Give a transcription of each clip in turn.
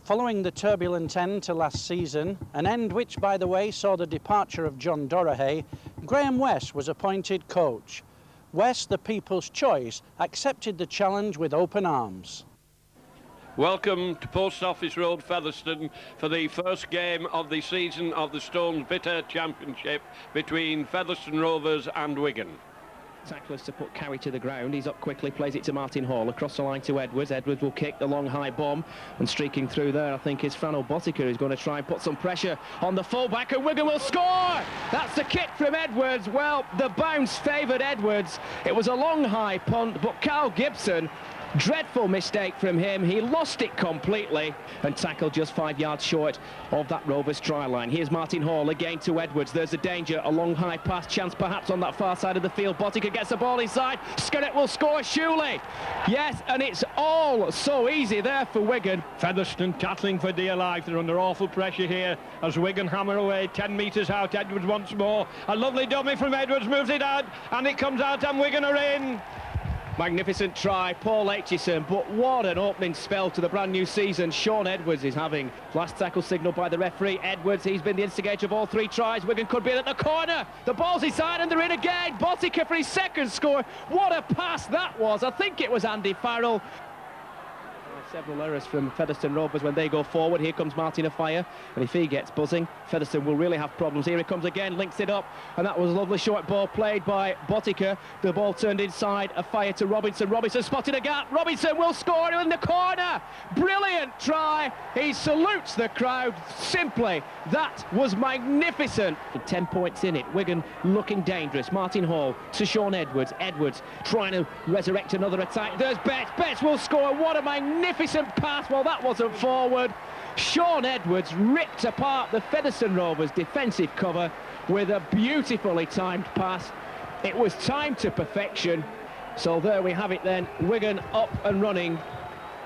Following the turbulent end to last season, an end which, by the way, saw the departure of John Dorahay, Graham West was appointed coach. West, the people's choice, accepted the challenge with open arms. Welcome to Post Office Road, Featherstone, for the first game of the season of the Stones Bitter Championship between Featherstone Rovers and Wigan. Tacklers to put Cowie to the ground. He's up quickly, plays it to Martin Hall, across the line to Edwards. Edwards will kick the long high bomb, and streaking through there I think is Frano Botica, who's going to try and put some pressure on the fullback, and Wigan will score! That's the kick from Edwards. Well, the bounce favoured Edwards. It was a long high punt, but Carl Gibson, dreadful mistake from him. He lost it completely and tackled just 5 yards short of that Rovers try line. Here's Martin Hall again to Edwards. There's a danger, a long high pass, chance perhaps on that far side of the field. Botica gets the ball inside. Skerrett will score, surely. Yes, and it's all so easy there for Wigan. Featherstone tackling for dear life. They're under awful pressure here as Wigan hammer away 10 metres out. Edwards once more. A lovely dummy from Edwards, moves it out, and it comes out, and Wigan are in. Magnificent try, Paul Aitchison, but what an opening spell to the brand new season Shaun Edwards is having. Last tackle signalled by the referee. Edwards, he's been the instigator of all 3 tries. Wigan could be at the corner. The ball's inside and they're in again. Botica for his second score. What a pass that was. I think it was Andy Farrell. Several errors from Featherstone Rovers when they go forward. Here comes Martin Afire, and if he gets buzzing, Featherstone will really have problems. Here he comes again, links it up, and that was a lovely short ball played by Botica. The ball turned inside, Afire to Robinson. Robinson spotted a gap. Robinson will score in the corner. Brilliant try. He salutes the crowd simply. That was magnificent. 10 points in it. Wigan looking dangerous. Martin Hall to Shaun Edwards. Edwards trying to resurrect another attack. There's Betts. Betts will score. What a magnificent pass. Well, that wasn't forward. Shaun Edwards ripped apart the Featherstone Rovers defensive cover with a beautifully timed pass. It was timed to perfection. So there we have it then. Wigan up and running.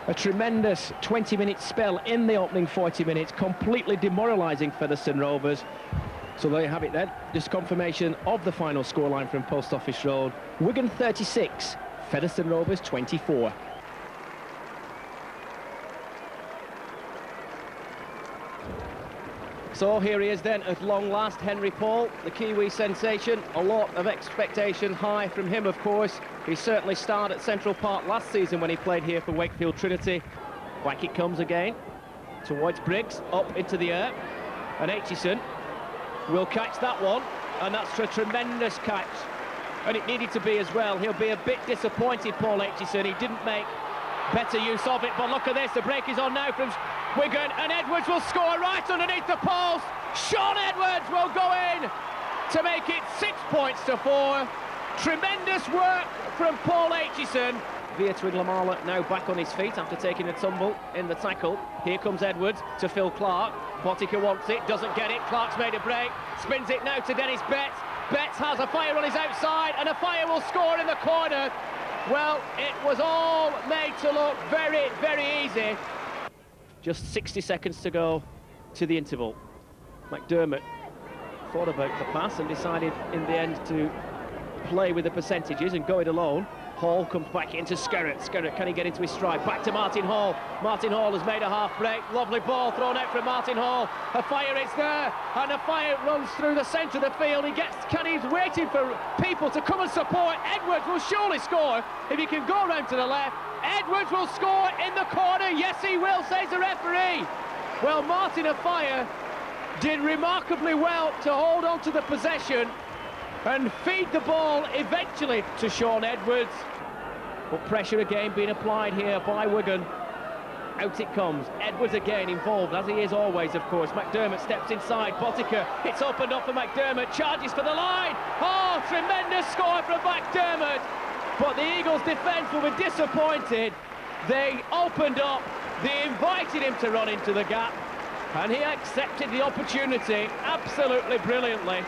A tremendous 20-minute spell in the opening 40 minutes, completely demoralising Featherstone Rovers. So there you have it then. Just confirmation of the final scoreline from Post Office Road. Wigan 36, Featherstone Rovers 24. So here he is then at long last, Henry Paul, the Kiwi sensation. A lot of expectation high from him, of course. He certainly starred at Central Park last season when he played here for Wakefield Trinity. Back it comes again towards Briggs, up into the air, and Aitchison will catch that one, and that's a tremendous catch, and it needed to be as well. He'll be a bit disappointed, Paul Aitchison. He didn't make better use of it, but look at this, the break is on now from Wigan, and Edwards will score right underneath the post. Shaun Edwards will go in to make it 6 points to 4. Tremendous work from Paul Aitchison. Via Twiglamala now back on his feet after taking a tumble in the tackle. Here comes Edwards to Phil Clark. Botica wants it, doesn't get it. Clark's made a break, spins it now to Dennis Betts. Betts has Afire on his outside, and Afire will score in the corner. Well, it was all made to look very, very easy. Just 60 seconds to go to the interval. McDermott thought about the pass and decided in the end to play with the percentages and go it alone. Hall comes back into Skerrett. Skerrett, can he get into his stride? Back to Martin Hall. Martin Hall has made a half break. Lovely ball thrown out from Martin Hall. Afire, it's there, and Afire runs through the centre of the field. He's waiting for people to come and support. Edwards will surely score if he can go round to the left. Edwards will score in the corner. Yes, he will, says the referee. Well, Martin Afire did remarkably well to hold on to the possession and feed the ball eventually to Shaun Edwards. But pressure again being applied here by Wigan. Out it comes. Edwards again involved, as he is always, of course. McDermott steps inside. Botica, it's opened up for McDermott. Charges for the line. Oh, tremendous score from McDermott. But the Eagles' defence will be disappointed. They opened up. They invited him to run into the gap. And he accepted the opportunity absolutely brilliantly.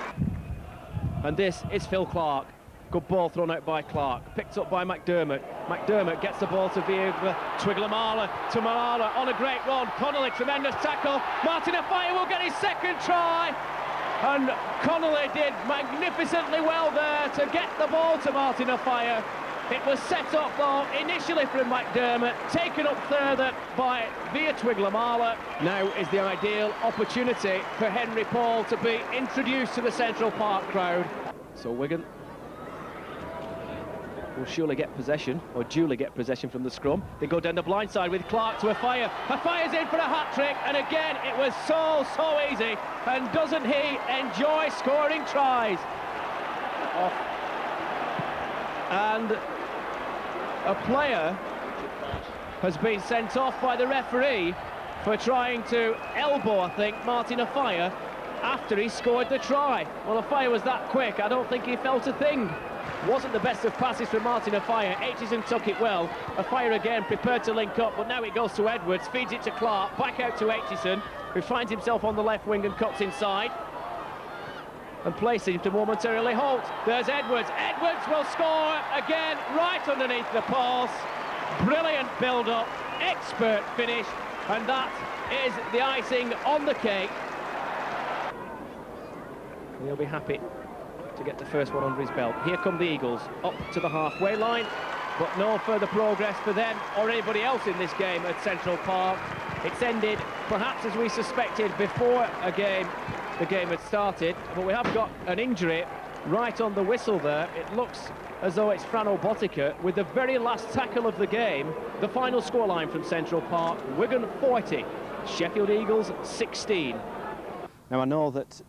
And this is Phil Clark. Good ball thrown out by Clark, picked up by McDermott. McDermott gets the ball to Twiglamala, to Malala on a great run. Connolly, tremendous tackle. Martin Afire will get his second try. And Connolly did magnificently well there to get the ball to Martin Afire. It was set up, though, initially from McDermott, taken up further by Via Twiglamala. Now is the ideal opportunity for Henry Paul to be introduced to the Central Park crowd. So Wigan will surely get possession, or duly get possession from the scrum. They go down the blind side with Clark to Afire. Afire's in for a hat-trick, and again, it was so easy. And doesn't he enjoy scoring tries? Off. And a player has been sent off by the referee for trying to elbow, I think, Martin Afire after he scored the try. Well, Afire was that quick, I don't think he felt a thing. Wasn't the best of passes from Martin Afire. Aitchison took it well. Afire again prepared to link up, but now it goes to Edwards, feeds it to Clark, back out to Aitchison, who finds himself on the left wing and cuts inside. And play seems to momentarily halt. There's Edwards. Edwards will score again, right underneath the post. Brilliant build-up, expert finish, and that is the icing on the cake. He'll be happy to get the first one under his belt. Here come the Eagles, up to the halfway line, but no further progress for them or anybody else in this game at Central Park. It's ended, perhaps as we suspected, before the game had started, but we have got an injury right on the whistle there. It looks as though it's Fran Obotica with the very last tackle of the game. The final scoreline from Central Park, Wigan 40, Sheffield Eagles 16. Now I know that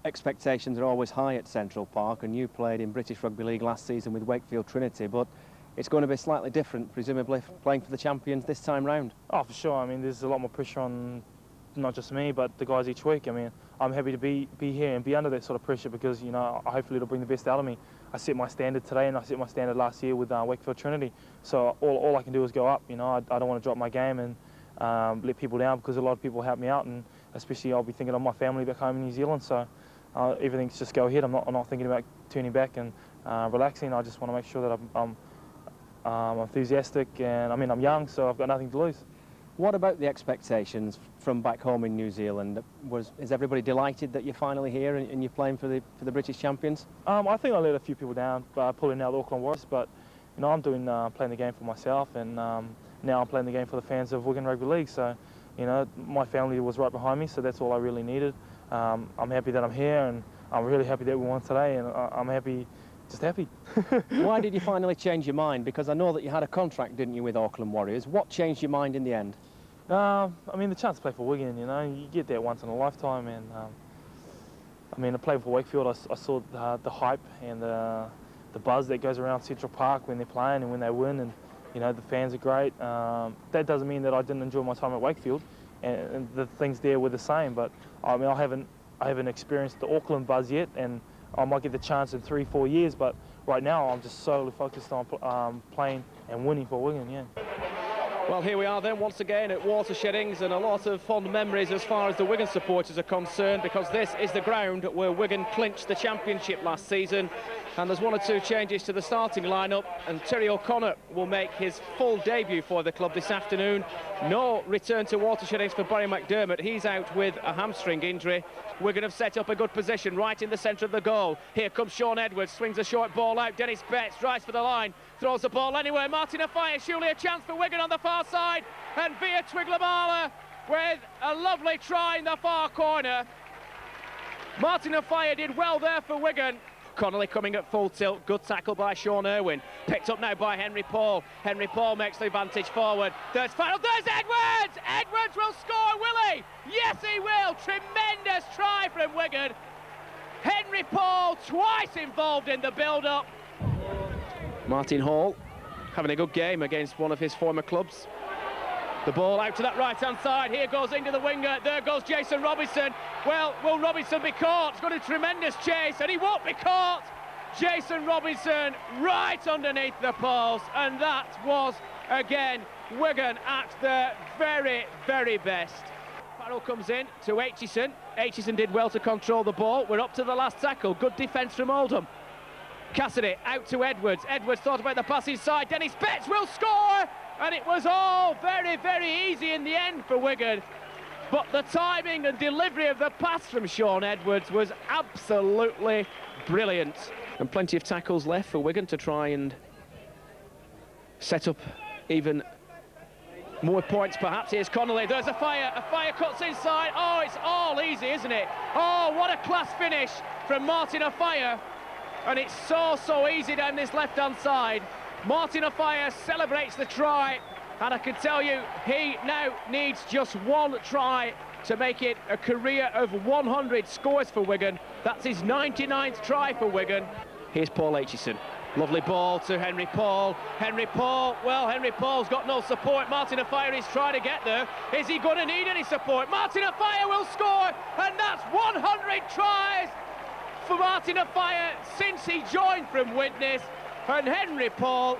expectations are always high at Central Park, and you played in British Rugby League last season with Wakefield Trinity, but it's going to be slightly different, presumably, playing for the champions this time round. Oh, for sure. I mean, there's a lot more pressure on not just me, but the guys each week. I mean, I'm happy to be here and be under that sort of pressure because, you know, hopefully it'll bring the best out of me. I set my standard today, and I set my standard last year with Wakefield Trinity. So all I can do is go up. You know, I don't want to drop my game and let people down, because a lot of people help me out, and especially I'll be thinking of my family back home in New Zealand. So everything's just go ahead. I'm not thinking about turning back and relaxing. I just want to make sure that I'm enthusiastic, and I mean, I'm young, so I've got nothing to lose. What about the expectations from back home in New Zealand? Is everybody delighted that you're finally here and you're playing for the British champions? I think I let a few people down by pulling out the Auckland Warriors, but you know, I'm playing the game for myself, and now I'm playing the game for the fans of Wigan Rugby League. So, you know, my family was right behind me, so that's all I really needed. I'm happy that I'm here, and I'm really happy that we won today, and I'm happy. Just happy. Why did you finally change your mind? Because I know that you had a contract, didn't you, with Auckland Warriors? What changed your mind in the end? I mean, the chance to play for Wigan, you know, you get that once in a lifetime, and I mean, I played for Wakefield. I saw the hype and the buzz that goes around Central Park when they're playing and when they win, and you know, the fans are great. That doesn't mean that I didn't enjoy my time at Wakefield, and the things there were the same. But I mean, I haven't experienced the Auckland buzz yet, and I might get the chance in 3-4 years, but right now I'm just solely focused on playing and winning for Wigan, yeah. Well, here we are then once again at Watersheddings, and a lot of fond memories as far as the Wigan supporters are concerned, because this is the ground where Wigan clinched the championship last season. And there's one or two changes to the starting lineup, and Terry O'Connor will make his full debut for the club this afternoon. No return to Watersheddings for Barry McDermott. He's out with a hamstring injury. Wigan have set up a good position right in the centre of the goal. Here comes Sean Edwards, swings a short ball out. Dennis Betts drives for the line, throws the ball anywhere. Martin Afire, surely a chance for Wigan on the far side, and Via Twiglamala with a lovely try in the far corner. Martin Afire did well there for Wigan. Connolly coming at full tilt, good tackle by Sean Irwin, picked up now by Henry Paul. Henry Paul makes the advantage forward. There's Edwards! Edwards will score, will he? Yes, he will. Tremendous try from Wigan. Henry Paul twice involved in the build-up. Martin Hall having a good game against one of his former clubs. The ball out to that right-hand side. Here goes into the winger. There goes Jason Robinson. Well, will Robinson be caught? He's got a tremendous chase, and he won't be caught. Jason Robinson right underneath the post, and that was, again, Wigan at their very, very best. Farrell comes in to Aitchison. Aitchison did well to control the ball. We're up to the last tackle. Good defence from Oldham. Cassidy out to Edwards. Edwards thought about the pass inside. Dennis Betts will score! And it was all very, very easy in the end for Wigan. But the timing and delivery of the pass from Sean Edwards was absolutely brilliant. And plenty of tackles left for Wigan to try and set up even more points perhaps. Here's Connolly, there's a fire cuts inside. Oh, it's all easy, isn't it? Oh, what a class finish from Martin Offiah. And it's so easy down this left-hand side. Martin Offiah celebrates the try, and I can tell you, he now needs just one try to make it a career of 100 scores for Wigan. That's his 99th try for Wigan. Here's Paul Aitchison. Lovely ball to Henry Paul. Henry Paul, well, Henry Paul's got no support. Martin Offiah is trying to get there. Is he going to need any support? Martin Offiah will score, and that's 100 tries for Martin Offiah since he joined from Widnes. And Henry Paul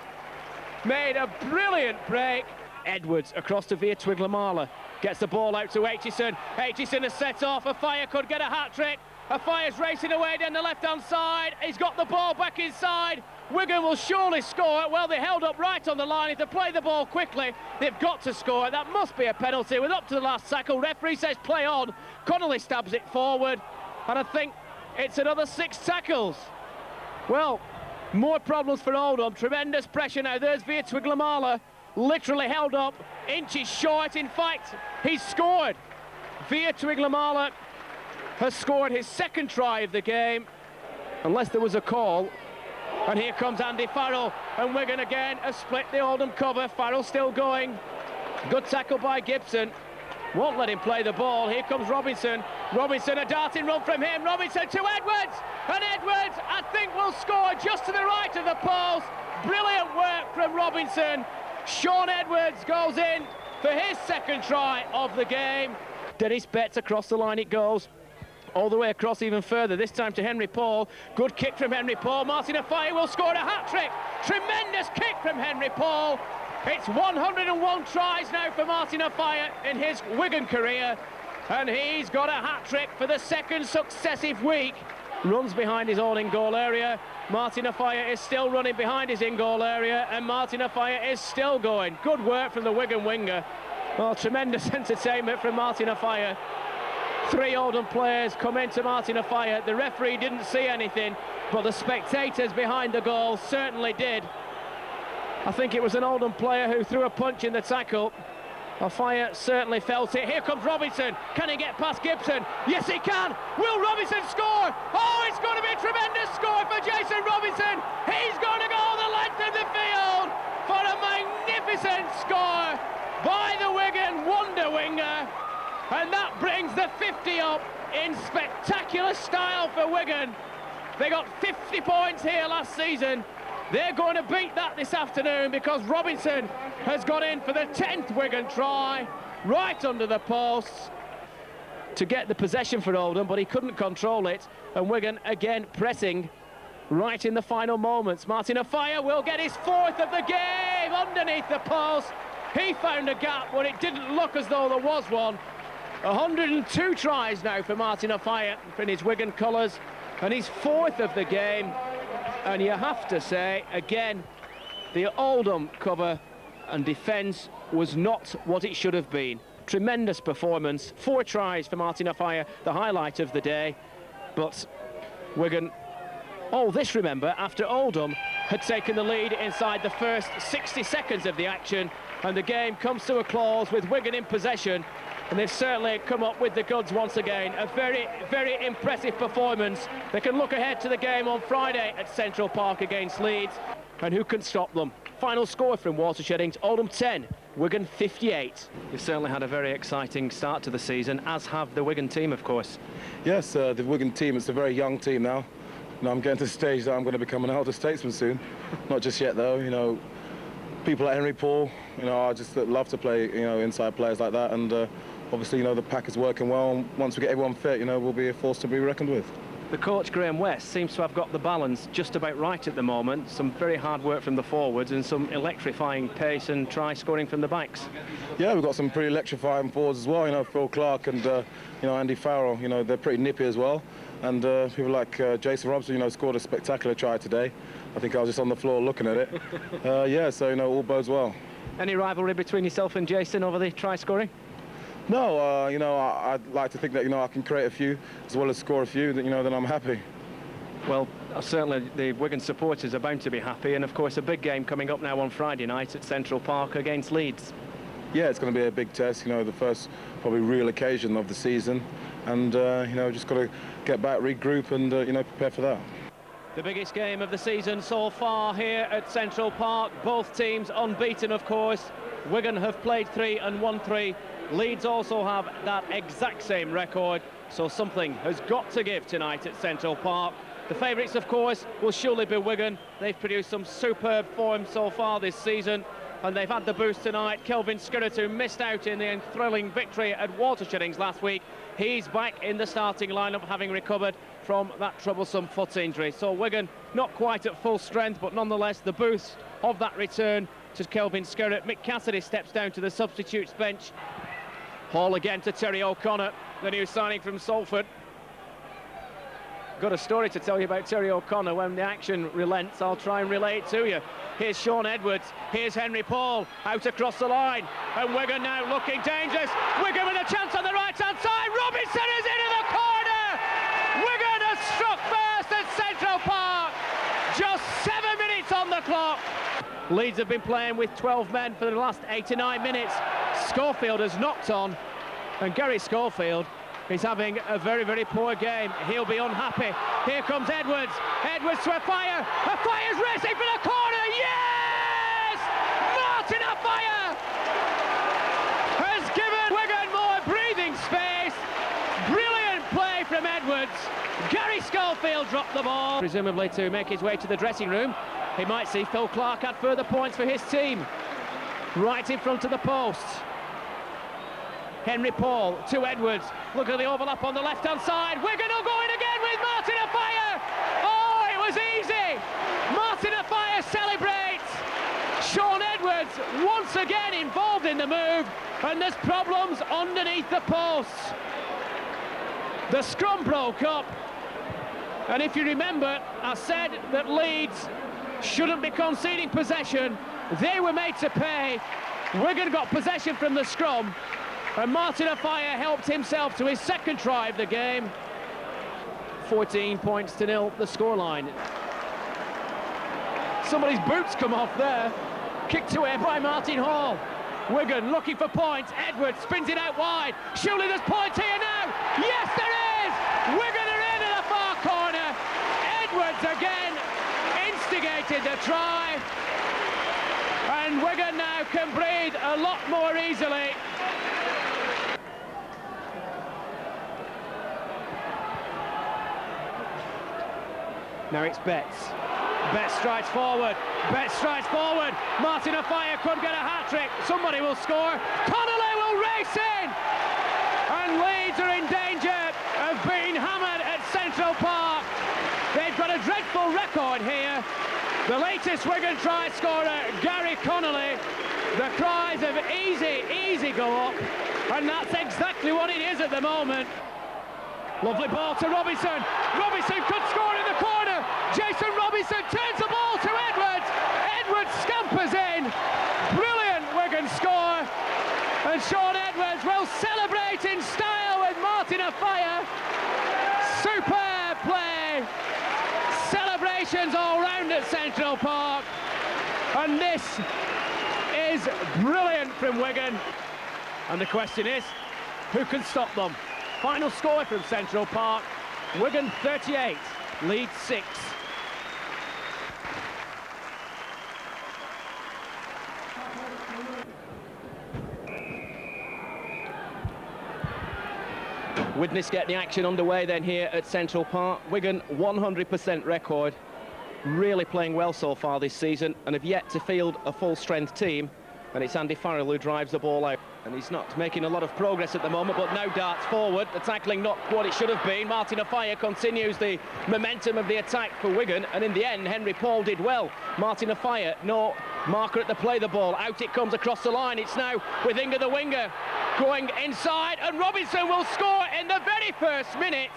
made a brilliant break. Edwards across to Via Twiglamala. Gets the ball out to Aitchison. Aitchison has set off. Offiah could get a hat-trick. Offiah's racing away down the left-hand side. He's got the ball back inside. Wigan will surely score. Well, they held up right on the line. If they play the ball quickly, they've got to score. That must be a penalty. We're up to the last tackle. Referee says play on. Connolly stabs it forward. And I think it's another 6 tackles. Well, more problems for Oldham. Tremendous pressure now. There's Via Twiglamala. Literally held up. Inches short. In fact, he's scored. Via Twiglamala has scored his 2nd try of the game, unless there was a call. And here comes Andy Farrell, and Wigan again has split the Oldham cover. Farrell still going. Good tackle by Gibson. Won't let him play the ball. Here comes Robinson. Robinson, a darting run from him. Robinson to Edwards, and Edwards, I think, will score just to the right of the post. Brilliant work from Robinson. Sean Edwards goes in for his 2nd try of the game. Dennis Betts across the line it goes. All the way across even further, this time to Henry Paul. Good kick from Henry Paul. Martin Offiah will score a hat-trick. Tremendous kick from Henry Paul. It's 101 tries now for Martin Offiah in his Wigan career, and he's got a hat-trick for the 2nd successive week. Runs behind his own in-goal area. Martin Offiah is still running behind his in-goal area, and Martin Offiah is still going. Good work from the Wigan winger. Well, tremendous entertainment from Martin Offiah. 3 Oldham players come into Martin Offiah. The referee didn't see anything, but the spectators behind the goal certainly did. I think it was an Oldham player who threw a punch in the tackle. Offiah certainly felt it. Here comes Robinson. Can he get past Gibson? Yes, he can. Will Robinson score? Oh, it's going to be a tremendous score for Jason Robinson. He's going to go the length of the field for a magnificent score by the Wigan wonder winger. And that brings the 50 up in spectacular style for Wigan. They got 50 points here last season. They're going to beat that this afternoon because Robinson has got in for the 10th Wigan try, right under the posts, to get the possession for Oldham, but he couldn't control it. And Wigan again pressing right in the final moments. Martin Offiah will get his 4th of the game underneath the post. He found a gap where it didn't look as though there was one. 102 tries now for Martin Offiah in his Wigan colours, and his 4th of the game. And you have to say, again, the Oldham cover and defence was not what it should have been. Tremendous performance. 4 tries for Martin Offiah, the highlight of the day. But Wigan, all this, remember, after Oldham had taken the lead inside the first 60 seconds of the action, and the game comes to a close with Wigan in possession. And they've certainly come up with the goods once again. A very, very impressive performance. They can look ahead to the game on Friday at Central Park against Leeds. And who can stop them? Final score from Watershed: Oldham 10, Wigan 58. You've certainly had a very exciting start to the season, as have the Wigan team, of course. Yes, the Wigan team, it's a very young team now. You know, I'm getting to the stage that I'm going to become an elder statesman soon. Not just yet, though. You know, people like Henry Paul, you know, I just love to play, you know, inside players like that. And obviously, you know, the pack is working well, and once we get everyone fit, you know, we'll be a force to be reckoned with. The coach, Graham West, seems to have got the balance just about right at the moment. Some very hard work from the forwards and some electrifying pace and try-scoring from the backs. Yeah, we've got some pretty electrifying forwards as well, you know, Phil Clark and, you know, Andy Farrell, you know, they're pretty nippy as well. And people like Jason Robinson, you know, scored a spectacular try today. I think I was just on the floor looking at it. Yeah, so, you know, all bodes well. Any rivalry between yourself and Jason over the try-scoring? No, you know, I'd like to think that, you know, I can create a few as well as score a few, that, you know, then I'm happy. Well, certainly the Wigan supporters are bound to be happy, and of course a big game coming up now on Friday night at Central Park against Leeds. Yeah, it's going to be a big test, you know, the first probably real occasion of the season, and you know, just got to get back, regroup, and you know, prepare for that. The biggest game of the season so far here at Central Park. Both teams unbeaten, of course. Wigan have played 3 and won 3. Leeds also have that exact same record, so something has got to give tonight at Central Park. The favourites, of course, will surely be Wigan. They've produced some superb form so far this season, and they've had the boost tonight. Kelvin Skirrett, who missed out in the thrilling victory at Watersheddings last week, he's back in the starting lineup, having recovered from that troublesome foot injury. So Wigan not quite at full strength, but nonetheless the boost of that return to Kelvin Skirrett. Mick Cassidy steps down to the substitutes bench. Hall again to Terry O'Connor, the new signing from Salford. Got a story to tell you about Terry O'Connor. When the action relents, I'll try and relate it to you. Here's Sean Edwards, here's Henry Paul, out across the line, and Wigan now looking dangerous. Wigan with a chance on the right-hand side. Robinson is into the corner. Wigan has struck first at Central Park. Just 7 minutes on the clock. Leeds have been playing with 12 men for the last 8 to 9 minutes. Schofield has knocked on, and Gary Schofield is having a very, very poor game. He'll be unhappy. Here comes Edwards. Edwards to a fire. A fire's racing for the corner. Yes! Martin Afire has given Wigan more breathing space. Brilliant play from Edwards. Gary Schofield dropped the ball, presumably to make his way to the dressing room. He might see Phil Clark add further points for his team. Right in front of the post. Henry Paul to Edwards. Look at the overlap on the left-hand side. Wigan will go in again with Martin Afire. Oh, it was easy. Martin Afire celebrates. Sean Edwards once again involved in the move, and there's problems underneath the posts. The scrum broke up, and if you remember, I said that Leeds shouldn't be conceding possession. They were made to pay. Wigan got possession from the scrum, and Martin Afire helped himself to his second try of the game. 14 points to 0, the scoreline. Somebody's boots come off there. Kicked away by Martin Hall. Wigan looking for points. Edwards spins it out wide. Surely there's points here now. Yes, there is. Wigan are in the far corner. Edwards again instigated the try. And Wigan now can breathe a lot more easily. Now it's Betts. Betts strides forward. Betts strides forward. Martin Afire could get a hat-trick. Somebody will score. Connolly will race in. And Leeds are in danger of being hammered at Central Park. They've got a dreadful record here. The latest Wigan try scorer, Gary Connolly. The cries of easy, easy go up. And that's exactly what it is at the moment. Lovely ball to Robinson. Robinson could score in the corner. Jason Robinson turns the ball to Edwards. Edwards scampers in. Brilliant Wigan score. And Sean Edwards will celebrate in style with Martin Afire. Superb play. Celebrations all round at Central Park. And this is brilliant from Wigan. And the question is, who can stop them? Final score from Central Park, Wigan 38, Leeds 6. Widnes get the action underway then here at Central Park. Wigan 100% record, really playing well so far this season, and have yet to field a full-strength team. And it's Andy Farrell who drives the ball out. And he's not making a lot of progress at the moment, but now darts forward. The tackling not what it should have been. Martin Afire continues the momentum of the attack for Wigan, and in the end, Henry Paul did well. Martin Afire, no marker at the play the ball. Out it comes across the line. It's now with Inga the winger going inside, and Robinson will score in the very first minute.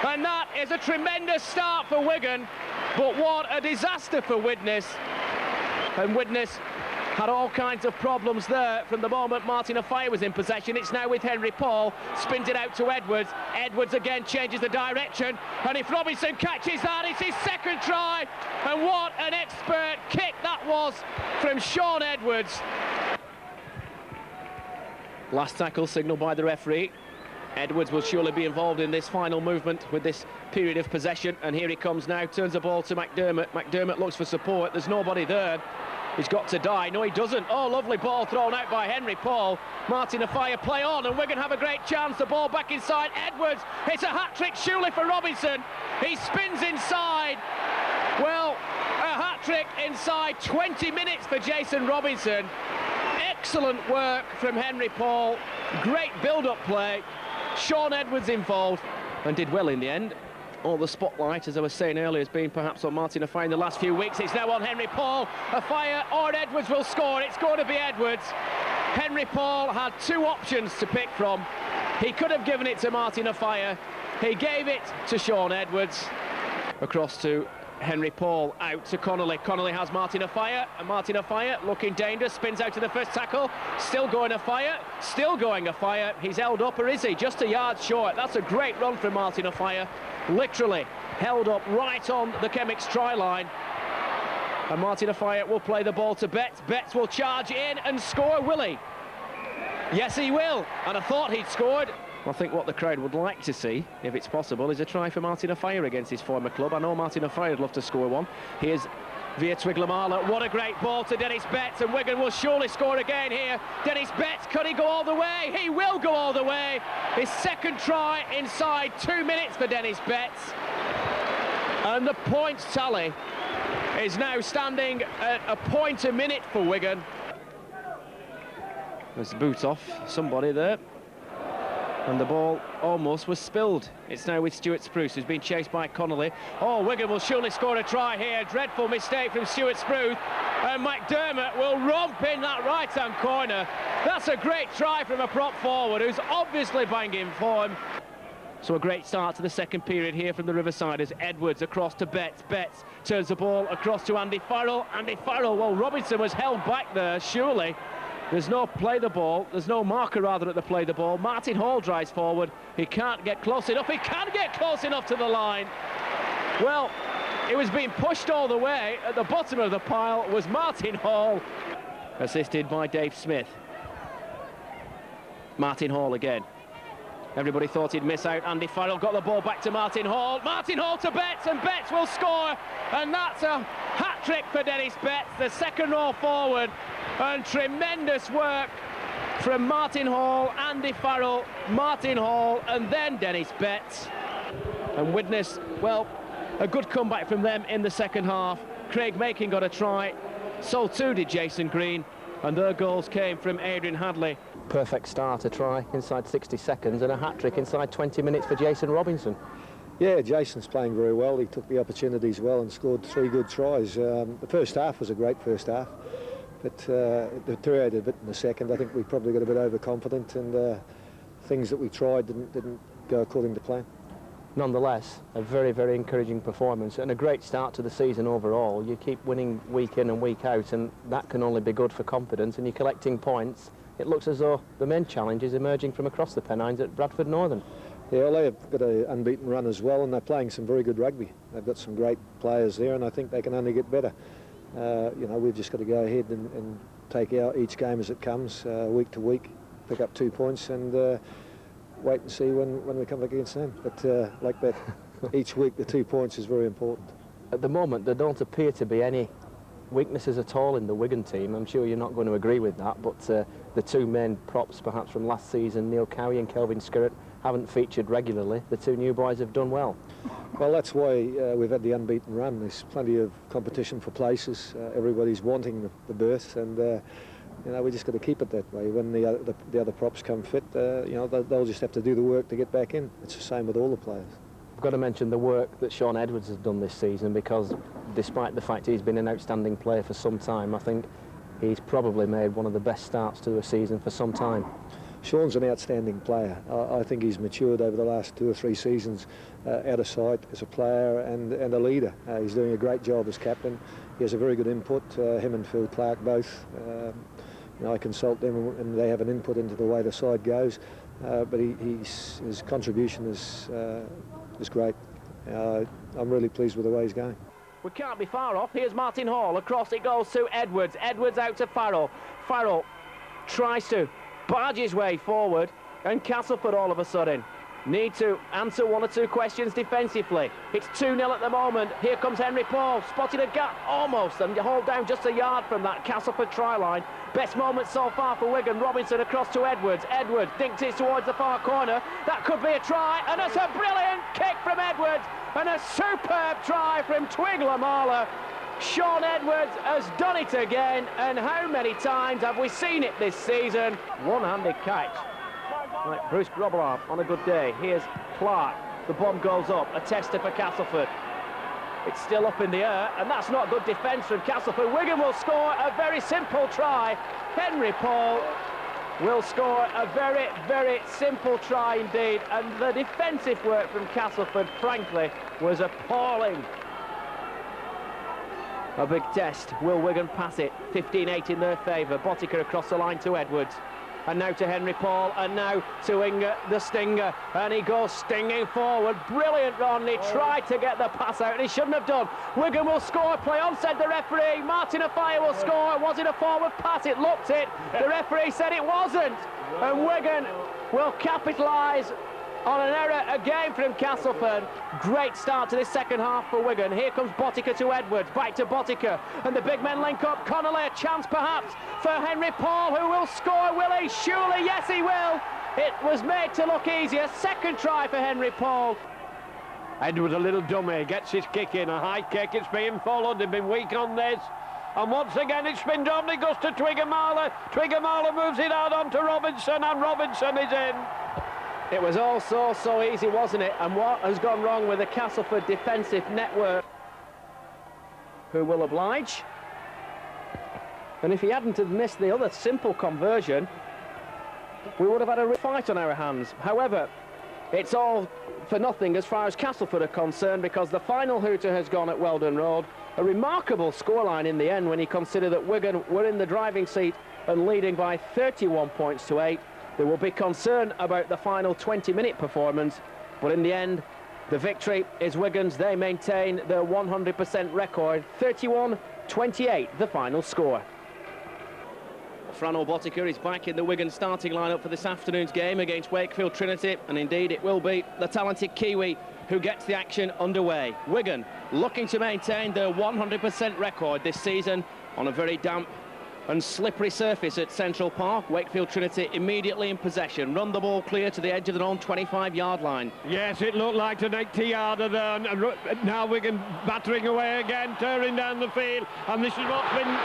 And that is a tremendous start for Wigan, but what a disaster for Widnes. And Widnes had all kinds of problems there from the moment Martin Offiah was in possession. It's now with Henry Paul, spins it out to Edwards. Edwards again changes the direction, and if Robinson catches that, it's his second try. And what an expert kick that was from Shaun Edwards. Last tackle signalled by the referee. Edwards will surely be involved in this final movement with this period of possession, and here he comes now, turns the ball to McDermott. McDermott looks for support, there's nobody there. He's got to die. No, he doesn't. Oh, lovely ball thrown out by Henry Paul. Martin Offiah play on, and Wigan have a great chance. The ball back inside Edwards. It's a hat-trick surely for Robinson. He spins inside. Well, a hat-trick inside 20 minutes for Jason Robinson. Excellent work from Henry Paul. Great build-up play. Shaun Edwards involved and did well in the end. All the spotlight, as I was saying earlier, has been perhaps on Martin Offiah in the last few weeks. It's now on Henry Paul. Offiah or Edwards will score. It's going to be Edwards. Henry Paul had two options to pick from. He could have given it to Martin Offiah. He gave it to Shaun Edwards. Across to Henry Paul, out to Connolly. Connolly has Martin Offiah, and Martin Offiah looking dangerous, spins out to the first tackle. Still going Offiah, still going Offiah. He's held up, or is he? Just a yard short. That's a great run from Martin Offiah. Literally held up right on the Chemics try line. And Martin Offiah will play the ball to Betts. Betts will charge in and score, will he? Yes, he will. And I thought he'd scored. I think what the crowd would like to see, if it's possible, is a try for Martin Offiah against his former club. I know Martin Offiah would love to score one. Here's via Twiglamala. What a great ball to Dennis Betts, and Wigan will surely score again here. Dennis Betts, could he go all the way? He will go all the way. His second try inside 2 minutes for Dennis Betts. And the points tally is now standing at a point a minute for Wigan. There's the boot off somebody there. And the ball almost was spilled. It's now with Stuart Spruce, who's been chased by Connolly. Oh, Wigan will surely score a try here. Dreadful mistake from Stuart Spruce. And McDermott will romp in that right-hand corner. That's a great try from a prop forward who's obviously banging form. So a great start to the second period here from the Riversiders. Edwards across to Betts. Betts turns the ball across to Andy Farrell. Andy Farrell, well, Robinson was held back there, surely. There's no play the ball, there's no marker rather at the play the ball. Martin Hall drives forward, he can't get close enough, he can get close enough to the line. Well, it was being pushed all the way. At the bottom of the pile was Martin Hall, assisted by Dave Smith. Martin Hall again. Everybody thought he'd miss out. Andy Farrell got the ball back to Martin Hall. Martin Hall to Betts, and Betts will score. And that's a hat-trick for Dennis Betts, the second row forward. And tremendous work from Martin Hall, Andy Farrell, Martin Hall, and then Dennis Betts. And witness, well, a good comeback from them in the second half. Craig Makin got a try, so too did Jason Green. And their goals came from Adrian Hadley. Perfect start, a try inside 60 seconds and a hat-trick inside 20 minutes for Jason Robinson. Yeah, Jason's playing very well. He took the opportunities well and scored 3 good tries. The first half was a great first half, but it deteriorated a bit in the second. I think we probably got a bit overconfident, and things that we tried didn't go according to plan. Nonetheless, a very, very encouraging performance and a great start to the season overall. You keep winning week in and week out, and that can only be good for confidence, and you're collecting points. It looks as though the main challenge is emerging from across the Pennines at Bradford Northern. Yeah, well, they've got an unbeaten run as well, and they're playing some very good rugby. They've got some great players there, and I think they can only get better. You know, we've just got to go ahead and take out each game as it comes, week to week, pick up 2 points, and wait and see when we come against them. But like that, each week the 2 points is very important. At the moment, there don't appear to be any weaknesses at all in the Wigan team. I'm sure you're not going to agree with that, but the two main props perhaps from last season, Neil Cowie and Kelvin Skirrett, haven't featured regularly. The two new boys have done well. Well, that's why we've had the unbeaten run. There's plenty of competition for places. Everybody's wanting the berth, and you know, we just got to keep it that way. When the other props come fit, you know, they'll just have to do the work to get back in. It's the same with all the players. I've got to mention the work that Shaun Edwards has done this season, because despite the fact he's been an outstanding player for some time, I think he's probably made one of the best starts to a season for some time. Shaun's an outstanding player. I think he's matured over the last 2 or 3 seasons out of sight as a player and a leader. He's doing a great job as captain. he has a very good input. Him and Phil Clark both. You know, I consult them and they have an input into the way the side goes. But his contribution is great. I'm really pleased with the way he's going. We can't be far off. Here's Martin Hall. Across it goes to Edwards. Edwards out to Farrell. Farrell tries to barge his way forward, and Castleford all of a sudden need to answer one or two questions defensively. It's 2-0 at the moment. Here comes Henry Paul, spotted a gap almost, and hold down just a yard from that Castleford try line. Best moment so far for Wigan. Robinson across to Edwards. Edwards dinks it towards the far corner. That could be a try, and it's a brilliant kick from Edwards, and a superb try from Twig Lamala. Sean Edwards has done it again, and how many times have we seen it this season? One-handed catch. Like Bruce Grobbelaar on a good day. Here's Clark. The bomb goes up. A tester for Castleford. It's still up in the air, and that's not good defence from Castleford. Wigan will score a very simple try. Henry Paul will score a very, very simple try indeed, and the defensive work from Castleford, frankly, was appalling. A big test. Will Wigan pass it? 15-8 in their favour. Botica across the line to Edwards. And now to Henry Paul, and now to Inga, the stinger, and he goes stinging forward. Brilliant run. He tried to get the pass out, and he shouldn't have done. Wigan will score. Play on, said the referee. Martin Afire will score. Was it a forward pass? It looked it. The referee said it wasn't. And Wigan will capitalise on an error again from Castleford. Great start to this second half for Wigan. Here comes Botica to Edwards, back to Botica, and the big men link up. Connolly, a chance perhaps for Henry Paul, who will score. Will he? Surely, yes he will. It was made to look easier. Second try for Henry Paul. Edwards, a little dummy, gets his kick in, a high kick. It's being followed. They've been weak on this. And once again it's been done. It goes to Twiggamala. Twiggamala moves it out onto Robinson, and Robinson is in. It was all so easy, wasn't it? And what has gone wrong with the Castleford defensive network? Who will oblige? And if he hadn't have missed the other simple conversion, we would have had a fight on our hands. However, it's all for nothing as far as Castleford are concerned, because the final hooter has gone at Weldon Road. A remarkable scoreline in the end when you consider that Wigan were in the driving seat and leading by 31 points to 8. There will be concern about the final 20-minute performance, but in the end, the victory is Wigan's. They maintain their 100% record. 31-28, the final score. Frano Botica is back in the Wigan starting lineup for this afternoon's game against Wakefield Trinity, and indeed it will be the talented Kiwi who gets the action underway. Wigan looking to maintain their 100% record this season on a very damp and slippery surface at Central Park. Wakefield Trinity immediately in possession. Run the ball clear to the edge of their own 25-yard line. Yes, it looked like an 80-yarder there. And now Wigan battering away again, tearing down the field. And this is what's been...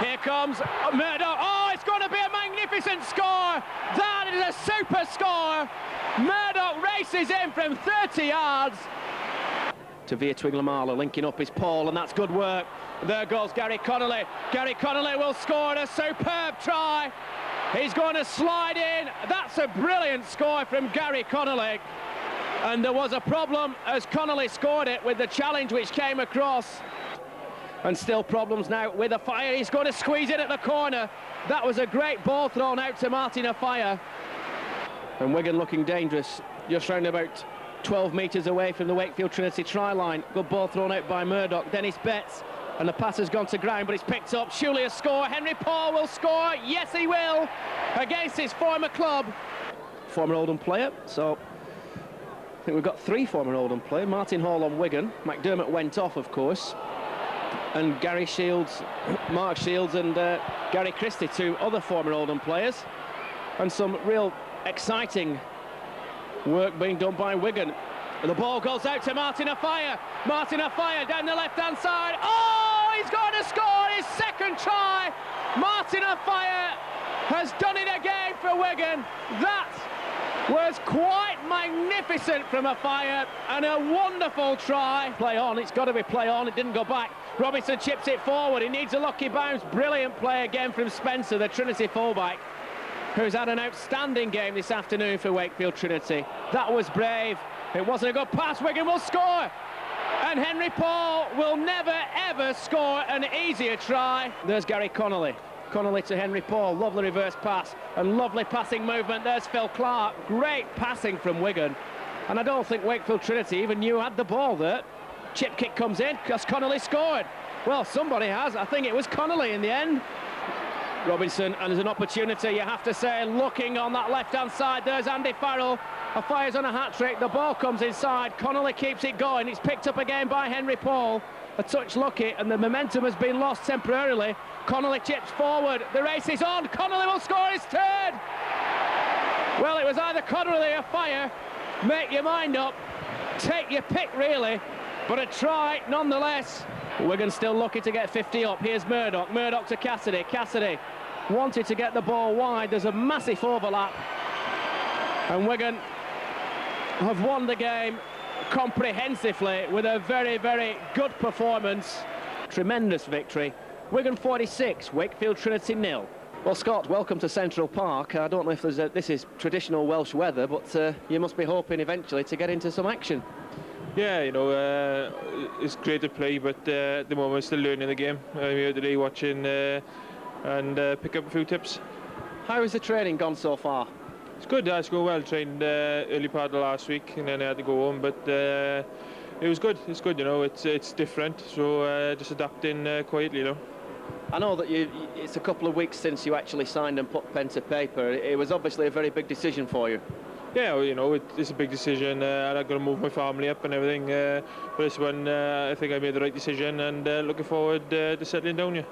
Here comes Murdoch. Oh, it's going to be a magnificent score. That is a super score. Murdoch races in from 30 yards. To Via Twiglamala, linking up is Paul, and that's good work. There goes Gary Connolly. Gary Connolly will score a superb try. He's going to slide in. That's a brilliant score from Gary Connolly. And there was a problem as Connolly scored it with the challenge which came across. And still problems now with Afire. He's going to squeeze it at the corner. That was a great ball thrown out to Martin Afire. And Wigan looking dangerous, just round about 12 metres away from the Wakefield Trinity try line. Good ball thrown out by Murdoch. Dennis Betts, and the pass has gone to ground, but it's picked up. Surely a score. Henry Paul will score. Yes, he will, against his former club. Former Oldham player, so I think we've got 3 former Oldham players. Martin Hall on Wigan. McDermott went off, of course. And Gary Shields, Mark Shields and Gary Christie, 2 other former Oldham players. And some real exciting work being done by Wigan. And the ball goes out to Martin Afire. Martin Afire down the left-hand side. Oh, he's going to score his second try. Martin Afire has done it again for Wigan. That was quite magnificent from Afire, and a wonderful try. Play on, it's got to be play on. It didn't go back. Robinson chips it forward. He needs a lucky bounce. Brilliant play again from Spencer, the Trinity fullback, who's had an outstanding game this afternoon for Wakefield Trinity. That was brave. It wasn't a good pass. Wigan will score. And Henry Paul will never, ever score an easier try. There's Gary Connolly. Connolly to Henry Paul, lovely reverse pass and lovely passing movement. There's Phil Clark, great passing from Wigan. And I don't think Wakefield Trinity even knew had the ball there. Chip kick comes in, has Connolly scored? Well, somebody has. I think it was Connolly in the end. Robinson, and there's an opportunity, you have to say, looking on that left-hand side. There's Andy Farrell, fires on a hat-trick, the ball comes inside, Connolly keeps it going, it's picked up again by Henry Paul, a touch lucky, and the momentum has been lost temporarily. Connolly chips forward, the race is on, Connolly will score his third! Well, it was either Connolly or fire, make your mind up, take your pick really, but a try nonetheless. Wigan still lucky to get 50 up. Here's Murdoch. Murdoch to Cassidy. Cassidy wanted to get the ball wide. There's a massive overlap. And Wigan have won the game comprehensively with a very, very good performance. Tremendous victory. Wigan 46, Wakefield Trinity 0. Well, Scott, welcome to Central Park. I don't know if this is traditional Welsh weather, but you must be hoping eventually to get into some action. Yeah, you know, it's great to play, but at the moment still learning the game. I'm here today watching and pick up a few tips. How has the training gone so far? It's good, it's going well. Trained early part of last week and then I had to go home, but it was good. It's good, you know, it's different, so just adapting quietly, you know. I know that it's a couple of weeks since you actually signed and put pen to paper. It was obviously a very big decision for you. Yeah, well, you know, it's a big decision, and I've got to move my family up and everything. But this one, I think I made the right decision, and looking forward to settling down here.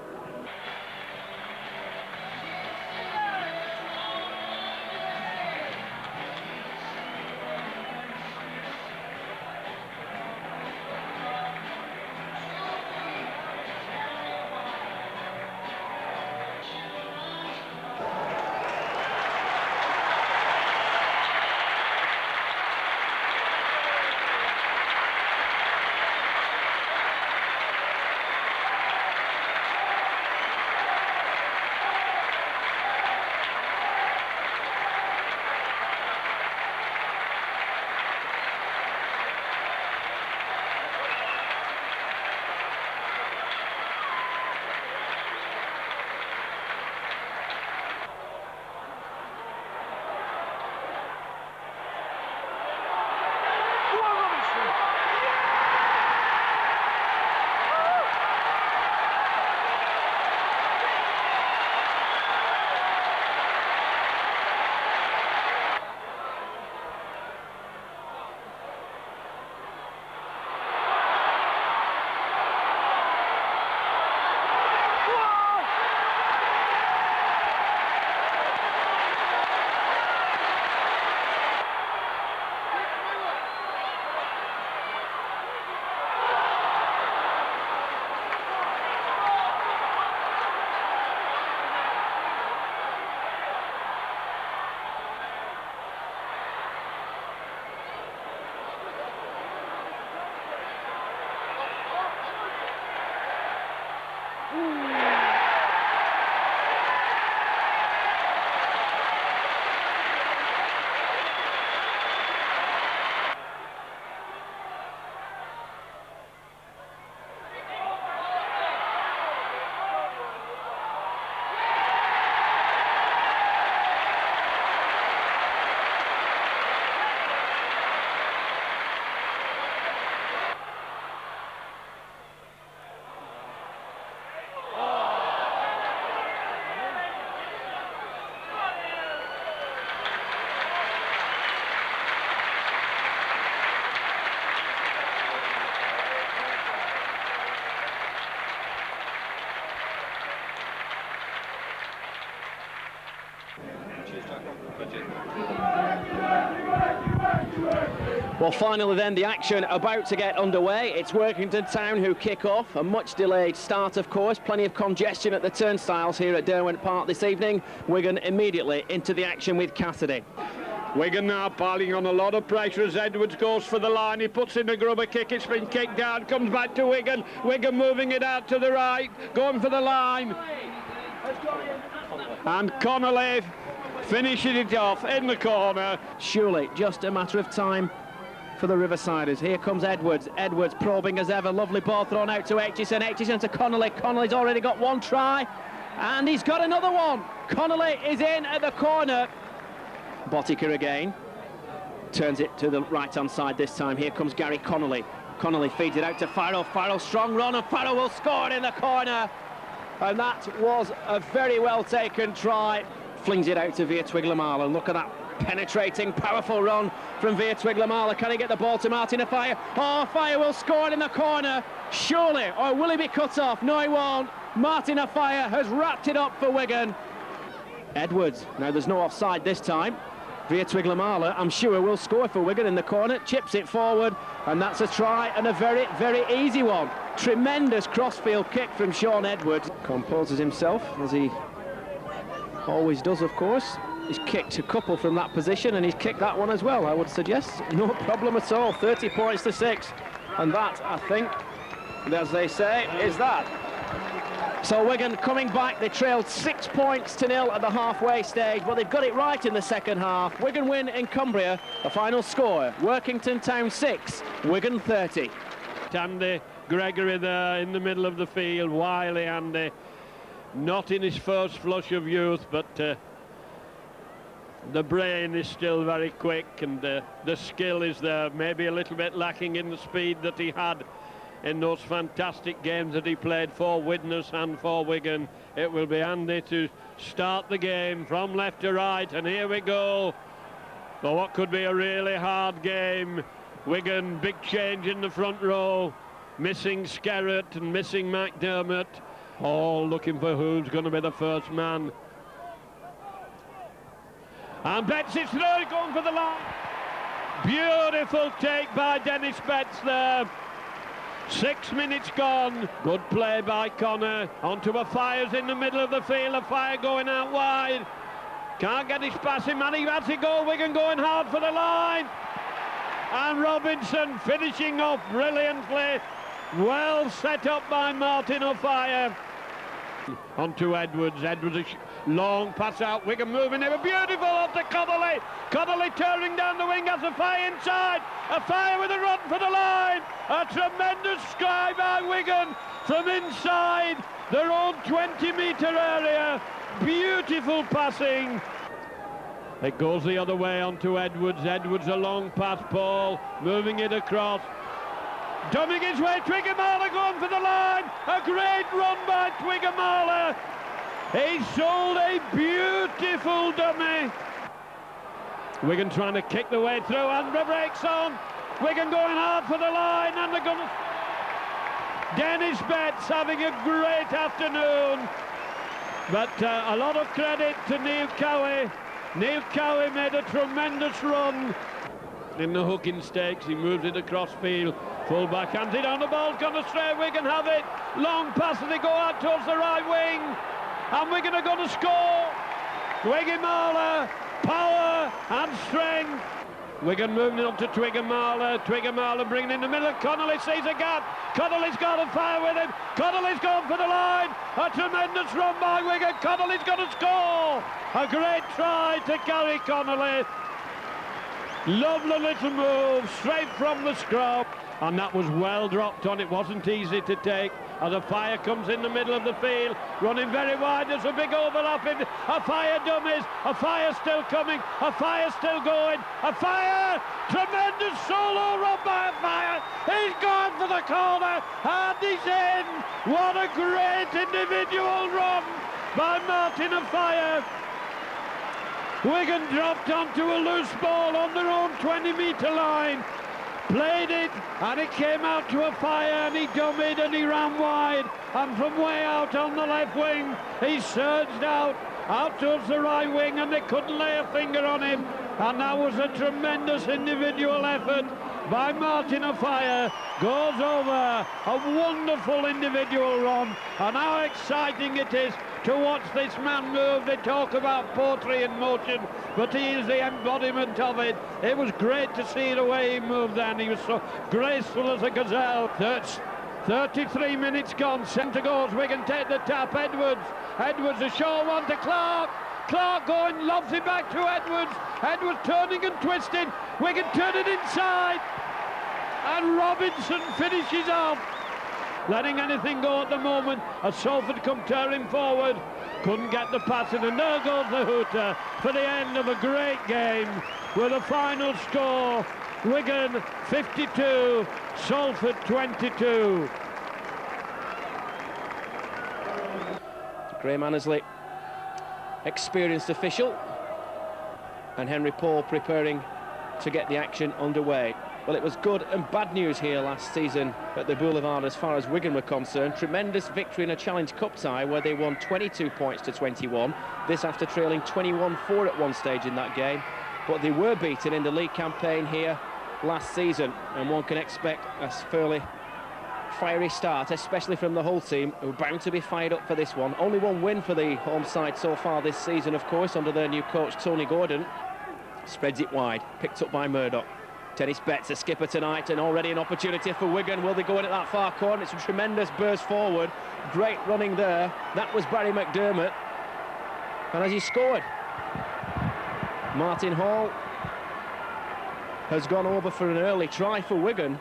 Well, finally then, the action about to get underway. It's Workington Town who kick off. A much delayed start, of course. Plenty of congestion at the turnstiles here at Derwent Park this evening. Wigan immediately into the action with Cassidy. Wigan now piling on a lot of pressure as Edwards goes for the line. He puts in a grubber kick. It's been kicked down. Comes back to Wigan. Wigan moving it out to the right. Going for the line. And Connolly finishing it off in the corner. Surely just a matter of time for the Riversiders. Here comes Edwards. Edwards probing as ever. Lovely ball thrown out to Aitchison. Aitchison to Connolly. Connolly's already got one try, and he's got another one. Connolly is in at the corner. Botica again. Turns it to the right-hand side this time. Here comes Gary Connolly. Connolly feeds it out to Farrell. Farrell, strong run, and Farrell will score it in the corner. And that was a very well-taken try. Flings it out to Veer Twiglamala. Look at that penetrating, powerful run from Veer Twiglamala. Can he get the ball to Martin Afire? Oh, Afire will score it in the corner. Surely, or will he be cut off? No, he won't. Martin Afire has wrapped it up for Wigan. Edwards, now there's no offside this time. Veer Twiglamala, I'm sure, will score for Wigan in the corner, chips it forward, and that's a try, and a very, very easy one. Tremendous crossfield kick from Sean Edwards. Composes himself, as he always does, of course. He's kicked a couple from that position, and he's kicked that one as well, I would suggest. No problem at all, 30 points to 6. And that, I think, as they say, is that. So Wigan coming back, they trailed 6 points to 0 at the halfway stage, but they've got it right in the second half. Wigan win in Cumbria, the final score, Workington Town 6, Wigan 30. Andy Gregory there in the middle of the field, wily Andy, not in his first flush of youth, but the brain is still very quick, and the skill is there, maybe a little bit lacking in the speed that he had in those fantastic games that he played for Widnes and for Wigan. It will be Andy to start the game from left to right, and here we go for what could be a really hard game. Wigan, big change in the front row, missing Skerrett and missing McDermott, all looking for who's going to be the first man. And Betts is through, going for the line. Beautiful take by Dennis Betts there. 6 minutes gone. Good play by Connor. Onto Affire's in the middle of the field. Afire going out wide. Can't get his passing man. He has to go. Wigan going hard for the line. And Robinson finishing off brilliantly. Well set up by Martin Afire. Onto Edwards. Edwards, a long pass out. Wigan moving. They were beautiful off to Connolly. Connolly turning down the wing, has Afire inside. Afire with a run for the line. A tremendous try by Wigan from inside their own 20-metre area. Beautiful passing. It goes the other way onto Edwards. Edwards a long pass, Paul, moving it across. Dumming his way, Twiggamala going for the line. A great run by Twiggamala. He sold a beautiful dummy. Wigan trying to kick the way through, and the brakes on. Wigan going hard for the line, and they're going to... Dennis Betts having a great afternoon. But a lot of credit to Neil Cowie. Neil Cowie made a tremendous run in the hooking stakes. He moves it across field. Full-back hands it on, the ball's gone astray. Wigan have it. Long pass, and they go out towards the right wing. And Wigan are going to score. Twiggamala, power and strength. Wigan moving on to Twiggamala. Twiggamala bringing in the middle. Connolly sees a gap. Connolly's got a fire with him. Connolly's gone for the line. A tremendous run by Wigan. Connolly's going to score. A great try to Gary Connolly. Lovely little move straight from the scrum. And that was well dropped on. It wasn't easy to take. As Afire comes in the middle of the field, running very wide. There's a big overlap in Afire dummies. Afire still coming. Afire still going. Afire, tremendous solo run by Afire. He's gone for the corner and he's in. What a great individual run by Martin Afire. Wigan dropped onto a loose ball on their own 20-metre line. Played it, and it came out to Afire, and he dummied and he ran wide, and from way out on the left wing he surged out towards the right wing, and they couldn't lay a finger on him. And that was a tremendous individual effort by Martin Afire. Goes over, a wonderful individual run, and how exciting it is to watch this man move. They talk about poetry in motion, but he is the embodiment of it. It was great to see the way he moved then. He was so graceful as a gazelle. 33 minutes gone, centre goes, Wigan take the tap. Edwards a short one to Clark. Clark going, lobs it back to Edwards. Edwards turning and twisting. Wigan turn it inside. and Robinson finishes off. Letting anything go at the moment as Salford come tearing forward. Couldn't get the pass in, and there goes the hooter for the end of a great game with a final score: Wigan 52, Salford 22. Graham Annesley, experienced official, and Henry Paul preparing to get the action underway. Well, it was good and bad news here last season at the Boulevard as far as Wigan were concerned. Tremendous victory in a Challenge Cup tie where they won 22 points to 21. This after trailing 21-4 at one stage in that game. But they were beaten in the league campaign here last season, and one can expect a fairly fiery start, especially from the whole team, who are bound to be fired up for this one. Only one win for the home side so far this season, of course, under their new coach Tony Gordon. Spreads it wide, picked up by Murdoch. Dennis Betts, a skipper tonight, and already an opportunity for Wigan. Will they go in at that far corner? It's a tremendous burst forward. Great running there. That was Barry McDermott. And as he scored, Martin Hall has gone over for an early try for Wigan.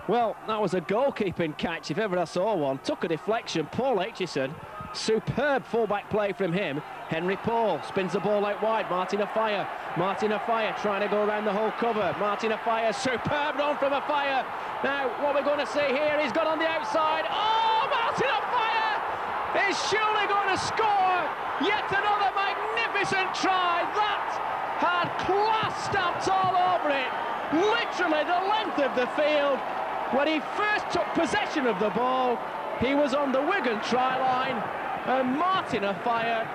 Well, that was a goalkeeping catch, if ever I saw one. Took a deflection. Paul Aitchison, superb fullback play from him. Henry Paul spins the ball out wide. Martin Afire. Martin Afire trying to go around the whole cover. Martin Afire, superb run from Afire. Now, what we're going to see here, he's got on the outside. Oh, Martin Afire is surely going to score. Yet another magnificent try. That had class stamped all over it. Literally the length of the field. When he first took possession of the ball, he was on the Wigan try line, and Martin Afire,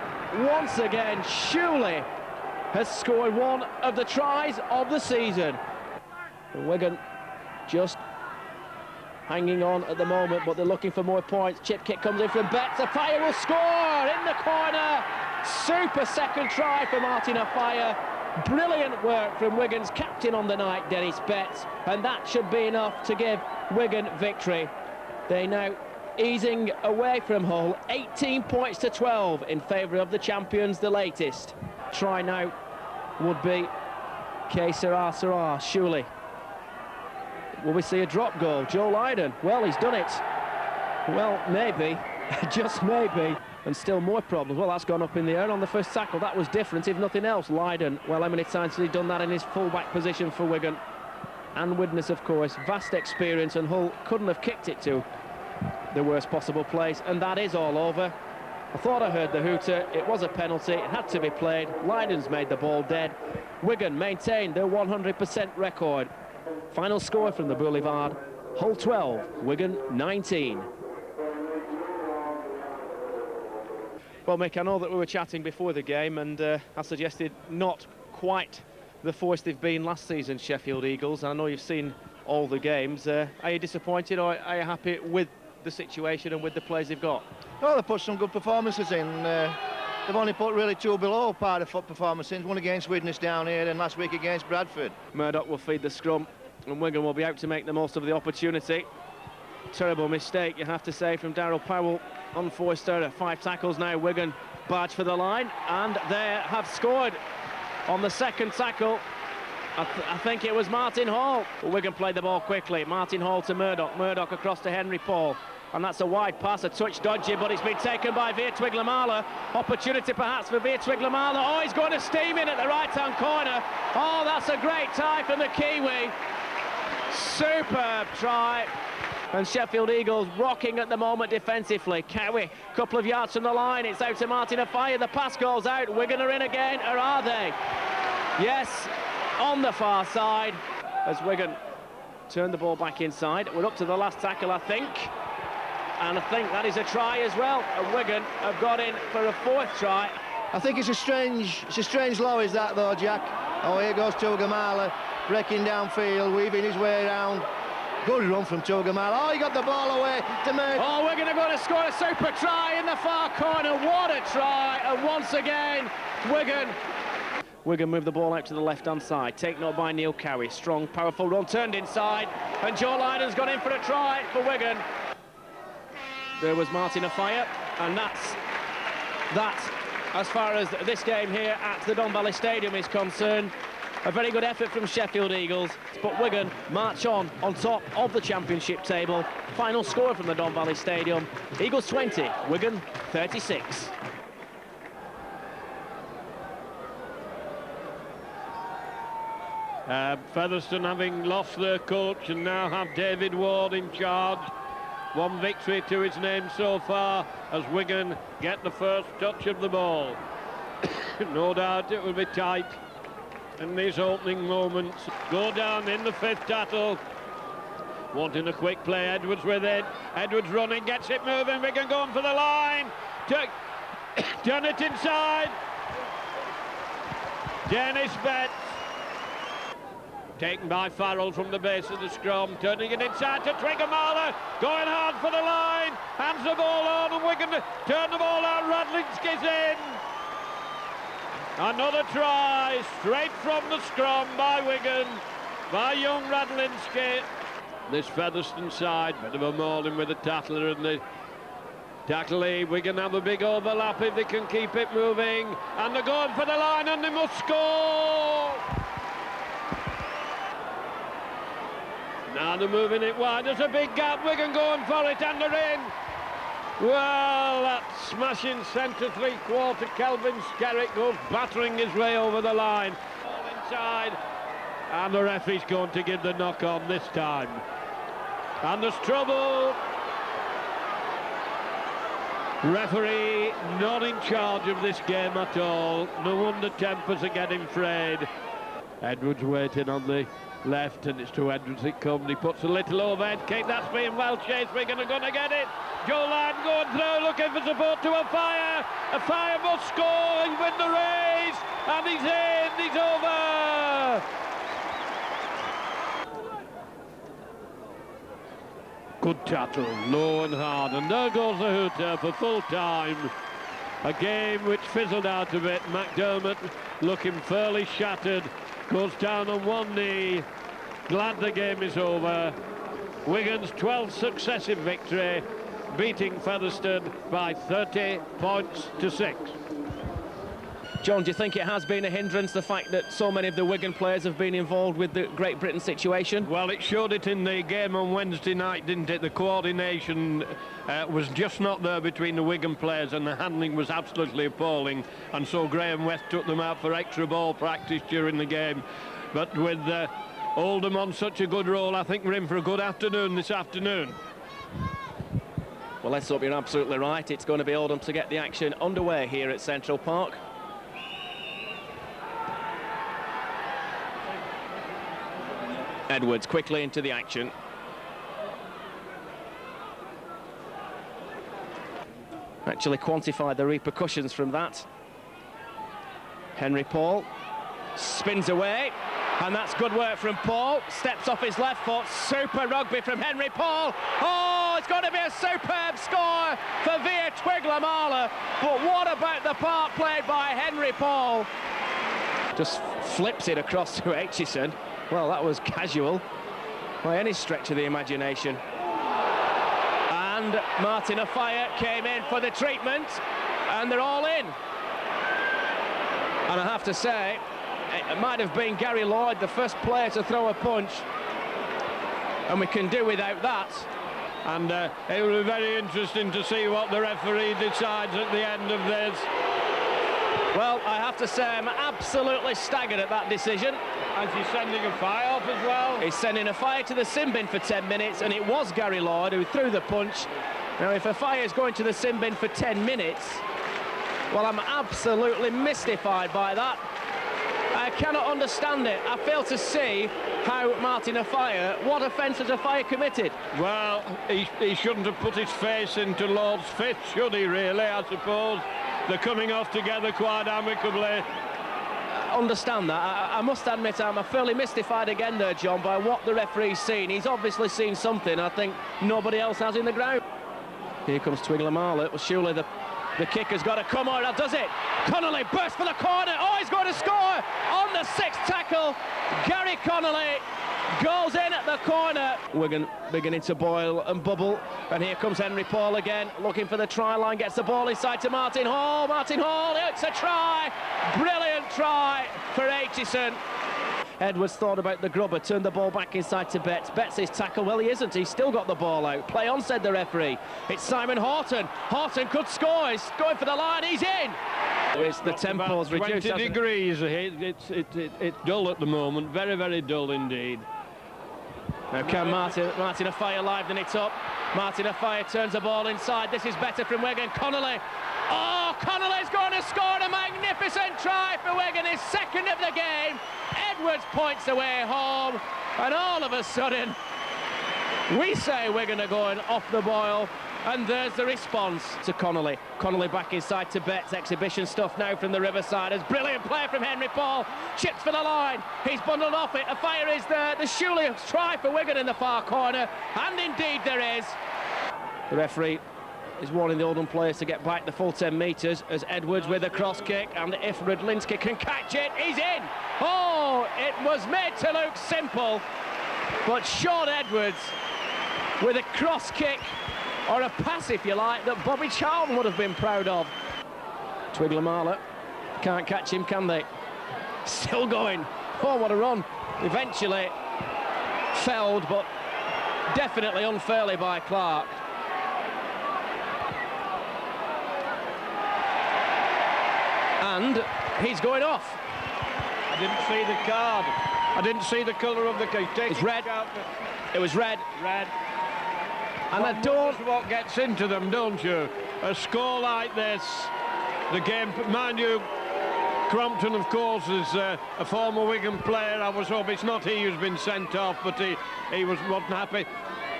once again, surely has scored one of the tries of the season. And Wigan just hanging on at the moment, but they're looking for more points. Chip kick comes in from Betts. Afire will score in the corner. Super second try for Martin Afire. Brilliant work from Wigan's captain on the night, Dennis Betts, and that should be enough to give Wigan victory. They now easing away from Hull, 18 points to 12 in favour of the champions, the latest. Try now would be K. Sarah, surely. Will we see a drop goal? Joe Lydon, well, he's done it. Well, maybe, just maybe. And still more problems. Well, that's gone up in the air on the first tackle. That was different, if nothing else. Lydon, well, how many times has he done that in his full-back position for Wigan? And Widnes, of course, vast experience, and Hull couldn't have kicked it to the worst possible place, and that is all over. I thought I heard the hooter. It was a penalty. It had to be played. Lydon's made the ball dead. Wigan maintained their 100% record. Final score from the Boulevard: Hull 12, Wigan 19. Well, Mick, I know that we were chatting before the game, and I suggested not quite the force they've been last season, Sheffield Eagles. I know you've seen all the games. Are you disappointed, or are you happy with the situation and with the players they've got? Oh, they've put some good performances in. They've only put really two below par of performances. One against Widnes down here, and last week against Bradford. Murdoch will feed the scrum, and Wigan will be out to make the most of the opportunity. Terrible mistake, you have to say, from Darryl Powell. Unforced error. 5 tackles now. Wigan barge for the line, and they have scored on the second tackle. I think it was Martin Hall. But Wigan played the ball quickly. Martin Hall to Murdoch. Murdoch across to Henry Paul. And that's a wide pass, a touch dodgy, but it's been taken by Veer Twiglamala. Opportunity perhaps for Veer Twiglamala. Oh, he's going to steam in at the right-hand corner. Oh, that's a great tie from the Kiwi. Superb try. And Sheffield Eagles rocking at the moment defensively. Cowie, a couple of yards from the line. It's out to Martin Afire. The pass goes out. Wigan are in again, or are they? Yes, on the far side, as Wigan turn the ball back inside. We're up to the last tackle, I think. And I think that is a try as well. And Wigan have got in for a 4th try. I think it's a strange low, is that though, Jack? Oh, here goes Tugamala, breaking downfield, weaving his way around. Good run from Tugamala. Oh, he got the ball away to make. Oh, we're going to score a super try in the far corner. What a try! And once again, Wigan move the ball out to the left-hand side. Taken up by Neil Cowie. Strong, powerful run, turned inside. And Joe Lydon's gone in for a try for Wigan. There was Martin Afire. And that's as far as this game here at the Don Valley Stadium is concerned. A very good effort from Sheffield Eagles, but Wigan march on top of the championship table. Final score from the Don Valley Stadium, Eagles 20, Wigan 36. Featherstone having lost their coach and now have David Ward in charge. One victory to his name so far as Wigan get the first touch of the ball. No doubt it will be tight in these opening moments. Go down in the fifth tattle. Wanting a quick play, Edwards with it. Edwards running, gets it moving. Wigan going for the line. Turn it inside. Dennis Betts. Taken by Farrell from the base of the scrum, turning it inside to Twigger-Marler, going hard for the line, hands the ball on, and Wigan turn the ball out. Radlinski's in. Another try, straight from the scrum by Wigan, by young Radlinski. This Featherstone side, bit of a mauling with the tackler and the tackle. Wigan have a big overlap if they can keep it moving, and they're going for the line, and they must score. Now they're moving it wide, there's a big gap, Wigan going for it, and they're in. Well, that smashing centre three-quarter Kelvin Skerritt goes battering his way over the line. All inside, and the referee's going to give the knock on this time. And there's trouble. Referee not in charge of this game at all. No wonder tempers are getting frayed. Edwards waiting on the left, and it's to Edwards it comes. He puts a little overhead kick. That's being well chased. Wigan are going to get it. Joe Ladd going through, looking for support to a fire. A fire must score and win the race. And he's in. He's over. Good tackle, low and hard. And there goes the hooter for full time. A game which fizzled out a bit. McDermott looking fairly shattered. Goes down on one knee. Glad the game is over. Wigan's 12th successive victory, beating Featherstone by 30 points to 6. John, do you think it has been a hindrance, the fact that so many of the Wigan players have been involved with the Great Britain situation? Well, it showed it in the game on Wednesday night, didn't it? The coordination was just not there between the Wigan players, and the handling was absolutely appalling. And so Graham West took them out for extra ball practice during the game. But with Oldham on such a good roll, I think we're in for a good afternoon this afternoon. Well, let's hope you're absolutely right. It's going to be Oldham to get the action underway here at Central Park. Edwards quickly into the action. Actually quantified the repercussions from that. Henry Paul spins away, and that's good work from Paul. Steps off his left foot. Super rugby from Henry Paul. Oh, it's going to be a superb score for Via Twigler-Marler. But what about the part played by Henry Paul? Just flips it across to Aitchison. Well, that was casual by any stretch of the imagination. And Martin Afire came in for the treatment, and they're all in. And I have to say, it might have been Gary Lloyd, the first player to throw a punch, and we can do without that. And it will be very interesting to see what the referee decides at the end of this. Well, I have to say I'm absolutely staggered at that decision. And he's sending a fire off as well. He's sending a fire to the sin bin for 10 minutes, and it was Gary Lloyd who threw the punch. Now, if a fire is going to the sin bin for 10 minutes, well, I'm absolutely mystified by that. I cannot understand it. I fail to see how Martin Afire, what offence has Afire committed? Well, he shouldn't have put his face into Lord's fist, should he, really, I suppose? They're coming off together quite amicably. Understand that. I must admit I'm fairly mystified again there, John, by what the referee's seen. He's obviously seen something I think nobody else has in the ground. Here comes Twigler-Marler. Well, surely the kick has got to come, or does it? Connolly bursts for the corner. Oh, he's going to score on the sixth tackle. Gary Connolly goes in at the corner. Wigan beginning to boil and bubble, and here comes Henry Paul again, looking for the try line, gets the ball inside to Martin Hall. Martin Hall, it's a try. Brilliant try for Aitchison. Edwards thought about the grubber, turned the ball back inside to Betts. Betts is tackled. Well, he isn't. He's still got the ball out. Play on, said the referee. It's Simon Horton. Horton could score. He's going for the line. He's in. It's the tempo's reduced. 20 degrees. It's dull at the moment. Very, very dull indeed. Now can Martin Afire liven it up. Martin Afire turns the ball inside. This is better from Wigan. Connolly. Oh, Connolly's going to score a magnificent try for Wigan, his second of the game. Edwards points away home, and all of a sudden, we say Wigan are going off the boil, and there's the response to Connolly. Connolly back inside to Betts. Exhibition stuff now from the Riversiders. Brilliant play from Henry Paul. Chips for the line. He's bundled off it. Afire is the Shuley try for Wigan in the far corner, and indeed there is. The referee is warning the Oldham players to get back the full 10 metres as Edwards with a cross kick, and if Rudlinski can catch it, he's in. Oh, it was made to look simple, but Sean Edwards with a cross kick, or a pass if you like, that Bobby Charlton would have been proud of. Twigler-Marler can't catch him, can they? Still going. Oh, what a run. Eventually felled, but definitely unfairly by Clark. And he's going off. I didn't see the card. I didn't see the colour of the card. It's red. It was red. Red. And I don't... That's what gets into them, don't you? A score like this, the game, mind you, Crompton, of course, is a former Wigan player. I was hoping it's not he who's been sent off, but he wasn't happy.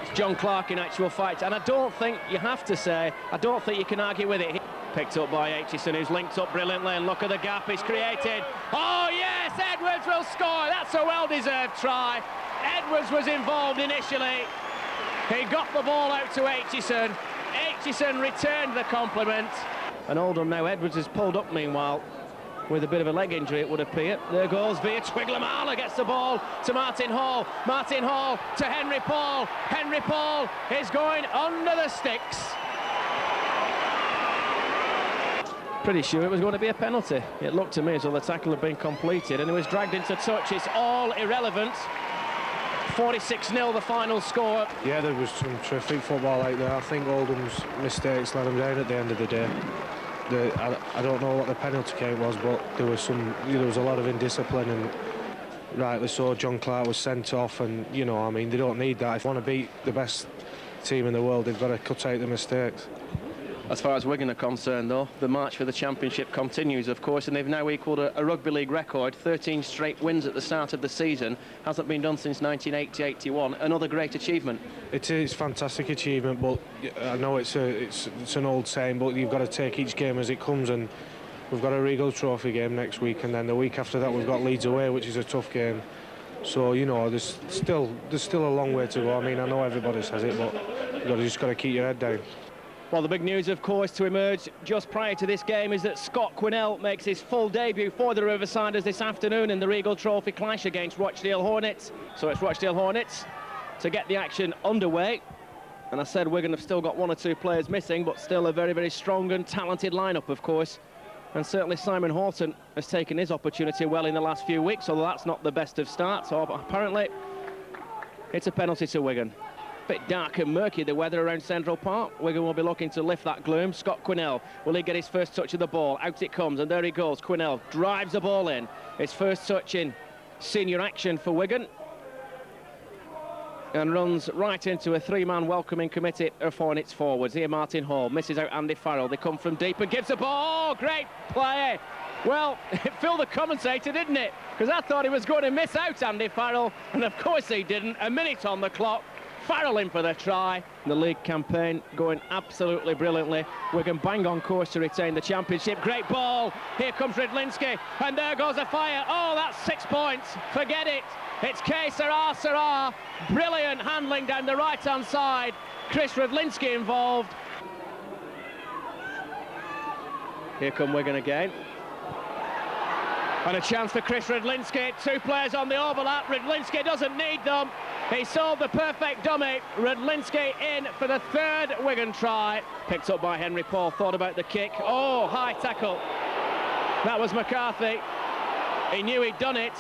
It's John Clark in actual fact, and I don't think you have to say, I don't think you can argue with it. Picked up by Aitchison, who's linked up brilliantly, and look at the gap he's created. Oh yes, Edwards will score. That's a well-deserved try. Edwards was involved initially. He got the ball out to Aitchison. Aitchison returned the compliment. And Oldham now, Edwards has pulled up meanwhile with a bit of a leg injury, it would appear. There goes via Twigler-Marler, gets the ball to Martin Hall. Martin Hall to Henry Paul. Henry Paul is going under the sticks. Pretty sure it was going to be a penalty. It looked to me as though the tackle had been completed, and it was dragged into touch. It's all irrelevant. 46-0 the final score. Yeah, there was some terrific football out there. I think Oldham's mistakes let them down at the end of the day. I don't know what the penalty count was, but there was a lot of indiscipline, and rightly so. John Clark was sent off, and I mean, they don't need that. If they want to beat the best team in the world, they've got to cut out the mistakes. As far as Wigan are concerned, though, the march for the championship continues, of course, and they've now equalled a rugby league record. 13 straight wins at the start of the season. Hasn't been done since 1980-81. Another great achievement. It is a fantastic achievement, but I know it's an old saying, but you've got to take each game as it comes, and we've got a Regal Trophy game next week, and then the week after that we've got Leeds away, which is a tough game. So there's still a long way to go. I mean, I know everybody says it, but you've just got to keep your head down. Well, the big news, of course, to emerge just prior to this game is that Scott Quinnell makes his full debut for the Riversiders this afternoon in the Regal Trophy clash against Rochdale Hornets. So it's Rochdale Hornets to get the action underway. And I said Wigan have still got one or two players missing, but still a very, very strong and talented lineup, of course. And certainly Simon Horton has taken his opportunity well in the last few weeks, although that's not the best of starts. So apparently it's a penalty to Wigan. Bit dark and murky, the weather around Central Park. Wigan will be looking to lift that gloom. Scott Quinnell, will he get his first touch of the ball? Out it comes, and there he goes. Quinnell drives the ball in. His first touch in senior action for Wigan. And runs right into a three-man welcoming committee of Hornets forwards. Here Martin Hall misses out Andy Farrell. They come from deep and gives the ball. Oh, great play. Well, it filled the commentator, didn't it? Because I thought he was going to miss out Andy Farrell, and of course he didn't. A minute on the clock. Farrell in for the try. The league campaign going absolutely brilliantly. Wigan bang on course to retain the championship. Great ball. Here comes Rudlinski, and there goes a fire. Oh, that's 6 points. Forget it. It's K. Sarah. Brilliant handling down the right-hand side. Chris Rudlinski involved. Here come Wigan again. And a chance for Chris Rudlinski. Two players on the overlap. Rudlinski doesn't need them. He solved the perfect dummy. Rudlinski in for the third Wigan try. Picked up by Henry Paul. Thought about the kick. Oh, high tackle. That was McCarthy. He knew he'd done it.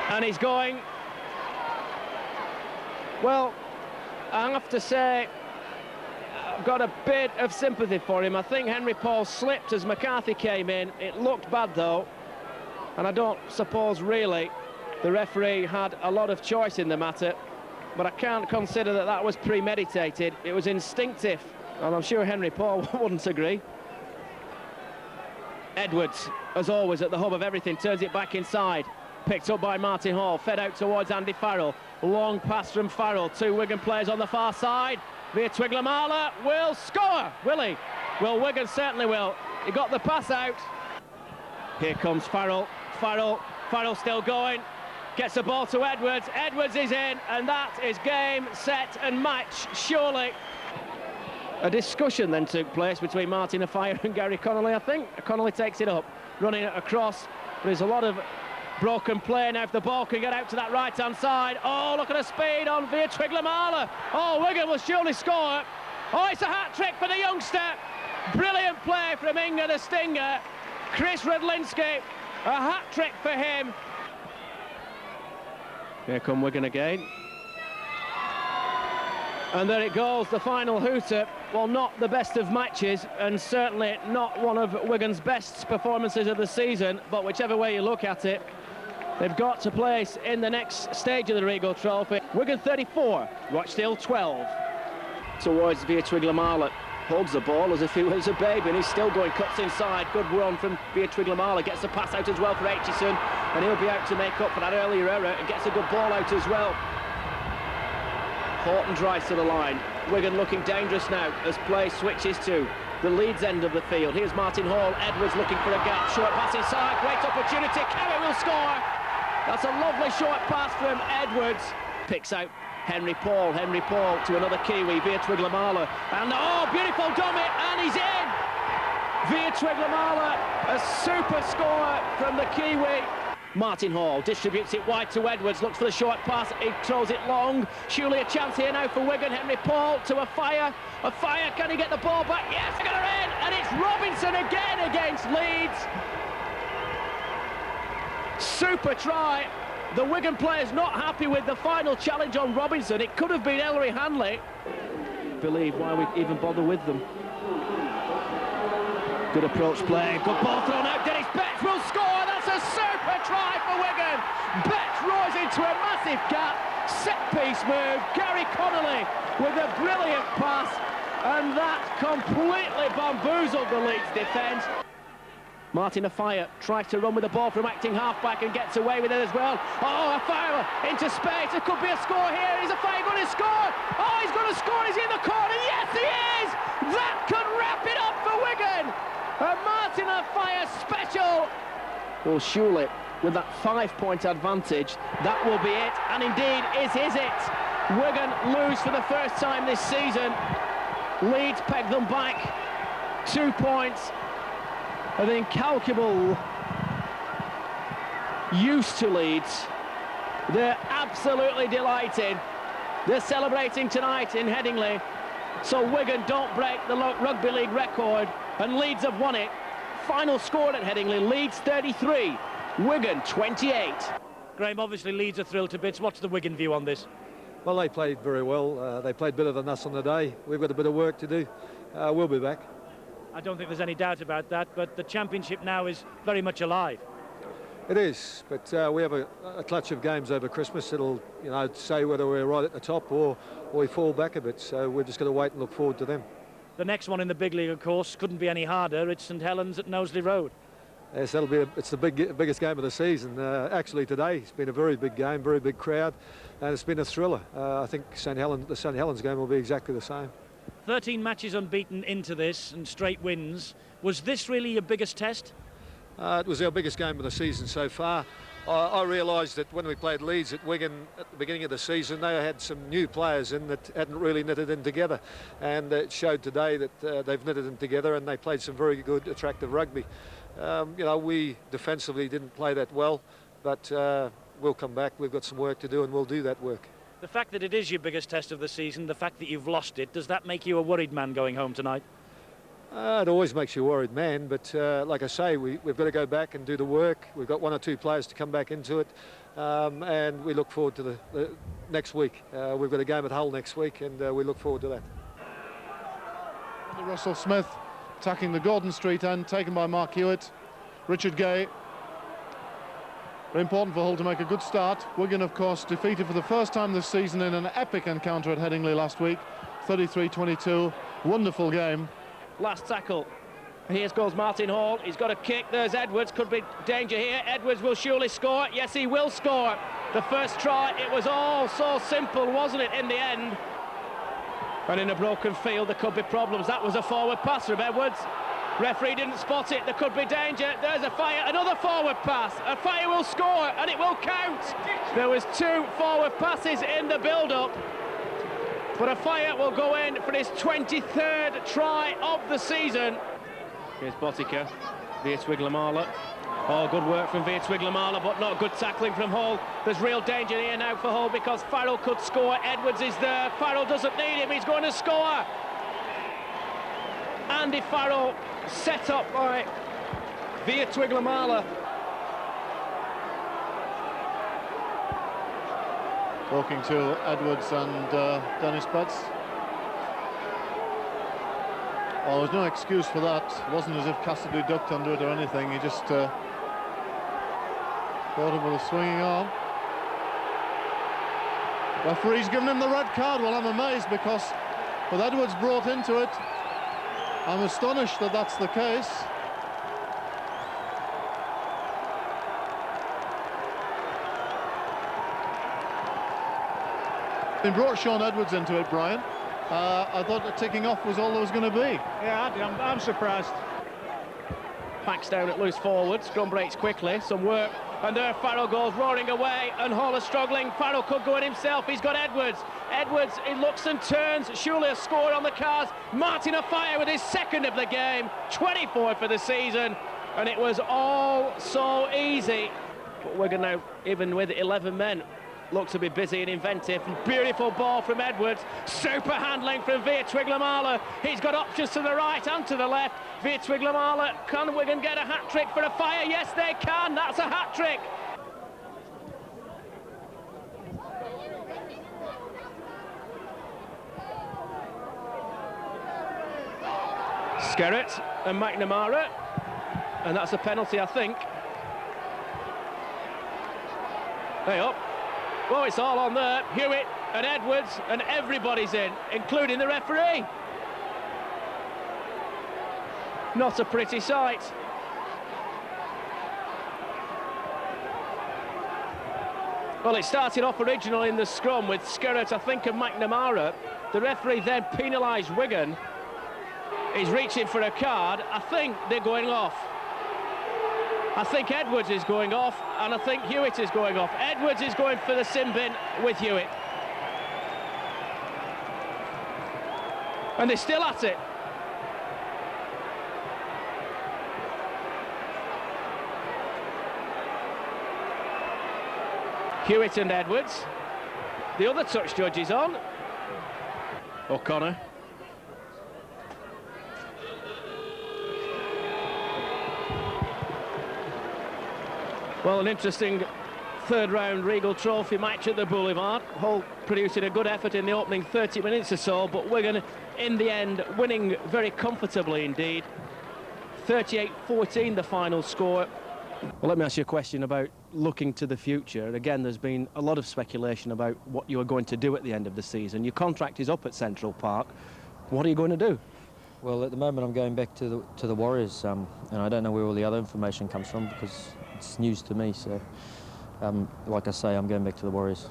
And he's going. Well, I have to say, I've got a bit of sympathy for him. I think Henry Paul slipped as McCarthy came in. It looked bad, though. And I don't suppose, really, the referee had a lot of choice in the matter. But I can't consider that that was premeditated. It was instinctive. And I'm sure Henry Paul wouldn't agree. Edwards, as always, at the hub of everything, turns it back inside. Picked up by Martin Hall, fed out towards Andy Farrell. Long pass from Farrell, 2 Wigan players on the far side. Via Twiglamala will score, will he? Well, Wigan certainly will. He got the pass out. Here comes Farrell, Farrell still going. Gets the ball to Edwards, Edwards is in, and that is game, set and match, surely. A discussion then took place between Martin Afire and Gary Connolly, I think. Connolly takes it up, running it across, but there's a lot of broken play now if the ball can get out to that right-hand side. Oh, look at the speed on Via Twiglamala. Oh, Wigan will surely score. Oh, it's a hat-trick for the youngster. Brilliant play from Inga the Stinger. Chris Radlinski, a hat-trick for him. Here come Wigan again. And there it goes, the final hooter. Well, not the best of matches, and certainly not one of Wigan's best performances of the season, but whichever way you look at it, they've got to place in the next stage of the Regal Trophy. Wigan 34, Rochdale 12. Towards Via Twiglamala, holds the ball as if he was a baby, and he's still going, cuts inside. Good run from Via Twiglamala, gets the pass out as well for Aitchison, and he'll be out to make up for that earlier error, and gets a good ball out as well. Horton drives to the line. Wigan looking dangerous now as play switches to the Leeds end of the field. Here's Martin Hall, Edwards looking for a gap, short pass inside, great opportunity, Carey will score. That's a lovely short pass from Edwards. Picks out Henry Paul to another Kiwi, Via Twiglamala, and oh, beautiful dummy, and he's in! Via Twiglamala, a super score from the Kiwi. Martin Hall distributes it wide to Edwards, looks for the short pass, he throws it long. Surely a chance here now for Wigan. Henry Paul to Afire, can he get the ball back? Yes, Wigan are in, and it's Robinson again against Leeds. Super try. The Wigan players not happy with the final challenge on Robinson. It could have been Ellery Hanley. Believe why we even bother with them. Good approach play, good ball thrown out. Dennis Betts will score. That's a super try for Wigan. Betts roars into a massive gap. Set piece move. Gary Connolly with a brilliant pass, and that completely bamboozled the Leeds defence. Martin Afire tries to run with the ball from acting halfback and gets away with it as well. Oh, Afire into space. It could be a score here. Is Afire going to score? Oh, he's going to score. He's in the corner. Yes, he is. That could wrap it up for Wigan. A Martin Afire special. Well, surely with that 5-point advantage, that will be it. And indeed, is it. Wigan lose for the first time this season. Leeds peg them back 2 points. An incalculable use to Leeds. They're absolutely delighted. They're celebrating tonight in Headingley. So Wigan don't break the Rugby League record, and Leeds have won it. Final score at Headingley, Leeds 33, Wigan 28. Graham, obviously Leeds are thrilled to bits. What's the Wigan view on this? Well, they played very well. They played better than us on the day. We've got a bit of work to do. We'll be back. I don't think there's any doubt about that, but the championship now is very much alive. It is, but we have a clutch of games over Christmas. It'll, say whether we're right at the top or we fall back a bit. So we're just going to wait and look forward to them. The next one in the big league, of course, couldn't be any harder. It's St Helens at Knowsley Road. Yes, it's the biggest game of the season. Actually, today it's been a very big game, very big crowd, and it's been a thriller. I think the St Helens game will be exactly the same. 13 matches unbeaten into this and straight wins. Was this really your biggest test? It was our biggest game of the season so far. I realised that when we played Leeds at Wigan at the beginning of the season, they had some new players in that hadn't really knitted in together, and it showed today that they've knitted them together and they played some very good, attractive rugby. We defensively didn't play that well, but we'll come back. We've got some work to do and we'll do that work. The fact that it is your biggest test of the season, the fact that you've lost it, does that make you a worried man going home tonight? It always makes you a worried man, but like I say, we've got to go back and do the work. We've got 1 or 2 players to come back into it, and we look forward to the next week. We've got a game at Hull next week, and we look forward to that. Russell Smith attacking the Gordon Street end, taken by Mark Hewitt. Richard Gay. Very important for Hull to make a good start. Wigan, of course, defeated for the first time this season in an epic encounter at Headingley last week. 33-22. Wonderful game. Last tackle. Here goes Martin Hall. He's got a kick. There's Edwards. Could be danger here. Edwards will surely score. Yes, he will score. The first try, it was all so simple, wasn't it, in the end? And in a broken field, there could be problems. That was a forward pass from Edwards. Referee didn't spot it. There could be danger. There's a fire. Another forward pass. A fire will score, and it will count. There was 2 forward passes in the build-up. But a fire will go in for his 23rd try of the season. Here's Botica, via Twiglamala. Oh, good work from via Twiglamala, but not good tackling from Hull. There's real danger here now for Hull because Farrell could score. Edwards is there. Farrell doesn't need him. He's going to score. Andy Farrell set up by via Twiglamala. Talking to Edwards and Dennis Betts. Well, there's no excuse for that. It wasn't as if Cassidy ducked under it or anything. He just caught him with a swinging arm. Referee's given him the red card. Well, I'm amazed because with Edwards brought into it, I'm astonished that that's the case. They brought Sean Edwards into it, Brian. I thought the ticking off was all there was going to be. Yeah, I'm surprised. Backs down at loose forward. Scrum breaks quickly. Some work. And there Farrell goes roaring away. And Hall is struggling. Farrell could go in himself. He's got Edwards. Edwards, he looks and turns. Surely a score on the cards. Martin afire with his 2nd of the game. 24 for the season. And it was all so easy. But Wigan now, even with 11 men, look to be busy and inventive. Beautiful ball from Edwards. Super handling from Via Twiglamala. He's got options to the right and to the left. Via Twiglamala. Can Wigan get a hat-trick for a fire? Yes, they can. That's a hat-trick. Skerritt and McNamara. And that's a penalty, I think. Hey up. Oh, it's all on there. Hewitt and Edwards and everybody's in, including the referee. Not a pretty sight. Well, it started off originally in the scrum with Skerritt, I think, and McNamara. The referee then penalised Wigan. He's reaching for a card. I think they're going off. I think Edwards is going off, and I think Hewitt is going off. Edwards is going for the sin bin with Hewitt. And they're still at it. Hewitt and Edwards. The other touch judge is on. O'Connor. Well, an interesting 3rd round Regal Trophy match at the Boulevard. Hull producing a good effort in the opening 30 minutes or so, but Wigan in the end winning very comfortably indeed. 38-14 the final score. Well, let me ask you a question about looking to the future. Again, there's been a lot of speculation about what you are going to do at the end of the season. Your contract is up at Central Park. What are you going to do? Well, at the moment I'm going back to the Warriors, and I don't know where all the other information comes from because it's news to me. So, like I say, I'm going back to the Warriors.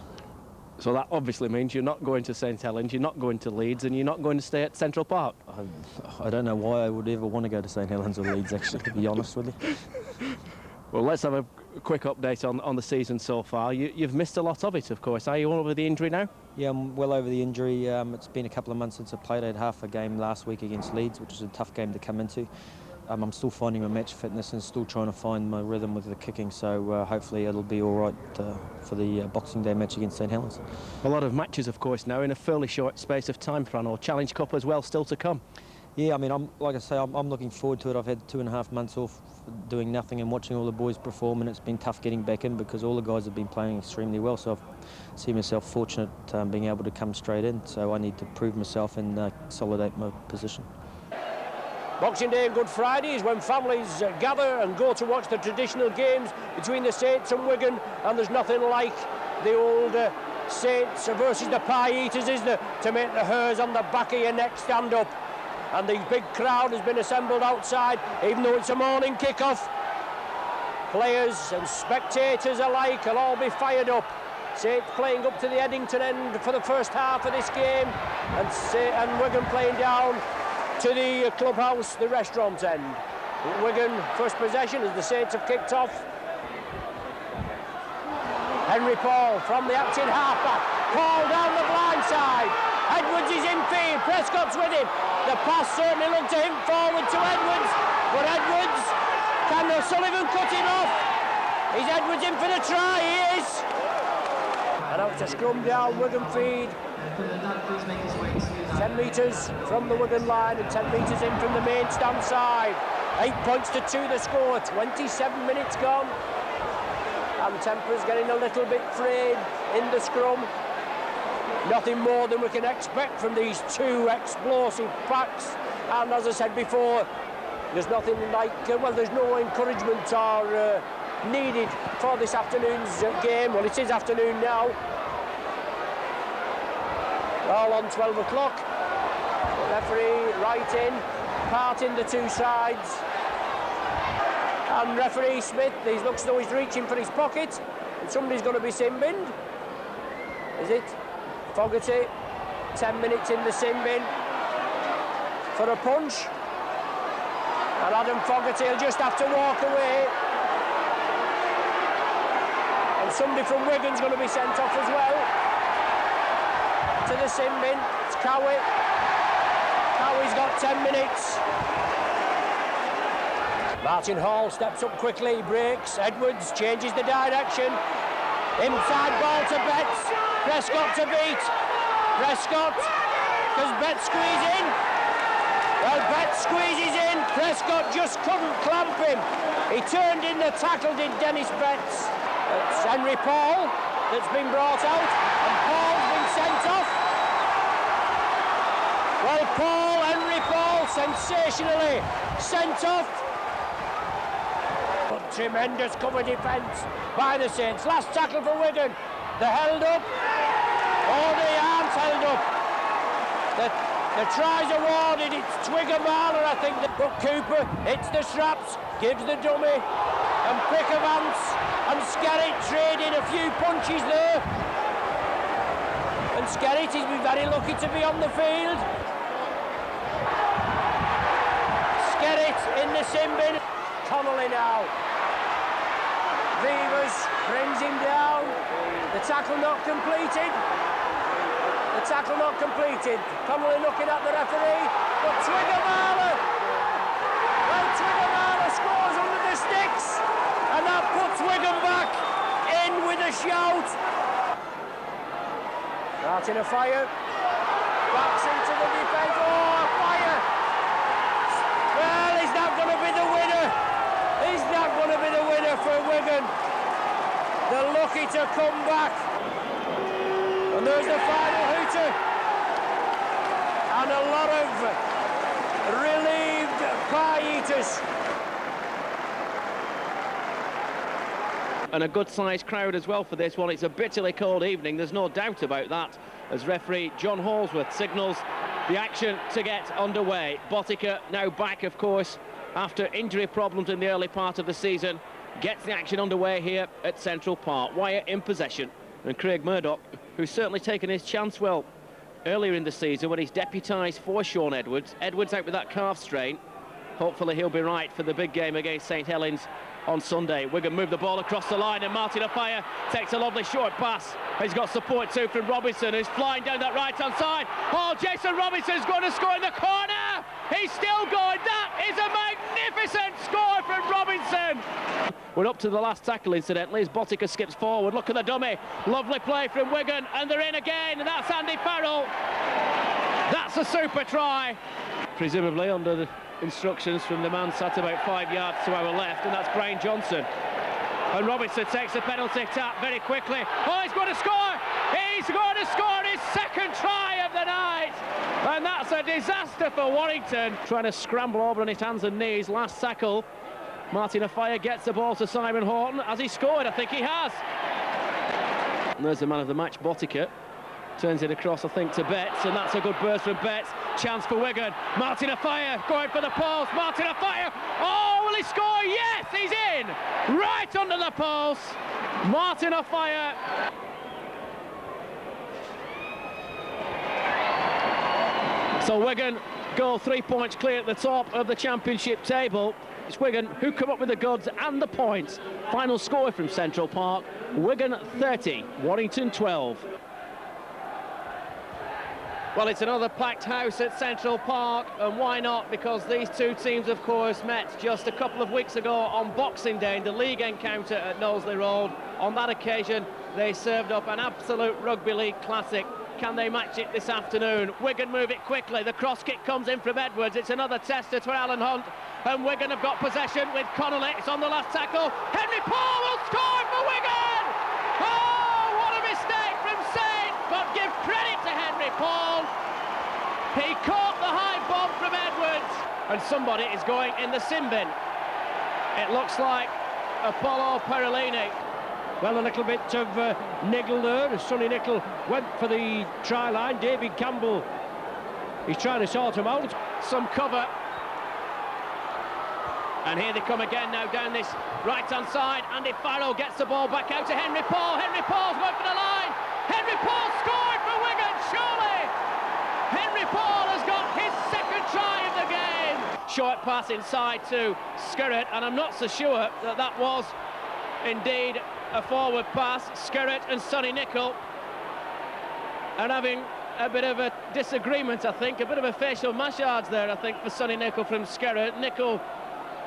So that obviously means you're not going to St Helens, you're not going to Leeds, and you're not going to stay at Central Park. I don't know why I would ever want to go to St Helens or Leeds, actually, to be honest with you. Well, let's have a quick update on the season so far. You've missed a lot of it, of course. Are you all over the injury now? Yeah, I'm well over the injury. It's been a couple of months since I played. I had half a game last week against Leeds, which was a tough game to come into. I'm still finding my match fitness and still trying to find my rhythm with the kicking, so hopefully it'll be all right for the Boxing Day match against St Helens. A lot of matches, of course, now in a fairly short space of time, Fran, or Challenge Cup as well, still to come. Yeah, I mean, like I say, I'm looking forward to it. I've had 2.5 months off doing nothing and watching all the boys perform, and it's been tough getting back in because all the guys have been playing extremely well. So I see myself fortunate being able to come straight in. So I need to prove myself and consolidate my position. Boxing Day and Good Friday is when families gather and go to watch the traditional games between the Saints and Wigan, and there's nothing like the old Saints versus the Pie Eaters, is there, to make the hairs on the back of your neck stand up. And the big crowd has been assembled outside, even though it's a morning kick-off. Players and spectators alike will all be fired up. Saints playing up to the Eddington end for the first half of this game, and Wigan playing down to the clubhouse, the restaurant end. Wigan first possession as the Saints have kicked off. Henry Paul from the acting halfback. Paul down the blind side. Edwards is in field. Prescott's with him. The pass certainly looked to him forward to Edwards. But Edwards, can O'Sullivan cut him off? Is Edwards in for the try? He is. And out to scrum down Wigan feed. 10 metres from the Wigan line and 10 metres in from the main stand side. 8 points to 2 the score. 27 minutes gone. And temper's getting a little bit frayed in the scrum. Nothing more than we can expect from these two explosive packs. And as I said before, there's nothing like, well, there's no encouragement or needed for this afternoon's game. Well, it is afternoon now. All on 12 o'clock. Referee right in, parting the two sides. And referee Smith, he looks as though he's reaching for his pocket. And somebody's going to be sin binned. Is it? Fogarty, 10 minutes in the sin bin for a punch. And Adam Fogarty will just have to walk away. And somebody from Wigan's going to be sent off as well. To the sin bin, it's Cowie. Cowie's got 10 minutes. Martin Hall steps up quickly, breaks. Edwards changes the direction. Inside ball to Betts. Prescott to beat. Prescott, does Betts squeeze in? Well, Betts squeezes in. Prescott just couldn't clamp him. He turned in the tackle, did Dennis Betts. It's Henry Paul that's been brought out, and Paul's been sent off. Well, Henry Paul, sensationally sent off. But tremendous cover defence by the Saints. Last tackle for Wigan. They're held up. Oh, they aren't held up. The try's awarded. It's Twigger Marler, I think. But Cooper hits the straps, gives the dummy, and Pickavance and Skerritt trading a few punches there. And Skerritt has been very lucky to be on the field. Skerritt in the sin bin. Connolly now. Vivas brings him down. The tackle not completed. The tackle not completed. Connolly looking at the referee. But Twigger Marler. Well, Twigger Marler scores under the sticks. And that puts Wigan back in with a shout. Starting a fire. Backs into the defence. Oh, a fire. Well, he's not going to be the winner. He's not going to be the winner for Wigan. They're lucky to come back. And there's the final hooter. And a lot of relieved pie eaters. And a good-sized crowd as well for this one. It's a bitterly cold evening, there's no doubt about that, as referee John Hallsworth signals the action to get underway. Botica now back, of course, after injury problems in the early part of the season, gets the action underway here at Central Park. Wyatt in possession, and Craig Murdoch, who's certainly taken his chance well earlier in the season when he's deputised for Sean Edwards. Edwards out with that calf strain. Hopefully he'll be right for the big game against St Helens on Sunday. Wigan move the ball across the line, and Martin Offiah takes a lovely short pass. He's got support too from Robinson, who's flying down that right-hand side. Oh, Jason Robinson's going to score in the corner. He's still going. That is a magnificent score from Robinson. We're up to the last tackle, incidentally, as Botica skips forward. Look at the dummy. Lovely play from Wigan, and they're in again, and that's Andy Farrell. That's a super try. presumably under the instructions from the man sat about 5 yards to our left, and that's Brian Johnson. And Robinson takes the penalty tap very quickly. Oh, he's going to score! He's going to score his second try of the night! And that's a disaster for Warrington. Trying to scramble over on his hands and knees. Last tackle. Martin Afire gets the ball to Simon Horton. Has he scored? I think he has. And there's the man of the match, Botica. Turns it across, I think, to Betts, and that's a good burst from Betts. Chance for Wigan. Martin Afire going for the post. Martin Afire. Oh, will he score? Yes, he's in. Right under the post. Martin Afire. So Wigan go 3 points clear at the top of the championship table. It's Wigan who come up with the goods and the points. Final score from Central Park, Wigan 30, Warrington 12. Well, it's another packed house at Central Park, and why not? Because these two teams, of course, met just a couple of weeks ago on Boxing Day in the league encounter at Knowsley Road. On that occasion, they served up an absolute rugby league classic. Can they match it this afternoon? Wigan move it quickly. The cross kick comes in from Edwards. It's another tester to Alan Hunt. And Wigan have got possession with Connolly. It's on the last tackle. Henry Paul will score for Wigan! Oh, what a mistake from Saints! But give credit to Henry Paul. He caught the high bomb from Edwards. And somebody is going in the sin bin. It looks like Apollo Perolini. Well, a little bit of niggle there. Sonny Nicol went for the try line. David Campbell, he's trying to sort him out. Some cover. And here they come again now down this right-hand side. Andy Farrow gets the ball back out to Henry Paul. Henry Paul's going for the line. Henry Paul scored for Wigan, surely! Henry Paul has got his second try of the game. Short pass inside to Skerritt, and I'm not so sure that that was indeed a forward pass. Skerritt and Sonny Nicol are having a bit of a disagreement, I think. A bit of a facial massage there, I think, for Sonny Nicol from Skerritt. Nicol,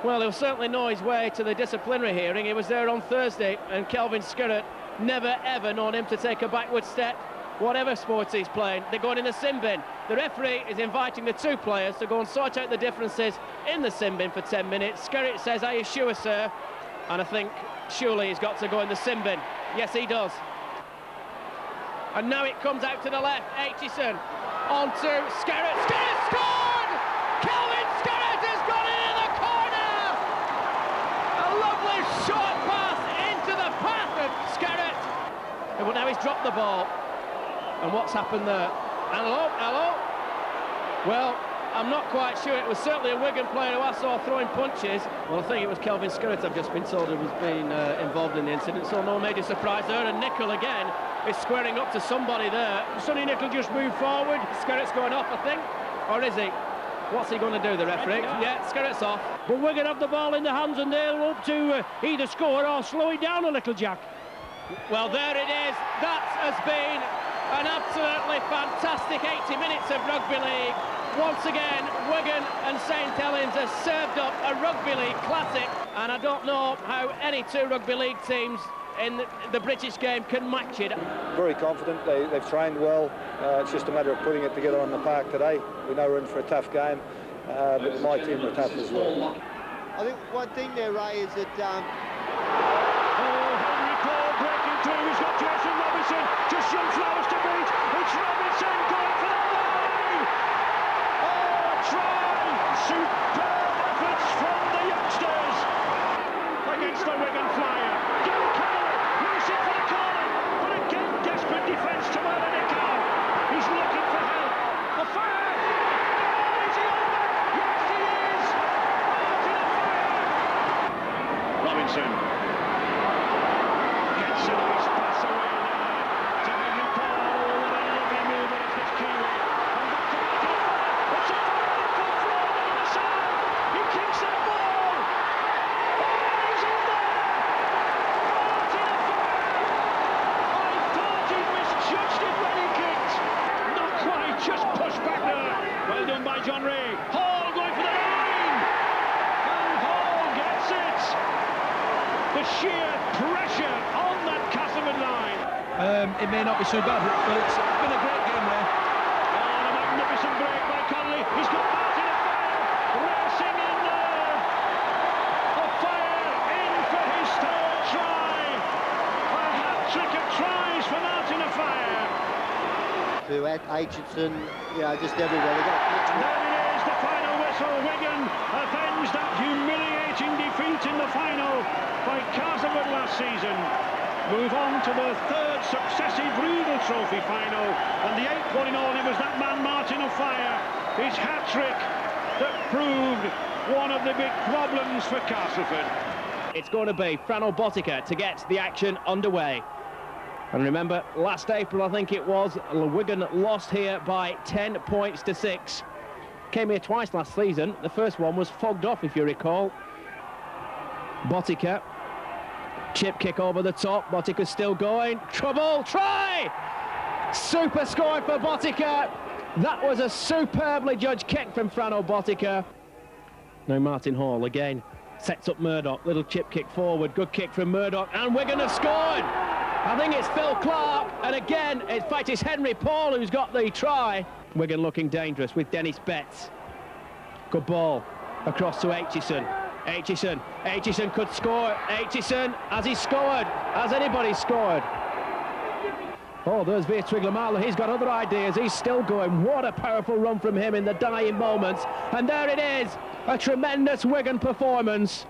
well, he'll certainly know his way to the disciplinary hearing. He was there on Thursday, and Kelvin Skerritt never ever known him to take a backward step, whatever sports he's playing. They're going in the sin bin. The referee is inviting the two players to go and sort out the differences in the sin bin for 10 minutes. Skerritt says, "Are you sure, sir?" And I think surely he's got to go in the sin bin. Yes, he does. And now it comes out to the left. Aitchison on to Skerritt. Skerritt scored! Kelvin Skerritt has got it in the corner! A lovely short pass into the path of Skerritt. But now he's dropped the ball. And what's happened there? Hello? Well, I'm not quite sure. It was certainly a Wigan player who I saw throwing punches. Well, I think it was Kelvin Skerritt, I've just been told, who was being involved in the incident, so no major surprise there. And Nicol again is squaring up to somebody there. Sonny Nicol just moved forward. Skerritt's going off, I think. Or is he? What's he going to do, the referee? Yeah, Skerritt's off. But Wigan have the ball in the hands, and they'll hope to either score or slow it down a little, Jack. Well, there it is. That has been an absolutely fantastic 80 minutes of rugby league. Once again, Wigan and St Helens has served up a rugby league classic, and I don't know how any two rugby league teams in the British game can match it. Very confident, they've trained well. It's just a matter of putting it together on the park today. We know we're in for a tough game, but my team are tough as well. I think one thing there, Ray, is that Henry Paul breaking through. He's got Jason Robinson. Just young Flowers to beat. It's Robinson going for the line. Oh, try! Superb efforts from the youngsters against the Wigan Flyer. Gary Connolly loose it for the corner, but again desperate defence to Nicol. He's looking for help. The fire. Oh, is he over? Yes, he is. Martin on fire. Robinson. John Ray. Hall going for the line! And Hall gets it! The sheer pressure on that Castleman line. It may not be so bad, but it's been a great game there. Oh, and a magnificent break by Connolly. He's got Martin hat-trick of tries for Martin Offiah. To Aitchison, just everywhere. They got There it is, the final whistle. Wigan avenged that humiliating defeat in the final by Castleford last season. Move on to the third successive Riedel Trophy final, and the 8th one in all. It was that man Martin Offiah, his hat-trick, that proved one of the big problems for Castleford. It's going to be Frano Botica to get the action underway. And remember, last April, I think it was, Wigan lost here by 10 points to 6. Came here twice last season. The first one was fogged off, if you recall. Botica, chip kick over the top. Botica's still going. Trouble, try! Super score for Botica. That was a superbly judged kick from Frano Botica. Now Martin Hall again sets up Murdoch. Little chip kick forward. Good kick from Murdoch. And Wigan have scored. I think it's Phil Clark. And again, in fact, it's Henry Paul who's got the try. Wigan looking dangerous with Dennis Betts. Good ball across to Aitchison. Aitchison could score. Aitchison, has he scored? Has anybody scored? Oh, there's Veer Twiglamala. He's got other ideas. He's still going. What a powerful run from him in the dying moments. And there it is, a tremendous Wigan performance.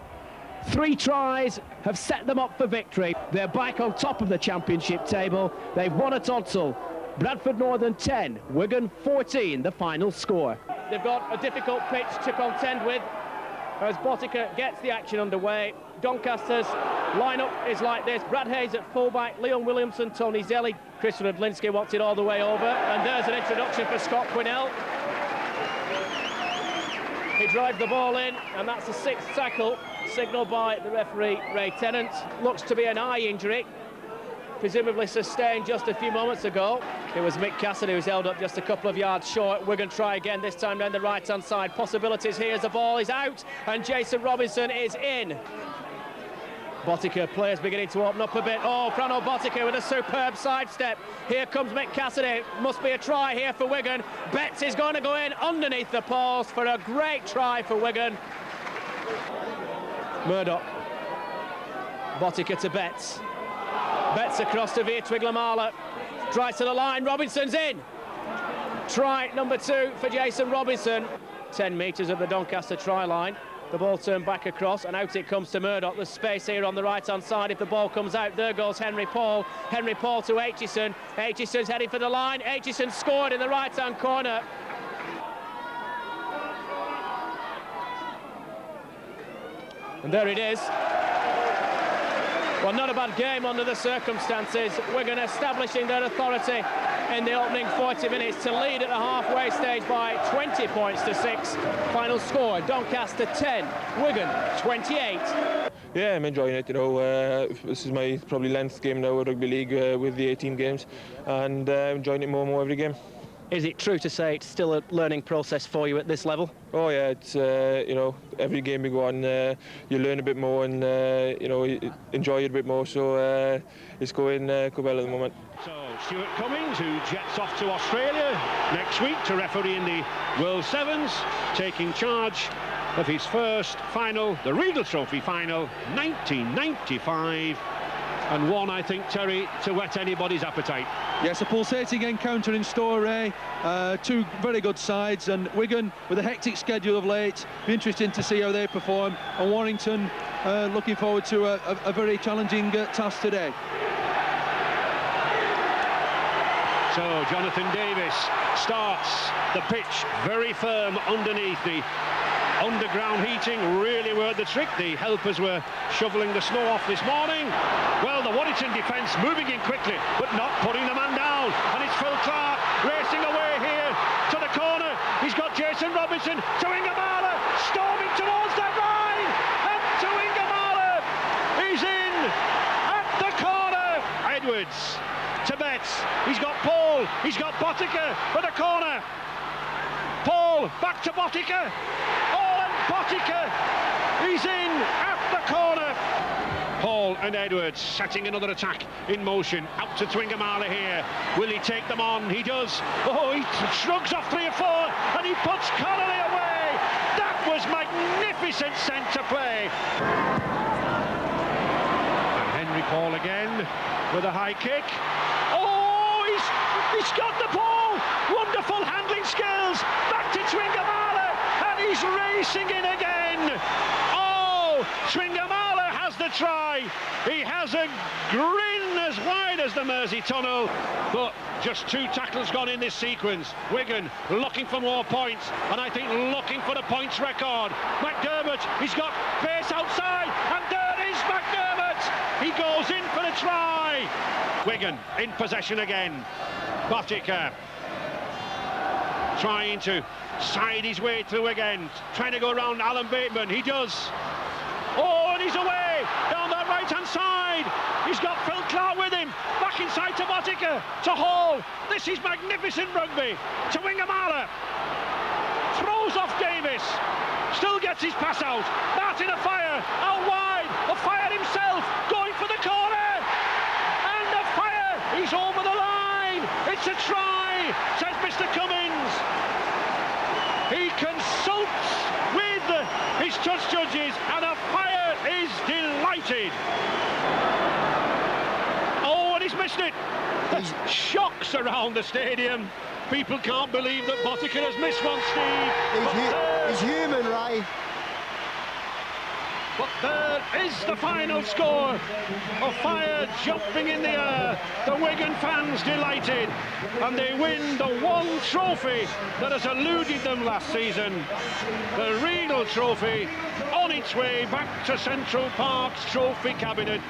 3 tries have set them up for victory. They're back on top of the championship table. They've won at Odsal. Bradford Northern 10, Wigan 14, the final score. They've got a difficult pitch to contend with as Botica gets the action underway. Doncaster's lineup is like this: Brad Hayes at fullback, Leon Williamson, Tony Zelli, Christopher Adlinski wants it all the way over, and there's an introduction for Scott Quinnell. He drives the ball in, and that's the 6th tackle, signalled by the referee Ray Tennant. Looks to be an eye injury, presumably sustained just a few moments ago. It was Mick Cassidy who's held up just a couple of yards short. We're going to try again, this time down the right-hand side. Possibilities here as the ball is out, and Jason Robinson is in. Botica players beginning to open up a bit. Oh, Frano Botica with a superb sidestep. Here comes Mick Cassidy. Must be a try here for Wigan. Betts is going to go in underneath the post for a great try for Wigan. Murdoch. Botica to Betts. Betts across to Veer Twiglamala. Drives to the line. Robinson's in. Try number 2 for Jason Robinson. 10 metres of the Doncaster try line. The ball turned back across, and out it comes to Murdoch. There's space here on the right-hand side. If the ball comes out, there goes Henry Paul. Henry Paul to Aitchison. Aitchison's heading for the line. Aitchison scored in the right-hand corner. And there it is. Well, not a bad game under the circumstances. Wigan establishing their authority in the opening 40 minutes to lead at the halfway stage by 20 points to 6. Final score, Doncaster 10, Wigan 28. Yeah, I'm enjoying it. This is my probably 11th game now at Rugby League with the 18 games, and enjoying it more and more every game. Is it true to say it's still a learning process for you at this level? Oh yeah, it's every game we go on, you learn a bit more and enjoy it a bit more. So it's going well at the moment. So Stuart Cummings, who jets off to Australia next week to referee in the World Sevens, taking charge of his first final, the Riedel Trophy final, 1995. And one, I think, Terry, to whet anybody's appetite. Yes, a pulsating encounter in store, Ray. 2 very good sides, and Wigan, with a hectic schedule of late, be interesting to see how they perform. And Warrington, looking forward to a very challenging task today. So Jonathan Davis starts the pitch very firm underneath. The underground heating really worked the trick. The helpers were shoveling the snow off this morning. Well, the Warrington defence moving in quickly, but not putting the man down. And it's Phil Clark racing away here to the corner. He's got Jason Robinson to Ingamala, storming towards that line. And to Ingamala, he's in at the corner. Edwards to Betts. He's got Paul. He's got Botica for the corner. Paul back to Botica. Botica, he's in at the corner. Paul and Edwards setting another attack in motion. Out to Twingamala here. Will he take them on? He does. Oh, he shrugs off 3 or 4 and he puts Connolly away. That was magnificent centre play. And Henry Paul again with a high kick. Oh, he's got the ball. Wonderful handling skills. Back to Twingamala, and he's racing in again. Oh, Twingamala has the try. He has a grin as wide as the Mersey Tunnel, but just 2 tackles gone in this sequence. Wigan looking for more points, and I think looking for the points record. McDermott, he's got pace outside, and there is McDermott. He goes in for the try. Wigan in possession again. Botica trying to side his way through again, trying to go around Alan Bateman. He does. Oh, and he's away down that right-hand side. He's got Phil Clark with him. Back inside to Botica, to Hall. This is magnificent rugby. To Wingamala. Throws off Davis. Still gets his pass out. Martin Afire out wide. Afire himself going for the corner. And Afire, he's over the line. It's a try, says Mr. Cummins. He consults with his touch judges, and Afire is delighted. Oh, and he's missed it. There's shocks around the stadium. People can't believe that Botica has missed one, Steve. He's human, Ray. But there is the final score. Afire jumping in the air. The Wigan fans delighted. And they win the one trophy that has eluded them last season. The Riedel Trophy on its way back to Central Park's trophy cabinet.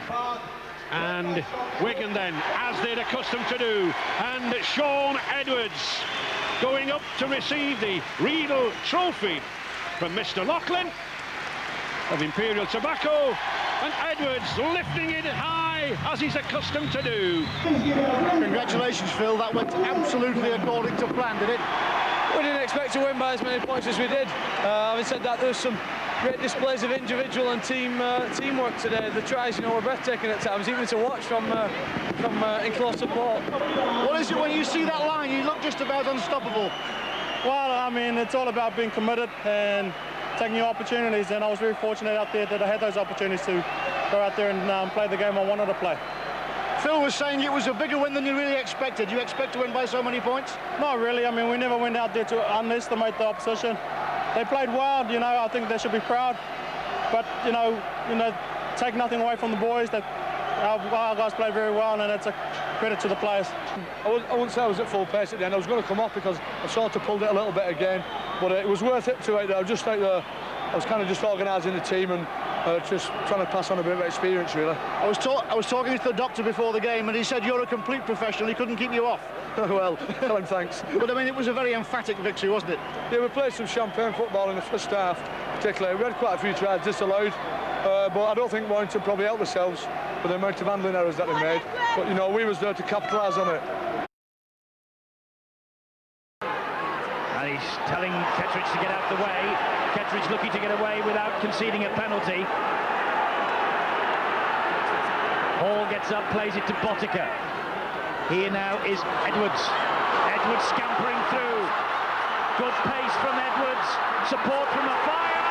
And Wigan then, as they're accustomed to do, and Sean Edwards going up to receive the Riedel Trophy from Mr. Loughlin of Imperial Tobacco, and Edwards lifting it high as he's accustomed to do. Congratulations, Phil. That went absolutely according to plan, did it? We didn't expect to win by as many points as we did. Having said that, there was some great displays of individual and teamwork today. The tries, were breathtaking at times, even to watch from in close support. What is it when you see that line? You look just about unstoppable. Well, I mean, it's all about being committed and taking your opportunities, and I was very fortunate out there that I had those opportunities to go out there and play the game I wanted to play. Phil was saying it was a bigger win than you really expected. You expect to win by so many points? Not really. I mean, we never went out there to underestimate the opposition. They played well, I think they should be proud. But, take nothing away from the boys. That our guys played very well, and it's a credit to the players. I wouldn't say I was at full pace at the end. I was going to come off because I sort of pulled it a little bit again. But it was worth it to it. I was kind of just organising the team and just trying to pass on a bit of experience, really. I was talking to the doctor before the game, and he said you're a complete professional. He couldn't keep you off. Well, tell him thanks. But I mean, it was a very emphatic victory, wasn't it? Yeah, we played some champagne football in the first half, particularly. We had quite a few tries disallowed, but I don't think Warrington probably helped themselves with the amount of handling errors that they made. But we was there to capitalise on it. And he's telling Kettridge to get out the way. Kettridge looking to get away without conceding a penalty. Hall gets up, plays it to Botica. Here now is Edwards. Edwards scampering through. Good pace from Edwards. Support from Afire.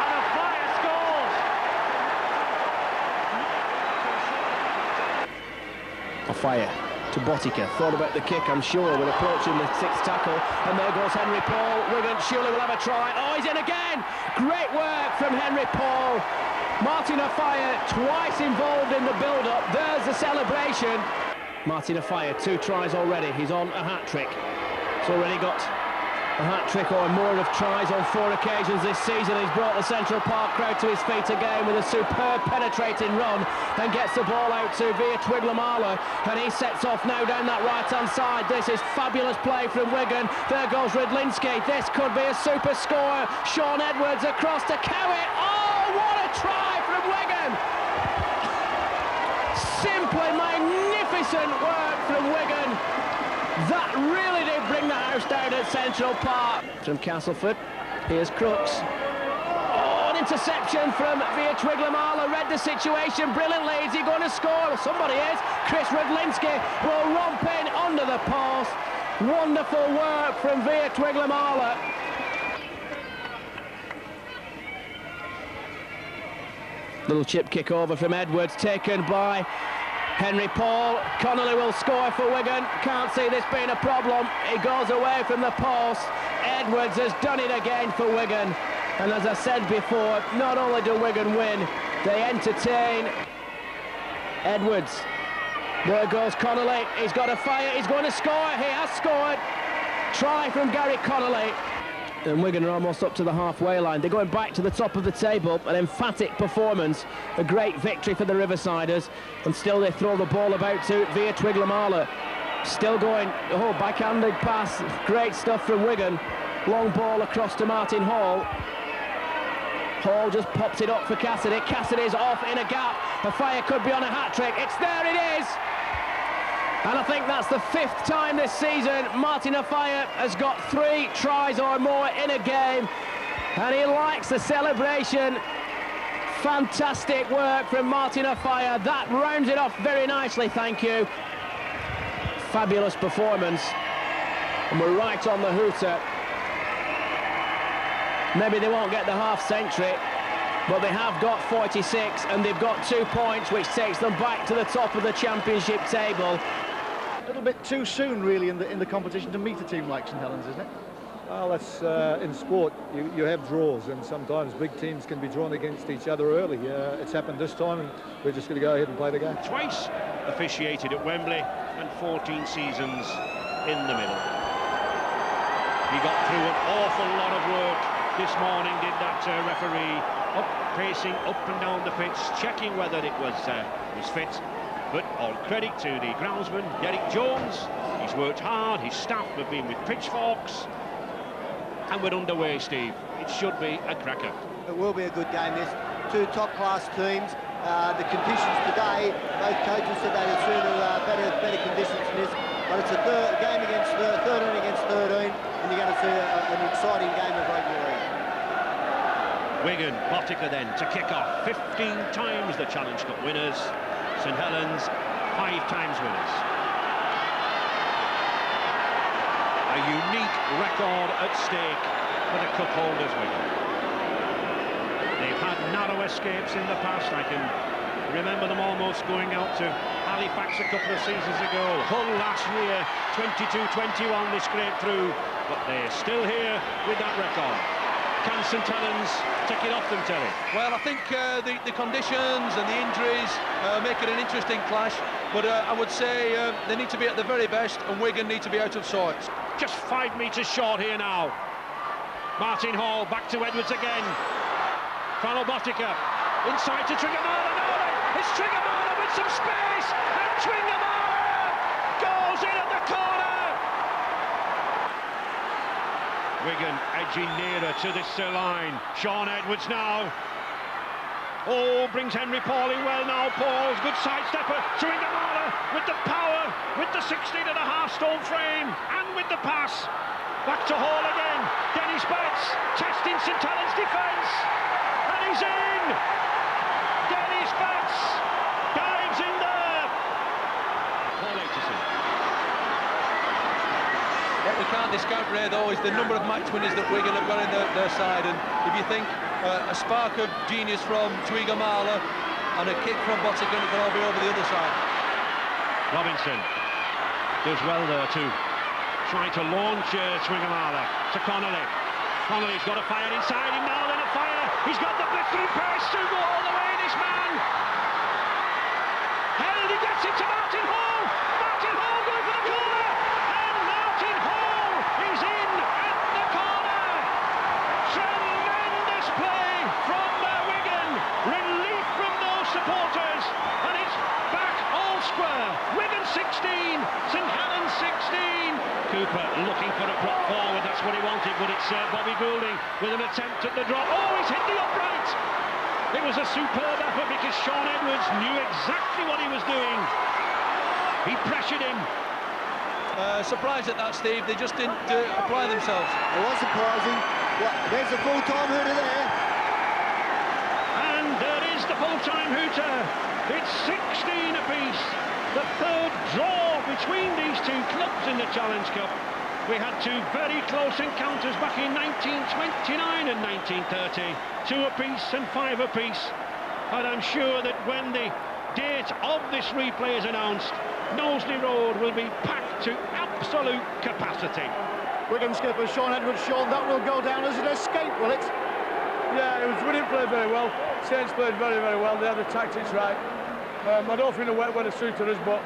And Afire scores. Afire to Botica. Thought about the kick, I'm sure, with approaching the 6th tackle. And there goes Henry Paul. Wigan surely will have a try. Oh, he's in again. Great work from Henry Paul. Martin Afire twice involved in the build-up. There's the celebration. Martin Afire, 2 tries already. He's on a hat-trick. He's already got a hat-trick or more of tries on 4 occasions this season. He's brought the Central Park crowd to his feet again with a superb penetrating run and gets the ball out to Via Twiglamala, and he sets off now down that right-hand side. This is fabulous play from Wigan. There goes Rydlinski. This could be a super score. Sean Edwards across to Cowitt. Oh, what a try from Wigan! Simply magnificent work from Wigan. That really did bring the house down at Central Park. From Castleford, here's Crooks. Oh, an interception from Via Twiglamala. Read the situation brilliantly. Is he going to score? Well, somebody is. Chris Rydlinski will romp in under the post. Wonderful work from Via Twiglamala. Little chip kick over from Edwards, taken by Henry Paul. Connolly will score for Wigan. Can't see this being a problem. He goes away from the post. Edwards has done it again for Wigan. And as I said before, not only do Wigan win, they entertain. Edwards. There goes Connolly. He's got a fire. He's going to score. He has scored. Try from Gary Connolly. And Wigan are almost up to the halfway line. They're going back to the top of the table. An emphatic performance. A great victory for the Riversiders. And still they throw the ball about to via Twiglamala. Still going. Oh, backhanded pass. Great stuff from Wigan. Long ball across to Martin Hall. Hall just pops it up for Cassidy. Cassidy's off in a gap. The fire could be on a hat-trick. It's there, it is! And I think that's the 5th time this season Martin Afire has got 3 tries or more in a game. And he likes the celebration. Fantastic work from Martin Afire. That rounds it off very nicely, thank you. Fabulous performance. And we're right on the hooter. Maybe they won't get the half-century, but they have got 46 and they've got 2 points, which takes them back to the top of the championship table. A little bit too soon, really, in the competition to meet a team like St Helens, isn't it? Well, that's in sport. You have draws, and sometimes big teams can be drawn against each other early. It's happened this time, and we're just going to go ahead and play the game. Twice officiated at Wembley and 14 seasons in the middle. He got through an awful lot of work this morning, did that referee, pacing up and down the pitch, checking whether it was fit. But all credit to the groundsman, Derek Jones. He's worked hard, his staff have been with pitchforks. And we're underway, Steve. It should be a cracker. It will be a good game, this. 2 top-class teams. The conditions today, both coaches said they'd assume better conditions than this. But it's a game against 13 against 13, and you're going to see an exciting game of rugby league. Wigan, Botica then to kick off. 15 times the Challenge Cup winners. St Helens, 5 times winners. A unique record at stake for the cup holders, Wigan. They've had narrow escapes in the past. I can remember them almost going out to Halifax a couple of seasons ago. Hull last year, 22-21 they scraped through, but they're still here with that record. Can St Helens take it off them, Terry? Well, I think the conditions and the injuries make it an interesting clash, but I would say they need to be at the very best, and Wigan need to be out of sorts. Just 5 metres short here now. Martin Hall back to Edwards again. Fano Botica inside to Twiglamala. It's Twiglamala with some space, and Twiglamala goes in at the corner. Wigan edging nearer to this line. Sean Edwards now. Oh, brings Henry Paul in well now. Paul's good sidestepper. Twiglamala with the power, with the 16.5 stone frame, and with the pass. Back to Hall again. Dennis Betts testing St Helens' defence, and he's in. Dennis Betts dives in there. Paul Aitchison. What we can't discount, Ray, though, is the number of match winners that Wigan have got in their side. And if you think a spark of genius from Twiglamala and a kick from Botica, it can all be over the other side. Robinson does well there too. Trying to launch Twiglamala to Connolly. Connolly's got a fire inside him now, then a fire. He's got the blistering pace to go all the way, this man. Held, he gets it to Martin Hall. Martin Hall going for the corner. And Martin Hall is in at the corner. Tremendous play from Wigan. Relief from those supporters. And it's back all square. Wigan 16, St Helens 16. Cooper looking for a prop forward, that's what he wanted, but it's Bobby Goulding with an attempt at the drop. Oh, he's hit the upright! It was a superb effort because Sean Edwards knew exactly what he was doing. He pressured him. Surprised at that, Steve. They just didn't apply themselves. It was surprising. There's a full-time hooter there. And there is the full-time hooter. It's 16 apiece. The 3rd draw between these 2 clubs in the Challenge Cup. We had 2 very close encounters back in 1929 and 1930. 2 apiece and 5 apiece. And I'm sure that when the date of this replay is announced, Knowsley Road will be packed to absolute capacity. Wigan skipper Sean Edwards, Sean, that will go down as an escape, will it? Yeah, we didn't play very well. Saints played very, very well. They had the tactics right. I don't think the wet weather suited us, but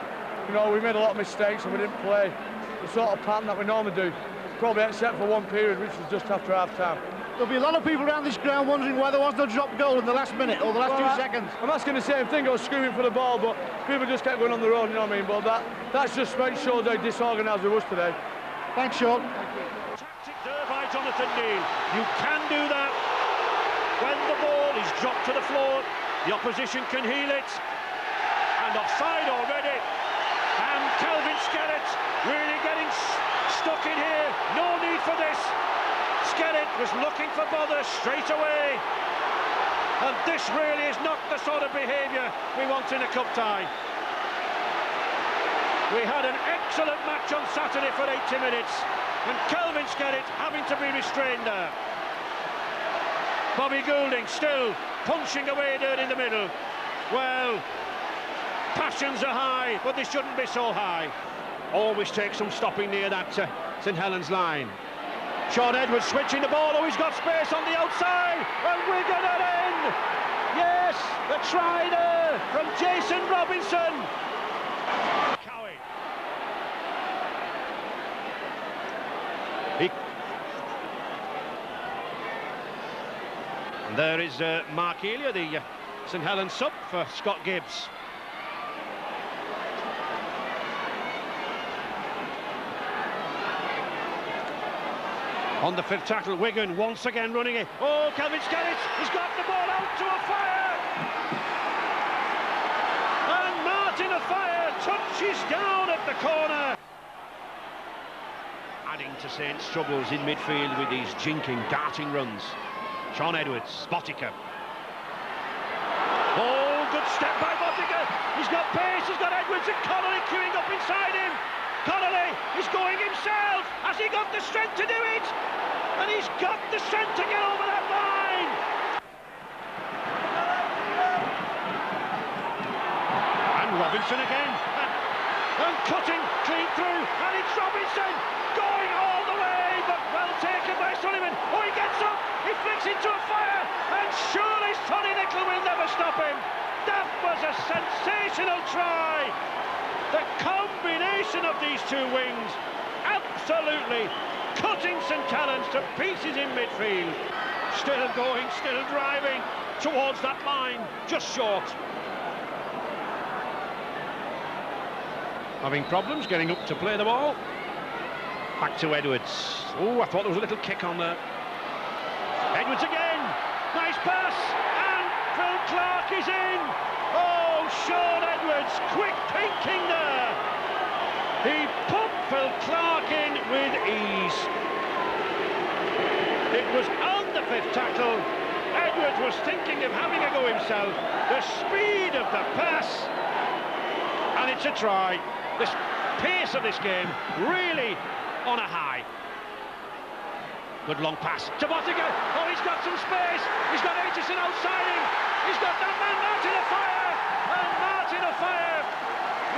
you know, we made a lot of mistakes and we didn't play the sort of pattern that we normally do. Probably except for one period, which was just after half-time. There'll be a lot of people around this ground wondering why there was no dropped goal in the last minute or the last 2 seconds. I'm asking the same thing. I was screaming for the ball, but people just kept going on their own, you know what I mean? But that's just shows how disorganised it was today. Thanks, Sean. Tactic there by Jonathan Neal. You can do that when the ball is dropped to the floor. The opposition can heal it. And offside already. And Kelvin Skerritt really getting stuck in here. No need for this. Skerritt was looking for bother straight away. And this really is not the sort of behaviour we want in a cup tie. We had an excellent match on Saturday for 80 minutes. And Kelvin Skerritt having to be restrained there. Bobby Goulding still punching away there in the middle. Well, passions are high, but they shouldn't be so high. Always takes some stopping near that St Helens line. Sean Edwards switching the ball. Oh, he's got space on the outside, and Wigan are in. Yes, the try there from Jason Robinson. Cowie. And there is Mark Elia, the St Helens sub for Scott Gibbs. On the fifth tackle, Wigan once again running it. Oh, Kelvin Skerritt, he's got the ball out to Ofire. And Martin Ofire touches down at the corner. Adding to Saints' troubles in midfield with these jinking, darting runs. Sean Edwards, Botica. Oh, good step by Botica. He's got pace, he's got Edwards and Connolly queuing up inside him. Connolly is going himself. Has he got the strength to do it? And he's got the strength to get over that line. And Robinson again. And cutting clean through. And it's Robinson going all the way, but well taken by Sullivan. Oh, he gets up. He flicks into a fire. And surely Sonny Nicholl will never stop him. That was a sensational try. The combination of these two wings, absolutely cutting St Helens to pieces in midfield. Still going, still driving towards that line, just short. Having problems getting up to play the ball. Back to Edwards. Oh, I thought there was a little kick on there. Edwards again, nice pass, and Phil Clark is in. Oh, Sean Edwards, quick thinking there. He put Phil Clark in with ease. It was on the fifth tackle. Edwards was thinking of having a go himself. The speed of the pass, and it's a try. The pace of this game really on a high. Good long pass to Botica. Oh, he's got some space. He's got Aitchison outside him. He's got that man, Martin Ofire. And Martin Ofire,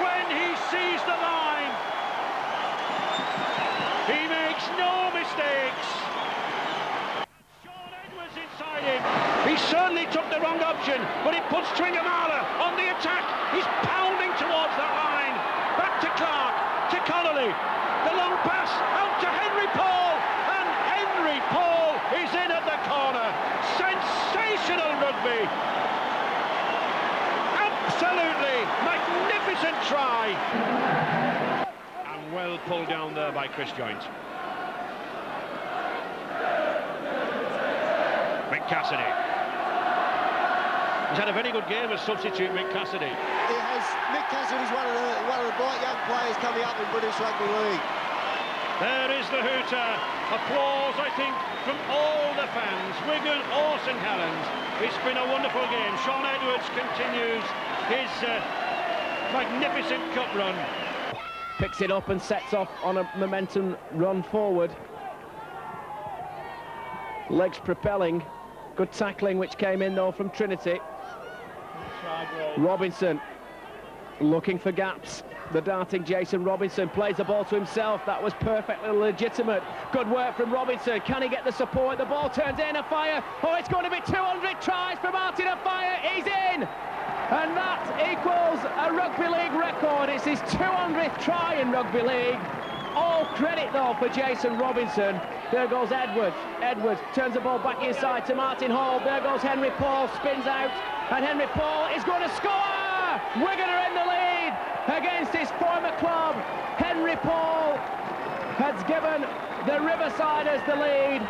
when he sees the line, he makes no mistakes. Sean Edwards inside him. He certainly took the wrong option, but it puts Twingamala on the attack. He's pounding towards that line. Back to Clark, to Connolly. The long pass out to Henry Paul. And Henry Paul is in at the corner. Sensational rugby. Absolutely magnificent try. And well pulled down there by Chris Joint. Mick Cassidy. He's had a very good game as substitute, Mick Cassidy. He has. Mick Cassidy's one of the bright young players coming up in British Rugby League. There is the hooter. Applause, I think, from all the fans, Wigan or St Helens. It's been a wonderful game. Sean Edwards continues his magnificent cup run. Picks it up and sets off on a momentum run forward. Legs propelling. Good tackling which came in though from Trinity. Robinson looking for gaps. The darting Jason Robinson plays the ball to himself. That was perfectly legitimate. Good work from Robinson. Can he get the support? The ball turns in. Afire. Oh, it's going to be 200 tries for Martin Afire. He's in. And that equals a Rugby League record. It's his 200th try in Rugby League. All credit, though, for Jason Robinson. There goes Edwards. Edwards turns the ball back inside to Martin Hall. There goes Henry Paul, spins out. And Henry Paul is going to score! Wigan are in the lead against his former club. Henry Paul has given the Riversiders the lead.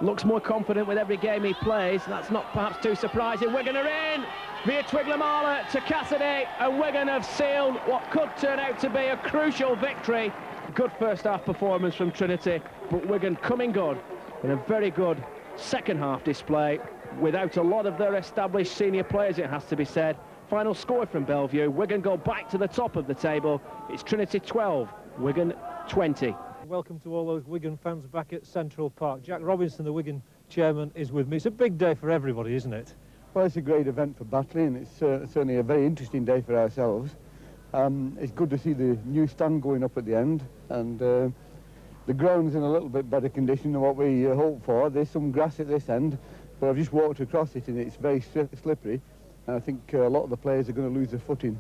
Looks more confident with every game he plays. That's not perhaps too surprising. Wigan are in via Twiglamala to Cassidy, and Wigan have sealed what could turn out to be a crucial victory. Good first half performance from Trinity, but Wigan coming good in a very good second half display without a lot of their established senior players, it has to be said. Final score from Bellevue. Wigan go back to the top of the table. It's Trinity 12, Wigan 20. Welcome to all those Wigan fans back at Central Park. Jack Robinson, the Wigan chairman, is with me. It's a big day for everybody, isn't it? Well, it's a great event for Batley, and it's certainly a very interesting day for ourselves. It's good to see the new stand going up at the end, and the ground's in a little bit better condition than what we hoped for. There's some grass at this end, but I've just walked across it and it's very slippery, and I think a lot of the players are going to lose their footing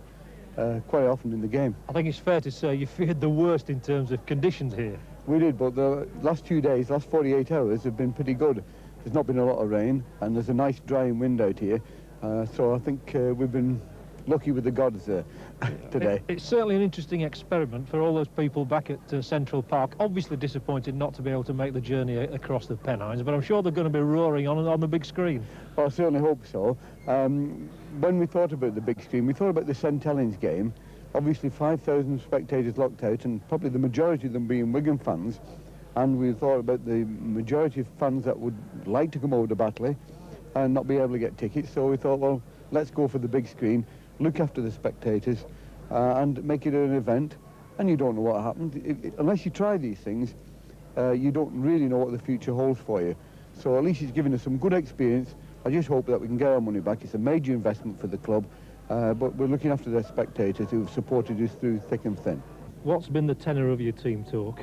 quite often in the game. I think it's fair to say you feared the worst in terms of conditions here. We did, but the last 2 days, last 48 hours have been pretty good. There's not been a lot of rain, and there's a nice drying wind out here, so I think we've been lucky with the gods today. It's certainly an interesting experiment for all those people back at Central Park. Obviously disappointed not to be able to make the journey across the Pennines, but I'm sure they're going to be roaring on the big screen. Well, I certainly hope so. When we thought about the big screen, we thought about the St Helens game. Obviously 5,000 spectators locked out, and probably the majority of them being Wigan fans. And we thought about the majority of fans that would like to come over to Batley and not be able to get tickets. So we thought, well, let's go for the big screen, look after the spectators, and make it an event. And you don't know what happens. Unless you try these things, you don't really know what the future holds for you. So at least it's given us some good experience. I just hope that we can get our money back. It's a major investment for the club, but we're looking after the spectators who've supported us through thick and thin. What's been the tenor of your team talk?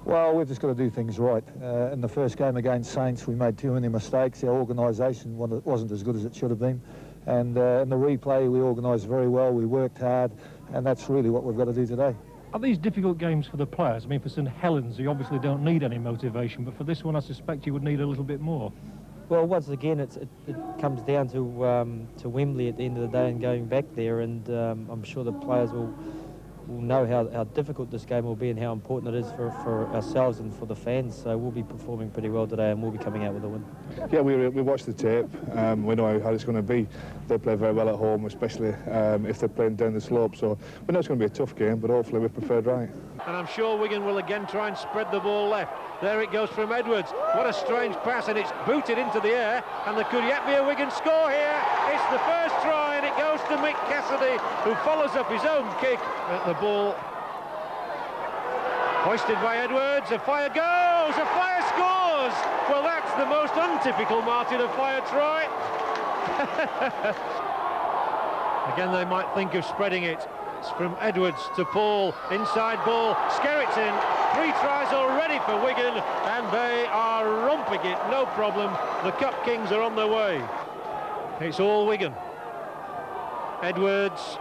Well, we've just got to do things right. In the first game against Saints, we made too many mistakes. Our organisation wasn't as good as it should have been. And in the replay, we organised very well, we worked hard, and that's really what we've got to do today. Are these difficult games for the players? I mean, for St Helens, you obviously don't need any motivation, but for this one, I suspect you would need a little bit more. Well, once again, it comes down to Wembley at the end of the day and going back there, and I'm sure the players will know how difficult this game will be and how important it is for ourselves and for the fans. So we'll be performing pretty well today, and we'll be coming out with a win. Yeah, we watched the tape. We know how it's going to be. They play very well at home, especially if they're playing down the slope. So we know it's going to be a tough game, but hopefully we've prepared right. And I'm sure Wigan will again try and spread the ball left. There it goes from Edwards. What a strange pass, and it's booted into the air, and there could yet be a Wigan score here. It's the first try, and it goes to Mick Cassidy, who follows up his own kick at the ball. Hoisted by Edwards, Afire goes, Afire scores! Well, that's the most untypical Martin Afire try. Again, they might think of spreading it. It's from Edwards to Paul, inside ball, Skerritt's in. 3 tries already for Wigan, and they are romping it, no problem. The Cup Kings are on their way. It's all Wigan. Edwards,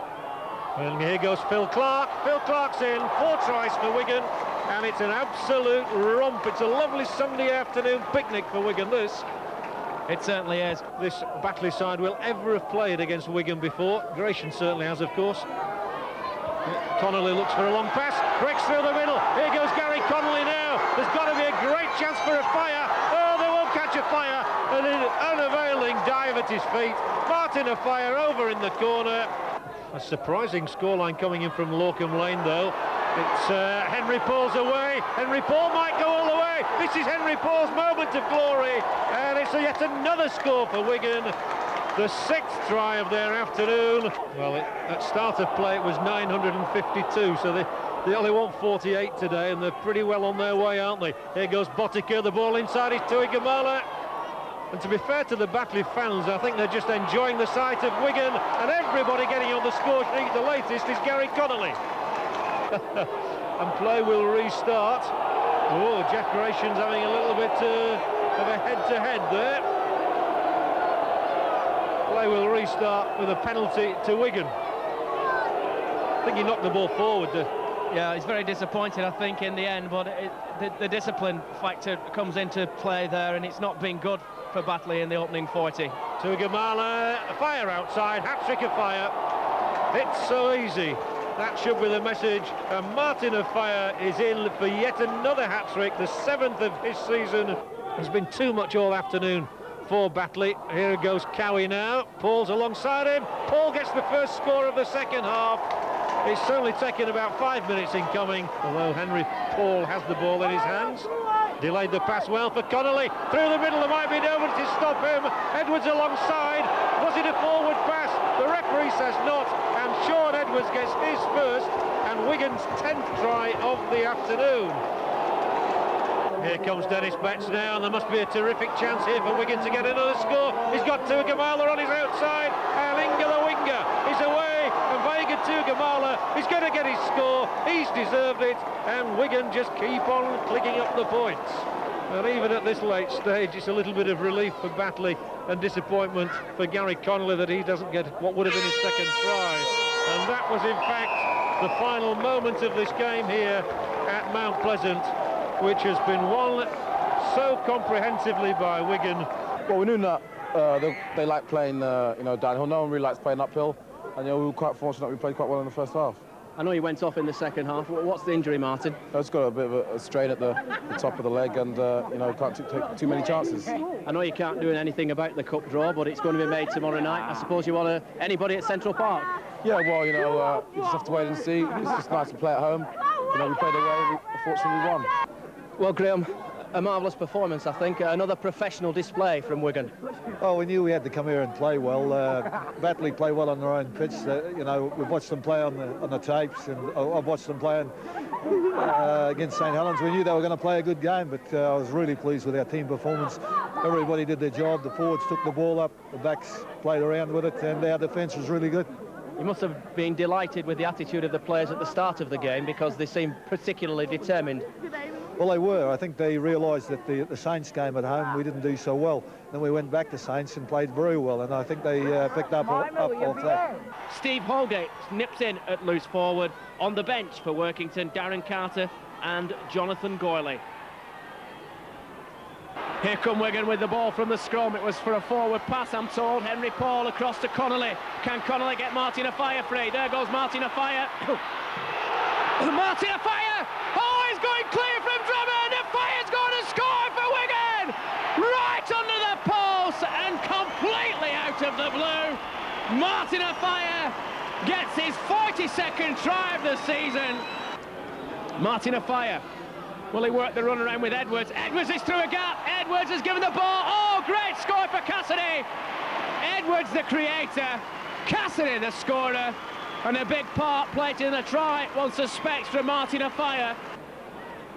and here goes Phil Clark. Phil Clark's in, 4 tries for Wigan, and it's an absolute romp. It's a lovely Sunday afternoon picnic for Wigan, this. It certainly is. This Batley side will ever have played against Wigan before. Gratian certainly has, of course. Connolly looks for a long pass, breaks through the middle. Here goes Gary Connolly now. There's got to be a great chance for a fire. Oh, they won't catch a fire. And an unavailing dive at his feet. Martin Afire over in the corner. A surprising scoreline coming in from Lorcombe Lane, though. It's Henry Paul's away. Henry Paul might go all the way. This is Henry Paul's moment of glory. And it's yet another score for Wigan. The 6th try of their afternoon. Well, at start of play it was 952, so they only want 48 today, and they're pretty well on their way, aren't they? Here goes Botica, the ball inside is Tui Gamala. And to be fair to the Batley fans, I think they're just enjoying the sight of Wigan and everybody getting on the score sheet. The latest is Gary Connolly. And play will restart. Oh, Jeff Grayson's having a little bit of a head-to-head there. Play will restart with a penalty to Wigan. I think he knocked the ball forward there. Yeah, he's very disappointed, I think, in the end, but the discipline factor comes into play there, and it's not been good for Batley in the opening 40. Tuigamala, fire outside, hat-trick of fire. It's so easy. That should be the message. And Martin of Fire is in for yet another hat-trick, the 7th of his season. There's been too much all afternoon for Batley. Here goes Cowie now. Paul's alongside him. Paul gets the first score of the second half. It's certainly taken about 5 minutes in coming, although Henry Paul has the ball in his hands. Delayed the pass well for Connolly. Through the middle, there might be nobody to stop him. Edwards alongside. Was it a forward pass? The referee says not, and Sean Edwards gets his first and Wigan's 10th try of the afternoon. Here comes Dennis Betts now, and there must be a terrific chance here for Wigan to get another score. He's got Tuigamala on his outside, and Inga the winger is away, and Vega Tuigamala is going to get his score. He's deserved it, and Wigan just keep on clicking up the points. And even at this late stage, it's a little bit of relief for Batley and disappointment for Gary Connolly that he doesn't get what would have been his second try. And that was, in fact, the final moment of this game here at Mount Pleasant, which has been won so comprehensively by Wigan. Well, we knew that they like playing, downhill. No one really likes playing uphill, and we were quite fortunate we played quite well in the first half. I know you went off in the second half. What's the injury, Martin? It's got a bit of a strain at the top of the leg, and can't take too many chances. I know you can't do anything about the cup draw, but it's going to be made tomorrow night. I suppose you want anybody at Central Park? Yeah, well, you just have to wait and see. It's just nice to play at home. We played away, unfortunately we won. Well, Graham, a marvellous performance, I think. Another professional display from Wigan. Oh, we knew we had to come here and play well. Batley play well on their own pitch. We've watched them play on the tapes, and I've watched them playing against St Helens. We knew they were going to play a good game, but I was really pleased with our team performance. Everybody did their job. The forwards took the ball up, the backs played around with it, and our defence was really good. You must have been delighted with the attitude of the players at the start of the game, because they seemed particularly determined. Well, they were. I think they realised that the Saints game at home, we didn't do so well. Then we went back to Saints and played very well, and I think they picked up off that. Steve Holgate nips in at loose forward. On the bench for Workington, Darren Carter and Jonathan Goyley. Here come Wigan with the ball from the scrum. It was for a forward pass, I'm told. Henry Paul across to Connolly. Can Connolly get Martin of Fire free? There goes Martin of Fire. Martin of Fire! Oh, he's going clear from Drummond, and Fire's going to score for Wigan! Right under the post and completely out of the blue. Martin of Fire gets his 42nd try of the season. Martin of Fire. Will he work the run around with Edwards? Edwards is through a gap. Edwards has given the ball. Oh, great score for Cassidy. Edwards, the creator. Cassidy, the scorer. And a big part played in the try, one suspects, from Martin of Fire.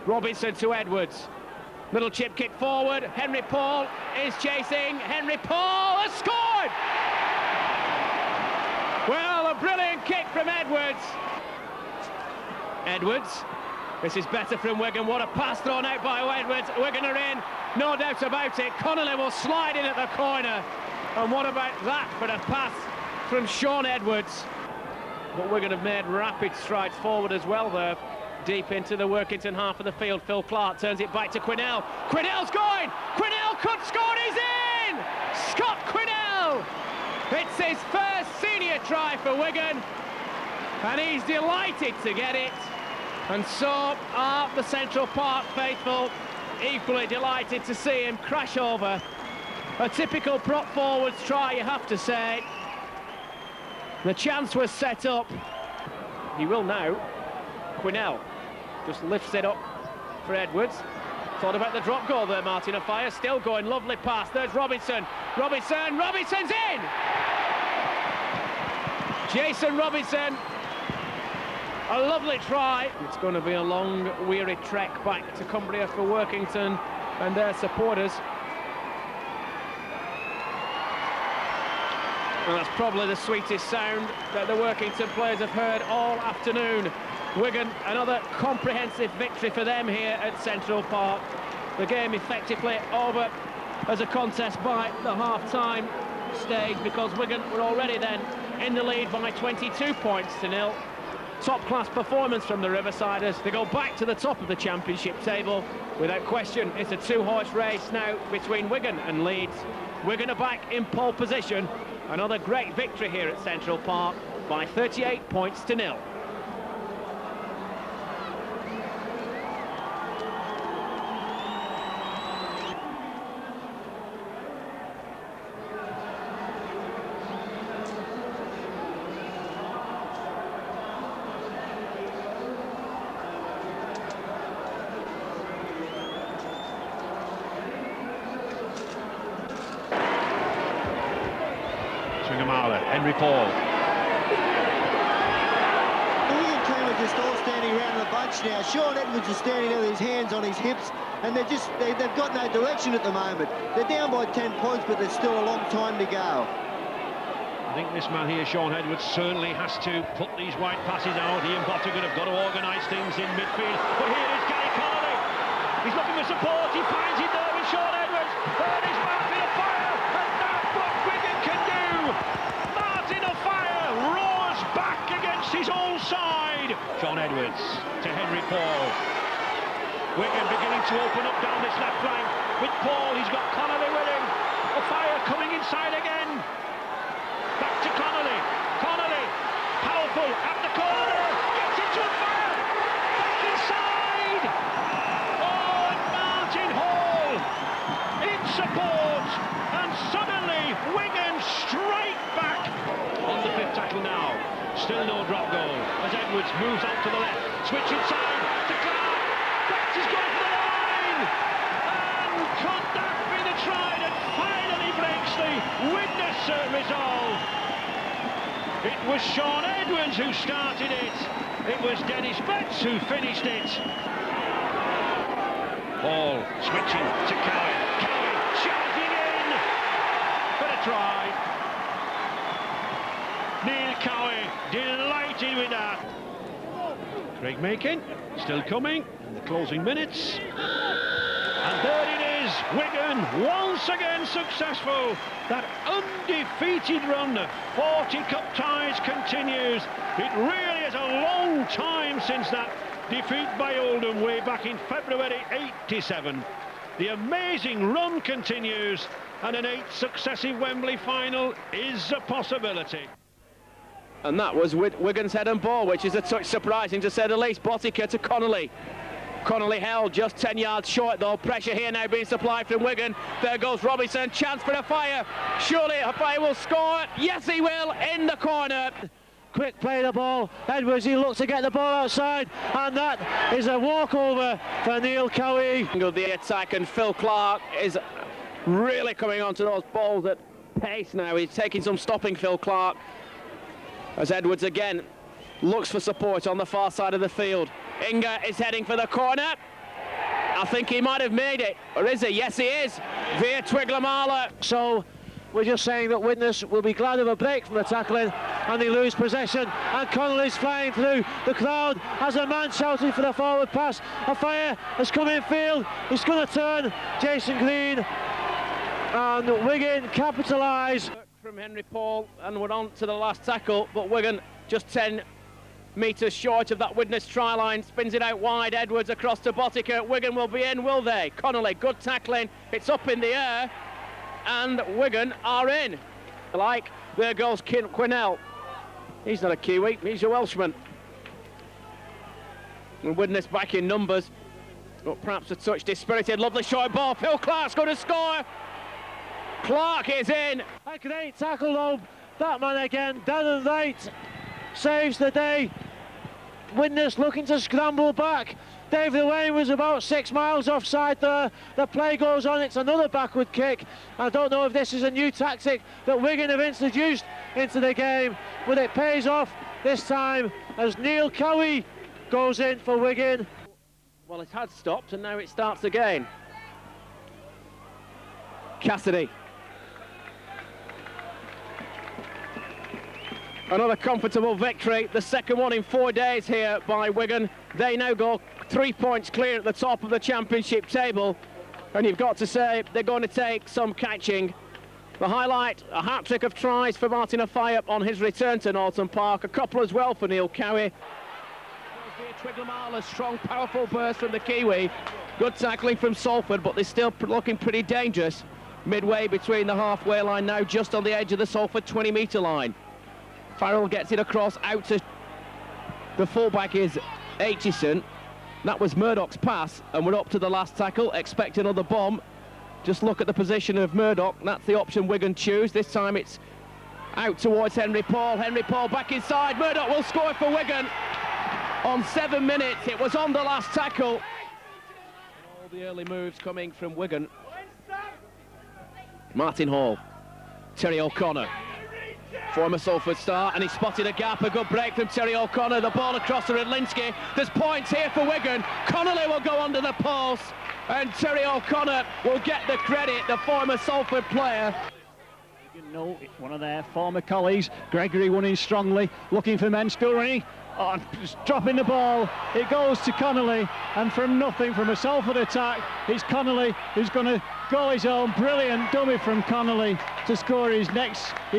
Robinson to Edwards. Little chip kick forward. Henry Paul is chasing. Henry Paul has scored! Well, a brilliant kick from Edwards. Edwards. This is better from Wigan. What a pass thrown out by Edwards. Wigan are in, no doubt about it. Connolly will slide in at the corner. And what about that for a pass from Sean Edwards? But Wigan have made rapid strides forward as well there, deep into the Workington half of the field. Phil Clark turns it back to Quinnell. Quinnell's going! Quinnell could score, he's in! Scott Quinnell! It's his first senior try for Wigan, and he's delighted to get it. And so are the Central Park faithful, equally delighted to see him crash over. A typical prop forwards try, you have to say. The chance was set up. He will now. Quinnell just lifts it up for Edwards. Thought about the drop goal there, Martin of Fire. Still going, lovely pass. There's Robinson. Robinson's in! Jason Robinson. A lovely try. It's going to be a long, weary trek back to Cumbria for Workington and their supporters. Well, that's probably the sweetest sound that the Workington players have heard all afternoon. Wigan, another comprehensive victory for them here at Central Park. The game effectively over as a contest by the half-time stage, because Wigan were already then in the lead by 22 points to nil. Top-class performance from the Riversiders. They go back to the top of the championship table. Without question, it's a two-horse race now between Wigan and Leeds. Wigan are back in pole position. Another great victory here at Central Park by 38 points to nil. Henry Paul. The Wigan team are just all standing around in a bunch now. Sean Edwards is standing there with his hands on his hips, and they've got no direction at the moment. They're down by 10 points, but there's still a long time to go. I think this man here, Sean Edwards, certainly has to put these wide passes out. He and Bottigan have got to organise things in midfield. But here is Gary Connolly. He's looking for support. He finds it there with Sean Edwards. And he's mounting a fire, and that's what Wigan can do. Back against his own side. Sean Edwards to Henry Paul. Wigan beginning to open up down this left flank with Paul. He's got Connolly with him. A fire coming inside again. Back to Connolly. Connolly, powerful at the corner. Gets into a fire. Back inside. Oh, and Martin Hall in support. And suddenly Wigan straight back on the fifth tackle now. Still no drop goal as Edwards moves on to the left. Switch inside to Clark. Bates is going for the line. And could that be the try that finally breaks the witness resolve? It was Sean Edwards who started it. It was Dennis Betts who finished it. Ball switching to Cowie. Cowie charging in for a try. Neil Cowie delighted with that. Craig Makin still coming in the closing minutes. And there it is, Wigan once again successful. That undefeated run of 40 cup ties continues. It really is a long time since that defeat by Oldham way back in February '87. The amazing run continues, and an 8th successive Wembley final is a possibility. And that was Wigan's head and ball, which is a touch surprising to say the least. Bottiker to Connolly. Connolly held just 10 yards short though. Pressure here now being supplied from Wigan. There goes Robinson. Chance for a fire. Surely a fire will score. Yes, he will, in the corner. Quick play the ball. Edwards, he looks to get the ball outside, and that is a walkover for Neil Cowie. The attack, and Phil Clark is really coming onto those balls at pace now. He's taking some stopping, Phil Clark, as Edwards again looks for support on the far side of the field. Inga is heading for the corner. I think he might have made it, or is he? Yes, he is, via Twiglamala. So we're just saying that Widnes will be glad of a break from the tackling, and they lose possession, and Connolly's flying through the crowd as a man shouting for the forward pass. A fire has come in field. He's going to turn Jason Green, and Wigan capitalise. From Henry Paul, and we're on to the last tackle, but Wigan just 10 metres short of that Widnes try line. Spins it out wide. Edwards across to Bottiker. Wigan will be in, will they? Connolly, good tackling. It's up in the air, and Wigan are in. Like, there goes Quinnell. He's not a Kiwi, he's a Welshman. And Widnes back in numbers, but perhaps a touch dispirited. Lovely short ball. Phil Clark's going to score. Clark is in. A great tackle though. That man again, Darren Wright, saves the day. Widnes looking to scramble back. David Wayne was about 6 miles offside there. The play goes on. It's another backward kick. I don't know if this is a new tactic that Wigan have introduced into the game, but it pays off this time as Neil Cowie goes in for Wigan. Well, it had stopped and now it starts again. Cassidy. Another comfortable victory, the second one in 4 days here by Wigan. They now go 3 points clear at the top of the championship table, and you've got to say they're going to take some catching. The highlight, a hat-trick of tries for Martin Offiah on his return to Norton Park, a couple as well for Neil Cowie. A strong, powerful burst from the Kiwi. Good tackling from Salford, but they're still looking pretty dangerous. Midway between the halfway line now, just on the edge of the Salford 20-metre line. Farrell gets it across out to the fullback is Aitchison. That was Murdoch's pass, and we're up to the last tackle. Expect another bomb. Just look at the position of Murdoch. That's the option Wigan choose. This time it's out towards Henry Paul. Henry Paul back inside. Murdoch will score for Wigan on 7 minutes. It was on the last tackle. And all the early moves coming from Wigan. Martin Hall, Terry O'Connor, former Salford star, and he spotted a gap. A good break from Terry O'Connor. The ball across to Radlinski. There's points here for Wigan. Connolly will go under the post, and Terry O'Connor will get the credit, the former Salford player. No, one of their former colleagues, Gregory, won in strongly, looking for men, still running. Oh, just dropping the ball, it goes to Connolly, and from nothing, from a Salford attack, it's Connolly who's going to go his own. Brilliant dummy from Connolly to score his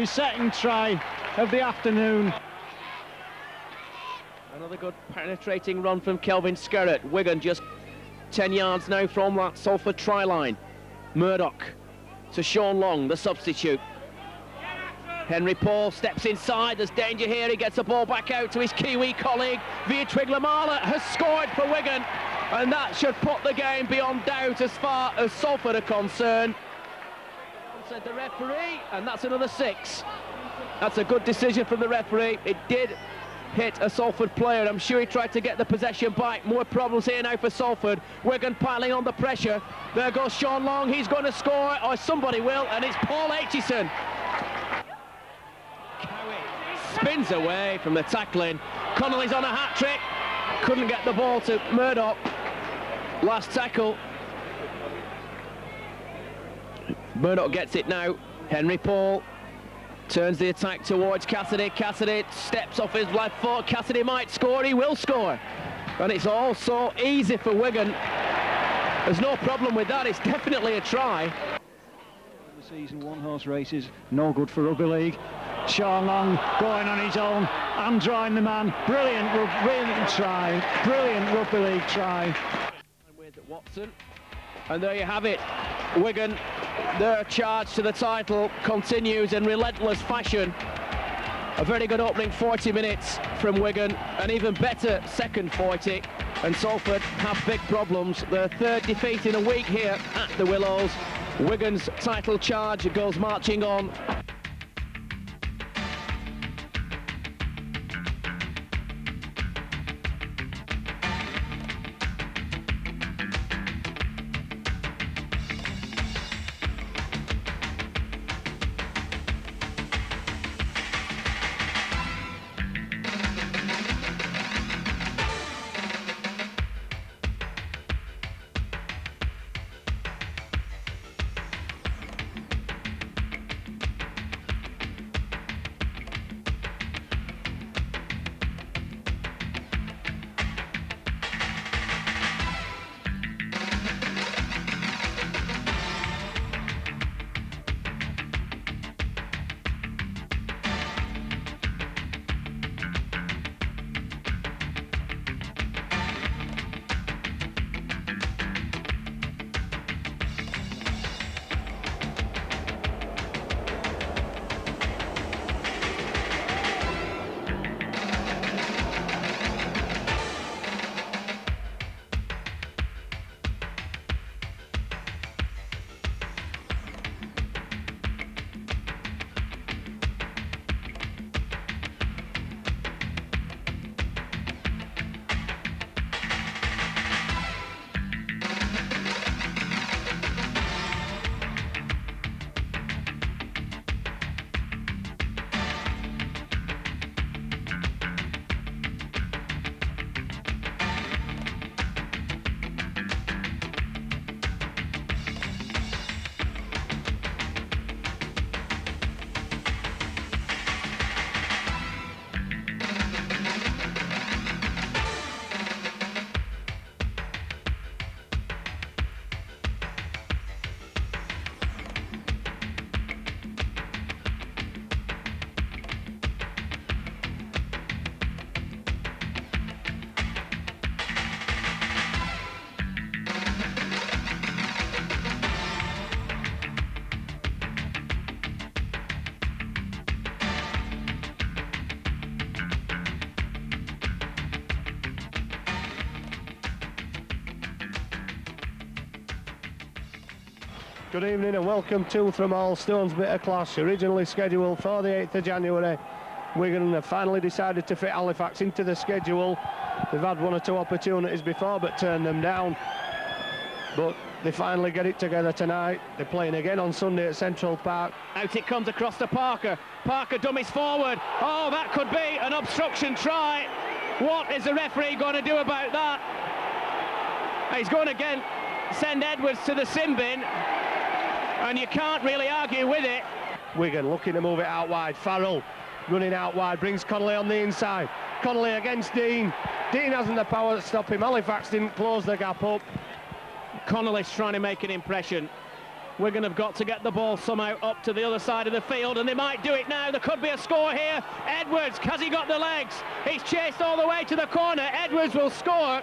second try of the afternoon. Another good penetrating run from Kelvin Skerrett. Wigan just 10 yards now from that Salford try line. Murdoch to Sean Long, the substitute. Henry Paul steps inside, there's danger here, he gets the ball back out to his Kiwi colleague. Viatwig-Lamala has scored for Wigan, and that should put the game beyond doubt as far as Salford are concerned. Said the referee, and that's another 6. That's a good decision from the referee. It did hit a Salford player. I'm sure he tried to get the possession back. More problems here now for Salford. Wigan piling on the pressure. There goes Sean Long, he's going to score, or somebody will, and it's Paul Aitchison. Spins away from the tackling. Connolly's on a hat-trick. Couldn't get the ball to Murdoch. Last tackle. Murdoch gets it now. Henry Paul turns the attack towards Cassidy. Cassidy steps off his left foot. Cassidy might score. He will score. And it's all so easy for Wigan. There's no problem with that. It's definitely a try. The season one-horse races, no good for rugby league. Sean Long going on his own and drawing the man. Brilliant try. Brilliant rugby league try. With Watson. And there you have it. Wigan, their charge to the title continues in relentless fashion. A very good opening 40 minutes from Wigan, an even better second 40, and Salford have big problems. Their third defeat in a week here at the Willows. Wigan's title charge goes marching on. Good evening and welcome to from all Stones Bitter Clash, originally scheduled for the 8th of January. Wigan have finally decided to fit Halifax into the schedule. They've had one or two opportunities before but turned them down. But they finally get it together tonight. They're playing again on Sunday at Central Park. Out it comes across to Parker. Parker dummies forward. Oh, that could be an obstruction try. What is the referee going to do about that? He's going to again send Edwards to the sin bin, and you can't really argue with it. Wigan looking to move it out wide. Farrell running out wide, brings Connolly on the inside. Connolly against Dean. Dean hasn't the power to stop him. Halifax didn't close the gap up. Connolly's trying to make an impression. Wigan have got to get the ball somehow up to the other side of the field, and they might do it now. There could be a score here. Edwards, has he got the legs? He's chased all the way to the corner. Edwards will score.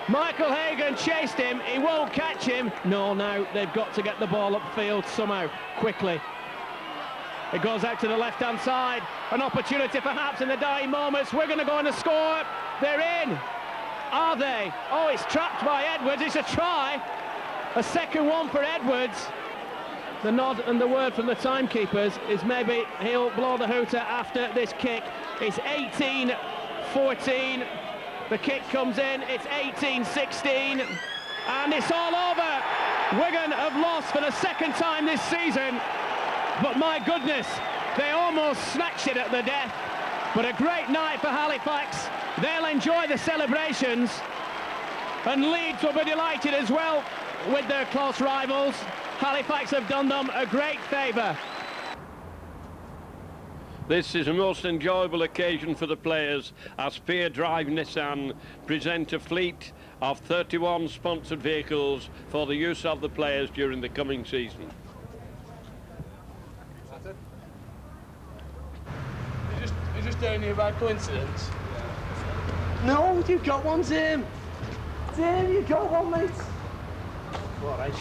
Michael Hagan chased him. He won't catch him. No, now they've got to get the ball upfield somehow, quickly. It goes out to the left-hand side. An opportunity perhaps in the dying moments. We're going to go on to score. They're in. Are they? Oh, it's trapped by Edwards. It's a try. A second one for Edwards. The nod and the word from the timekeepers is maybe he'll blow the hooter after this kick. It's 18-14. The kick comes in. It's 18-16. And it's all over. Wigan have lost for the second time this season. But my goodness, they almost snatched it at the death. But a great night for Halifax. They'll enjoy the celebrations. And Leeds will be delighted as well with their close rivals. Halifax have done them a great favour. This is a most enjoyable occasion for the players as Pier Drive Nissan present a fleet of 31 sponsored vehicles for the use of the players during the coming season. You're just doing it by coincidence? No, you've got one, Tim. Tim, you've got one, mate. What, right?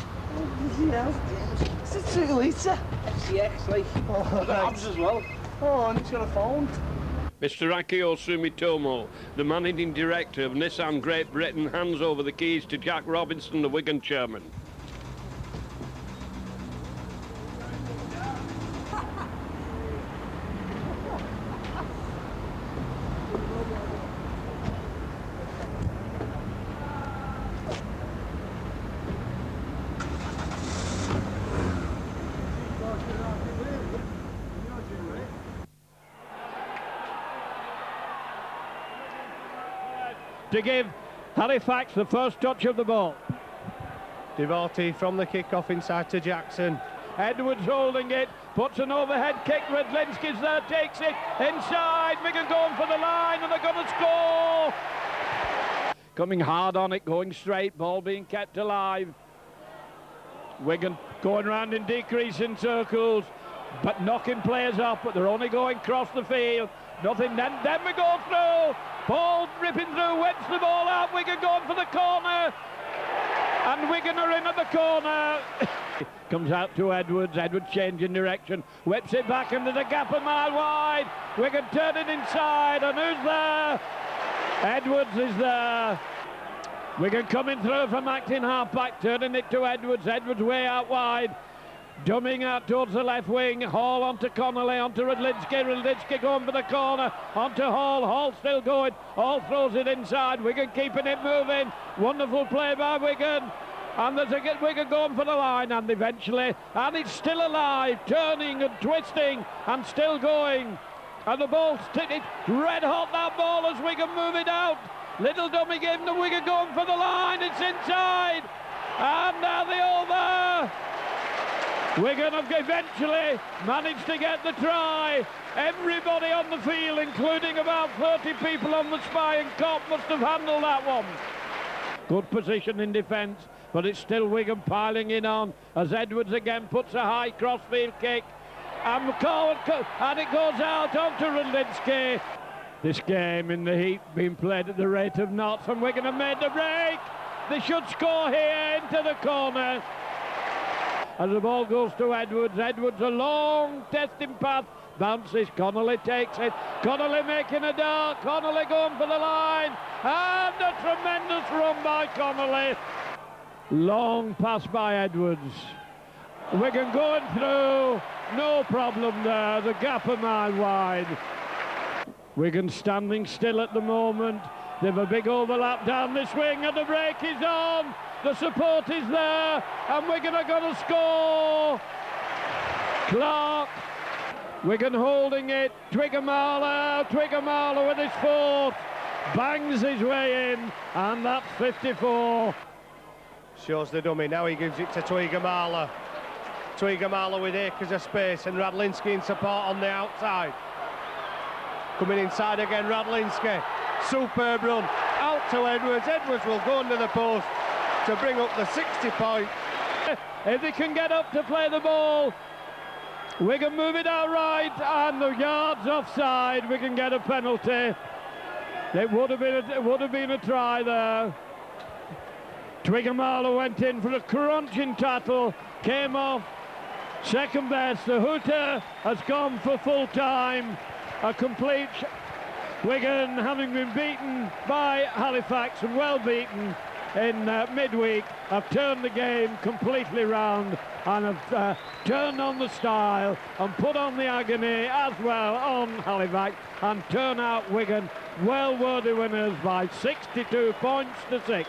You know, it's a 2 litre. FCX, like. Oh, I've got abs as well. Oh, and it's got a phone. Mr. Akio Sumitomo, the managing director of Nissan Great Britain, hands over the keys to Jack Robinson, the Wigan chairman. To give Halifax the first touch of the ball. Devotee from the kick-off inside to Jackson. Edwards holding it, puts an overhead kick. Redlinski's there, takes it inside. Wigan going for the line, and they're going to score. Coming hard on it, going straight, ball being kept alive. Wigan going round in decreasing circles, but knocking players off, but they're only going across the field. Nothing, then we go through. Ball ripping through, wets the ball out. Wigan going for the corner. And Wigan are in at the corner. Comes out to Edwards. Edwards changing direction. Whips it back, and there's a gap a mile wide. Wigan turning inside, and who's there? Edwards is there. Wigan coming through from acting half-back, turning it to Edwards. Edwards way out wide. Dumming out towards the left wing. Hall onto Connolly, onto Redlinski. Redlinski going for the corner. Onto Hall. Hall still going. Hall throws it inside. Wigan keeping it moving. Wonderful play by Wigan. And there's a Wigan going for the line. And eventually, and it's still alive. Turning and twisting and still going. And the ball's it's red hot, that ball, as Wigan move it out. Little dummy gave him the Wigan going for the line. It's inside. And now they're all there. Wigan have eventually managed to get the try. Everybody on the field, including about 30 people on the spy and cop, must have handled that one. Good position in defence, but it's still Wigan piling in on as Edwards again puts a high crossfield kick. And it goes out onto Redlinski. This game in the heat being played at the rate of knots, and Wigan have made the break. They should score here into the corner. As the ball goes to Edwards. Edwards, a long testing path, bounces. Connolly takes it. Connolly making a dart. Connolly going for the line. And a tremendous run by Connolly. Long pass by Edwards. Wigan going through, no problem there, the gap a mile wide. Wigan standing still at the moment. They've a big overlap down this wing and the break is on. The support is there and Wigan are going to score. Clark, Wigan holding it. Twiggamala with his fourth. Bangs his way in and that's 54. Shows the dummy, now he gives it to Twiggamala. Twiggamala with acres of space and Radlinski in support on the outside. Coming inside again, Radlinski. Superb run. Out to Edwards. Edwards will go under the post to bring up the 60 point. If they can get up to play the ball, Wigan move it out right and the yard's offside. We can get a penalty. It would have been a try there. Twiggamala went in for a crunching tackle, came off. Second best, the hooter has gone for full time. A complete Wigan, having been beaten by Halifax and well beaten in midweek, have turned the game completely round and have turned on the style and put on the agony as well on Halifax and turn out Wigan well worthy winners by 62 points to 6.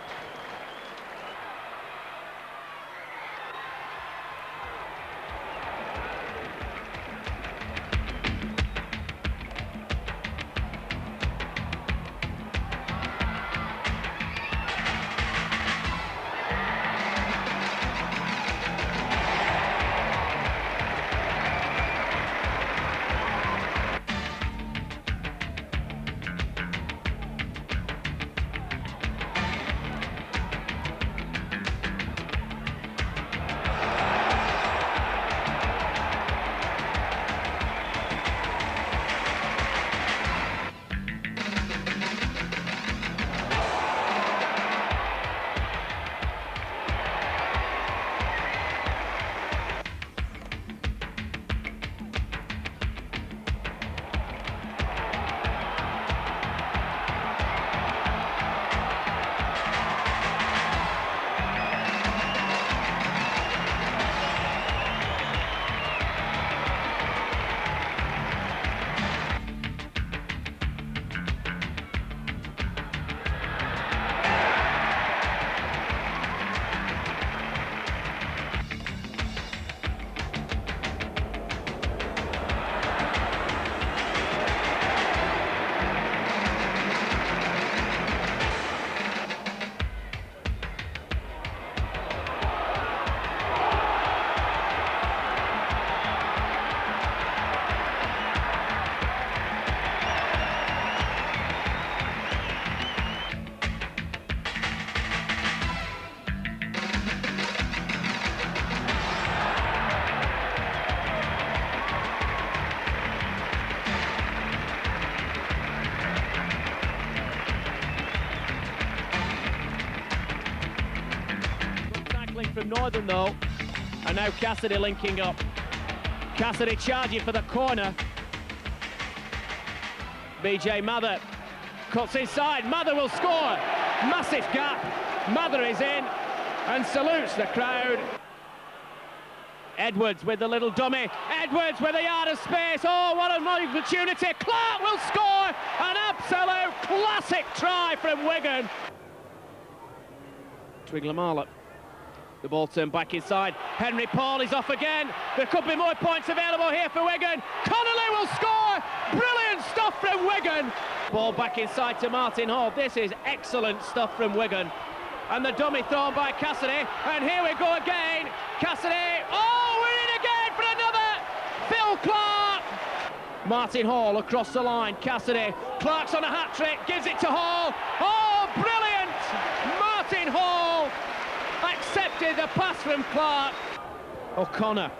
From Northern though, and now Cassidy linking up. Cassidy charging for the corner. BJ Mather cuts inside. Mather will score. Massive gap. Mather is in and salutes the crowd. Edwards with the little dummy. Edwards with a yard of space. Oh, what an opportunity. Clark will score. An absolute classic try from Wigan. Twiggamala. The ball turned back inside. Henry Paul is off again. There could be more points available here for Wigan. Connolly will score. Brilliant stuff from Wigan. Ball back inside to Martin Hall. This is excellent stuff from Wigan. And the dummy thrown by Cassidy. And here we go again. Cassidy. Oh, we're in again for another. Phil Clark. Martin Hall across the line. Cassidy. Clark's on a hat-trick. Gives it to Hall. Oh, brilliant. Martin Hall accepted the pass from Clark. O'Connor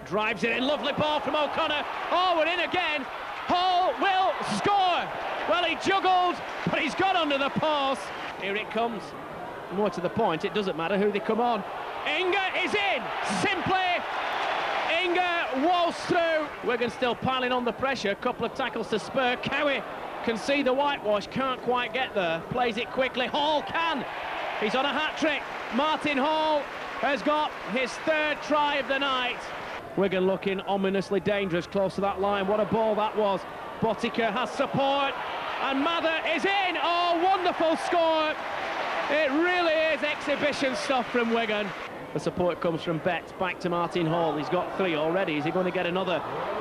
drives it in. Lovely ball from O'Connor. Oh, we're in again. Hall will score. Well, he juggled, but he's got under the post. Here it comes. More to the point, it doesn't matter who they come on. Inga is in. Simply, Inga waltzed through. Wigan still piling on the pressure. A couple of tackles to spur. Cowie can see the whitewash, can't quite get there. Plays it quickly. Hall can. He's on a hat-trick. Martin Hall has got his third try of the night. Wigan looking ominously dangerous close to that line. What a ball that was. Botica has support, and Mather is in. Oh, wonderful score. It really is exhibition stuff from Wigan. The support comes from Betts, back to Martin Hall. He's got 3 already. Is he going to get another?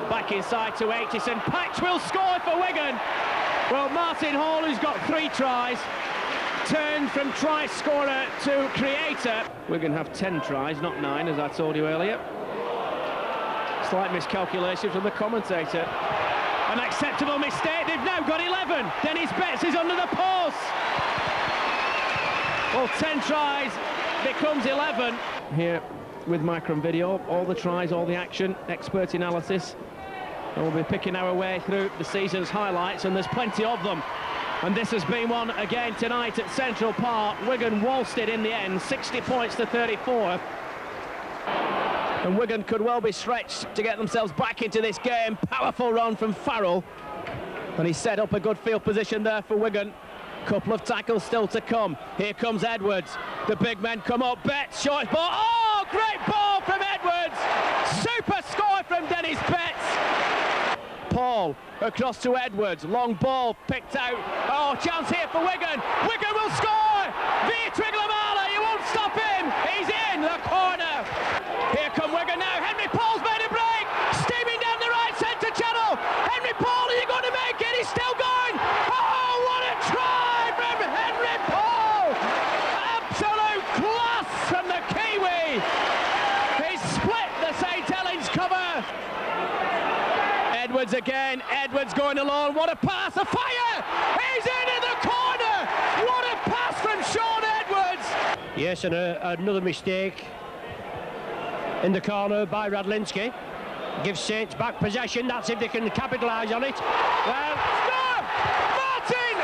Back inside to Aitchison. Patch will score for Wigan. Well, Martin Hall, who's got 3 tries, turned from try scorer to creator. Wigan have 10 tries, not 9, as I told you earlier. Slight miscalculation from the commentator. An acceptable mistake. They've now got 11. Dennis Betts is under the post. Well, 10 tries becomes 11. Here with Micron Video, all the tries, all the action, expert analysis. And we'll be picking our way through the season's highlights, and there's plenty of them. And this has been one again tonight at Central Park. Wigan waltzed it in the end, 60 points to 34. And Wigan could well be stretched to get themselves back into this game. Powerful run from Farrell. And he set up a good field position there for Wigan. Couple of tackles still to come. Here comes Edwards. The big men come up. Betts, short ball. Oh, great ball from Edwards. Super score from Dennis Betts. Paul across to Edwards. Long ball picked out. Oh, chance here for Wigan. Wigan will score. Via Triglamala. You won't stop him. He's in the corner. Here come Wigan now. Henry Paul's made a break. Steaming down the right centre channel. Henry Paul, are you going to make it? He's still going. Oh, what a try from Henry Paul. Absolute class from the Kiwi. He split the St Helens cover. Edwards again. Edwards going alone. What a pass. A fire. He's in the corner. What a pass from Sean Edwards. Yes, and another mistake in the corner by Radlinski. Gives Saints back possession. That's if they can capitalise on it. Well, Martin!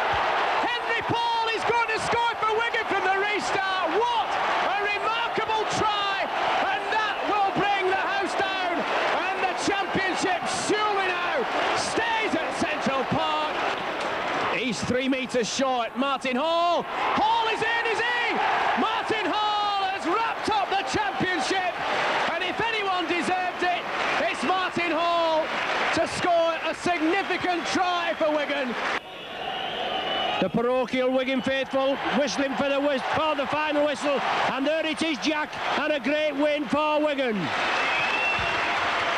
Henry Paul is going to score for Wigan from the restart. What a remarkable try! And that will bring the house down. And the championship surely now stays at Central Park. He's 3 metres short. Martin Hall. Hall is in, is he? Martin Hall has wrapped up the championship. And if anyone deserved it, it's Martin Hall to score a significant try for Wigan. the parochial Wigan faithful whistling for the final whistle, and there it is, Jack, and a great win for Wigan.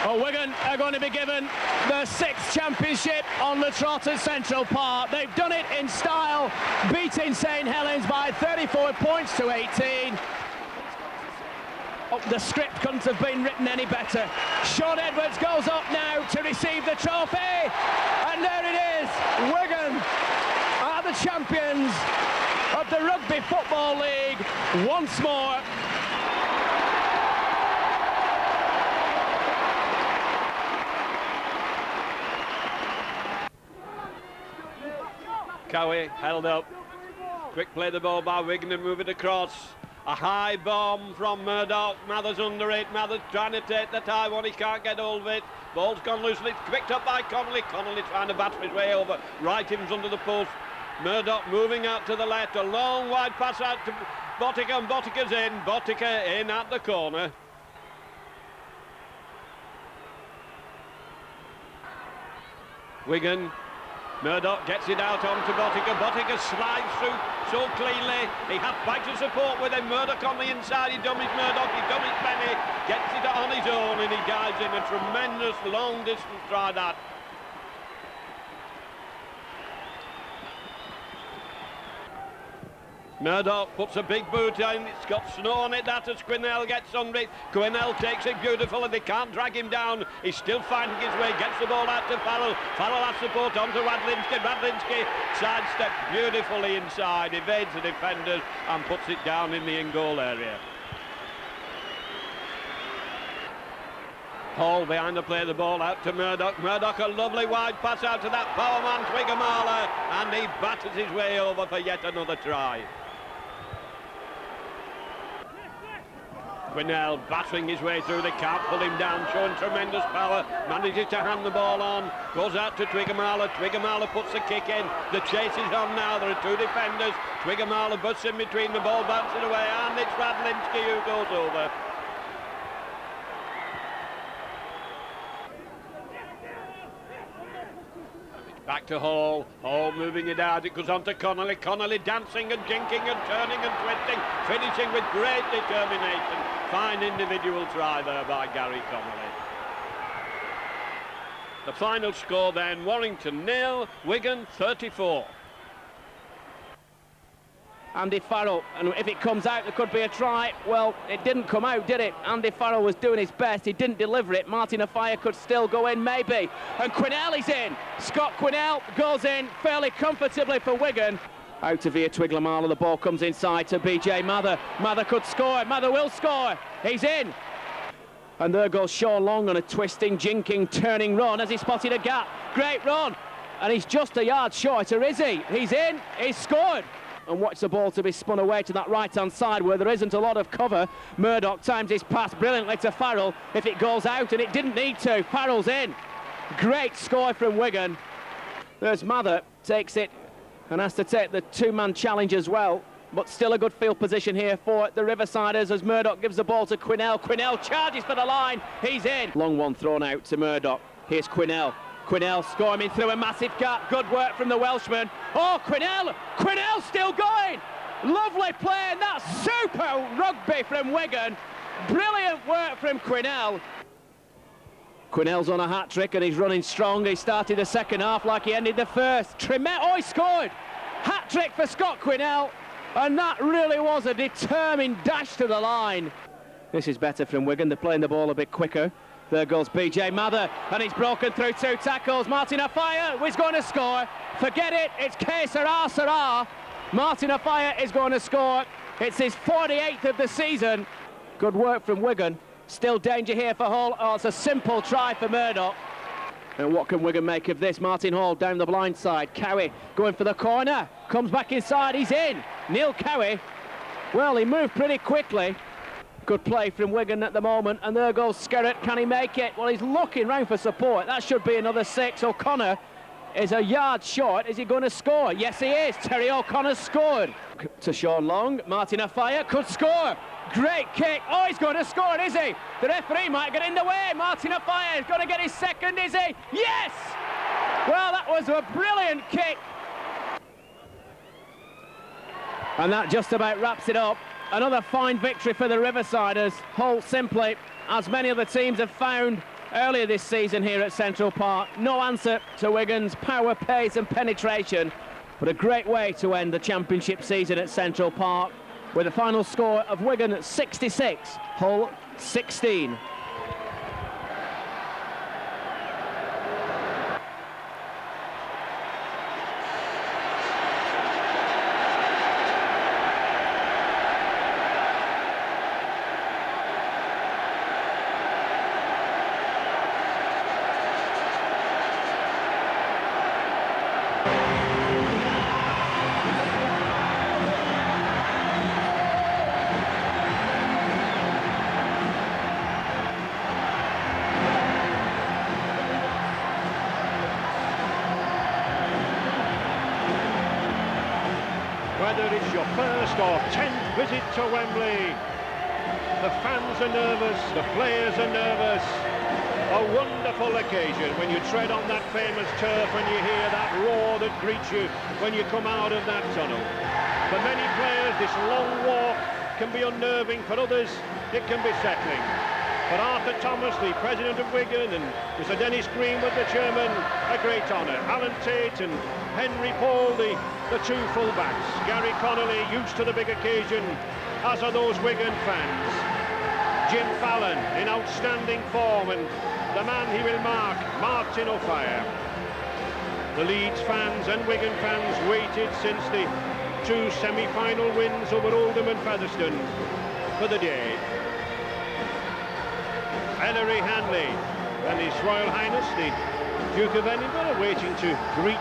Well, Wigan are going to be given their 6th championship on the trot at Central Park. They've done it in style, beating St Helens by 34 points to 18. Oh, the script couldn't have been written any better. Sean Edwards goes up now to receive the trophy, and there it is. Wigan are the champions of the Rugby Football League once more. Cowie held up. Quick play the ball by Wigan and move it across. A high bomb from Murdoch. Mather's under it. Mather's trying to take the high one. He can't get hold of it. Ball's gone loose and it's picked up by Connolly. Connolly trying to batter his way over. Right in under the post. Murdoch moving out to the left. A long wide pass out to Botica, and Botica's in. Botica in at the corner. Wigan. Murdoch gets it out onto Botica. Botica slides through so cleanly. He had bags of support with him. Murdoch on the inside. He dummies Murdoch. He dummies Benny. Gets it on his own and he dives in. A tremendous long distance try that. Murdoch puts a big boot in, it's got snow on it, that as Quinnell gets under it. Quinnell takes it beautiful and they can't drag him down. He's still finding his way, gets the ball out to Farrell. Farrell has support onto Radlinski. Radlinski sidesteps beautifully inside, evades the defenders and puts it down in the in-goal area. Hall behind the play, the ball out to Murdoch. Murdoch, a lovely wide pass out to that power man, Twigamala, and he batters his way over for yet another try. Quinnell battering his way through the cap, pull him down, showing tremendous power, manages to hand the ball on, goes out to Twiggamala. Twiggamala puts the kick in. The chase is on now. There are two defenders. Twiggamala busts in between, the ball bouncing away, and it's Radlinski who goes over. Back to Hall. Hall moving it out. It goes on to Connolly. Connolly dancing and jinking and turning and twisting, finishing with great determination. Fine individual try there by Gary Connolly. The final score then, Warrington 0, Wigan 34. Andy Farrell, and if it comes out, there could be a try. Well, it didn't come out, did it? Andy Farrell was doing his best. He didn't deliver it. Martin Offiah could still go in, maybe. And Quinnell is in. Scott Quinnell goes in fairly comfortably for Wigan. Out to Via Twiglamala, the ball comes inside to BJ Mather. Mather could score. Mather will score. He's in. And there goes Sean Long on a twisting, jinking, turning run as he spotted a gap. Great run. And he's just a yard shorter, is he? He's in. He's scored. And watch the ball to be spun away to that right-hand side where there isn't a lot of cover. Murdoch times his pass brilliantly to Farrell. If it goes out, and it didn't need to, Farrell's in. Great score from Wigan. There's Mather, takes it and has to take the two-man challenge as well. But still a good field position here for the Riversiders as Murdoch gives the ball to Quinnell. Quinnell charges for the line. He's in. Long one thrown out to Murdoch. Here's Quinnell. Quinnell storming through a massive gap. Good work from the Welshman. Oh, Quinnell! Quinnell still going! Lovely play, and that's super rugby from Wigan. Brilliant work from Quinnell. Quinnell's on a hat-trick and he's running strong. He started the second half like he ended the first. Oh, he scored! Hat-trick for Scott Quinnell, and that really was a determined dash to the line. This is better from Wigan. They're playing the ball a bit quicker. There goes BJ Mather, and he's broken through two tackles. Martin Offiah is going to score. Forget it, it's K. Sarah. Martin Offiah is going to score. It's his 48th of the season. Good work from Wigan. Still danger here for Hall. Oh, it's a simple try for Murdoch. And what can Wigan make of this? Martin Hall down the blind side. Cowie going for the corner. Comes back inside, he's in. Neil Cowie, well, he moved pretty quickly. Good play from Wigan at the moment, and there goes Skerrett. Can he make it? Well, he's looking round for support. That should be another 6. O'Connor is a yard short. Is he going to score? Yes, he is. Terry O'Connor scored. To Sean Long. Martin Offiah could score. Great kick. Oh, he's going to score, is he? The referee might get in the way. Martin Offiah is going to get his second, is he? Yes! Well, that was a brilliant kick. And that just about wraps it up. Another fine victory for the Riversiders. Hull simply, as many other teams have found earlier this season here at Central Park, no answer to Wigan's power, pace and penetration, but a great way to end the championship season at Central Park with a final score of Wigan 66, Hull 16. Whether it's your first or 10th visit to Wembley, the fans are nervous, the players are nervous. A wonderful occasion when you tread on that famous turf, when you hear that roar that greets you when you come out of that tunnel. For many players, this long walk can be unnerving. For others, it can be settling. For Arthur Thomas, the president of Wigan, and Mr. Dennis Greenwood, the chairman, a great honour. Alan Tate and Henry Paul, the two full-backs. Gary Connolly, used to the big occasion, as are those Wigan fans. Jim Fallon in outstanding form, and the man he will mark, Martin Offiah. The Leeds fans and Wigan fans waited since the two semi-final wins over Oldham and Featherstone for the day. Ellery Hanley and His Royal Highness the Duke of Edinburgh waiting to greet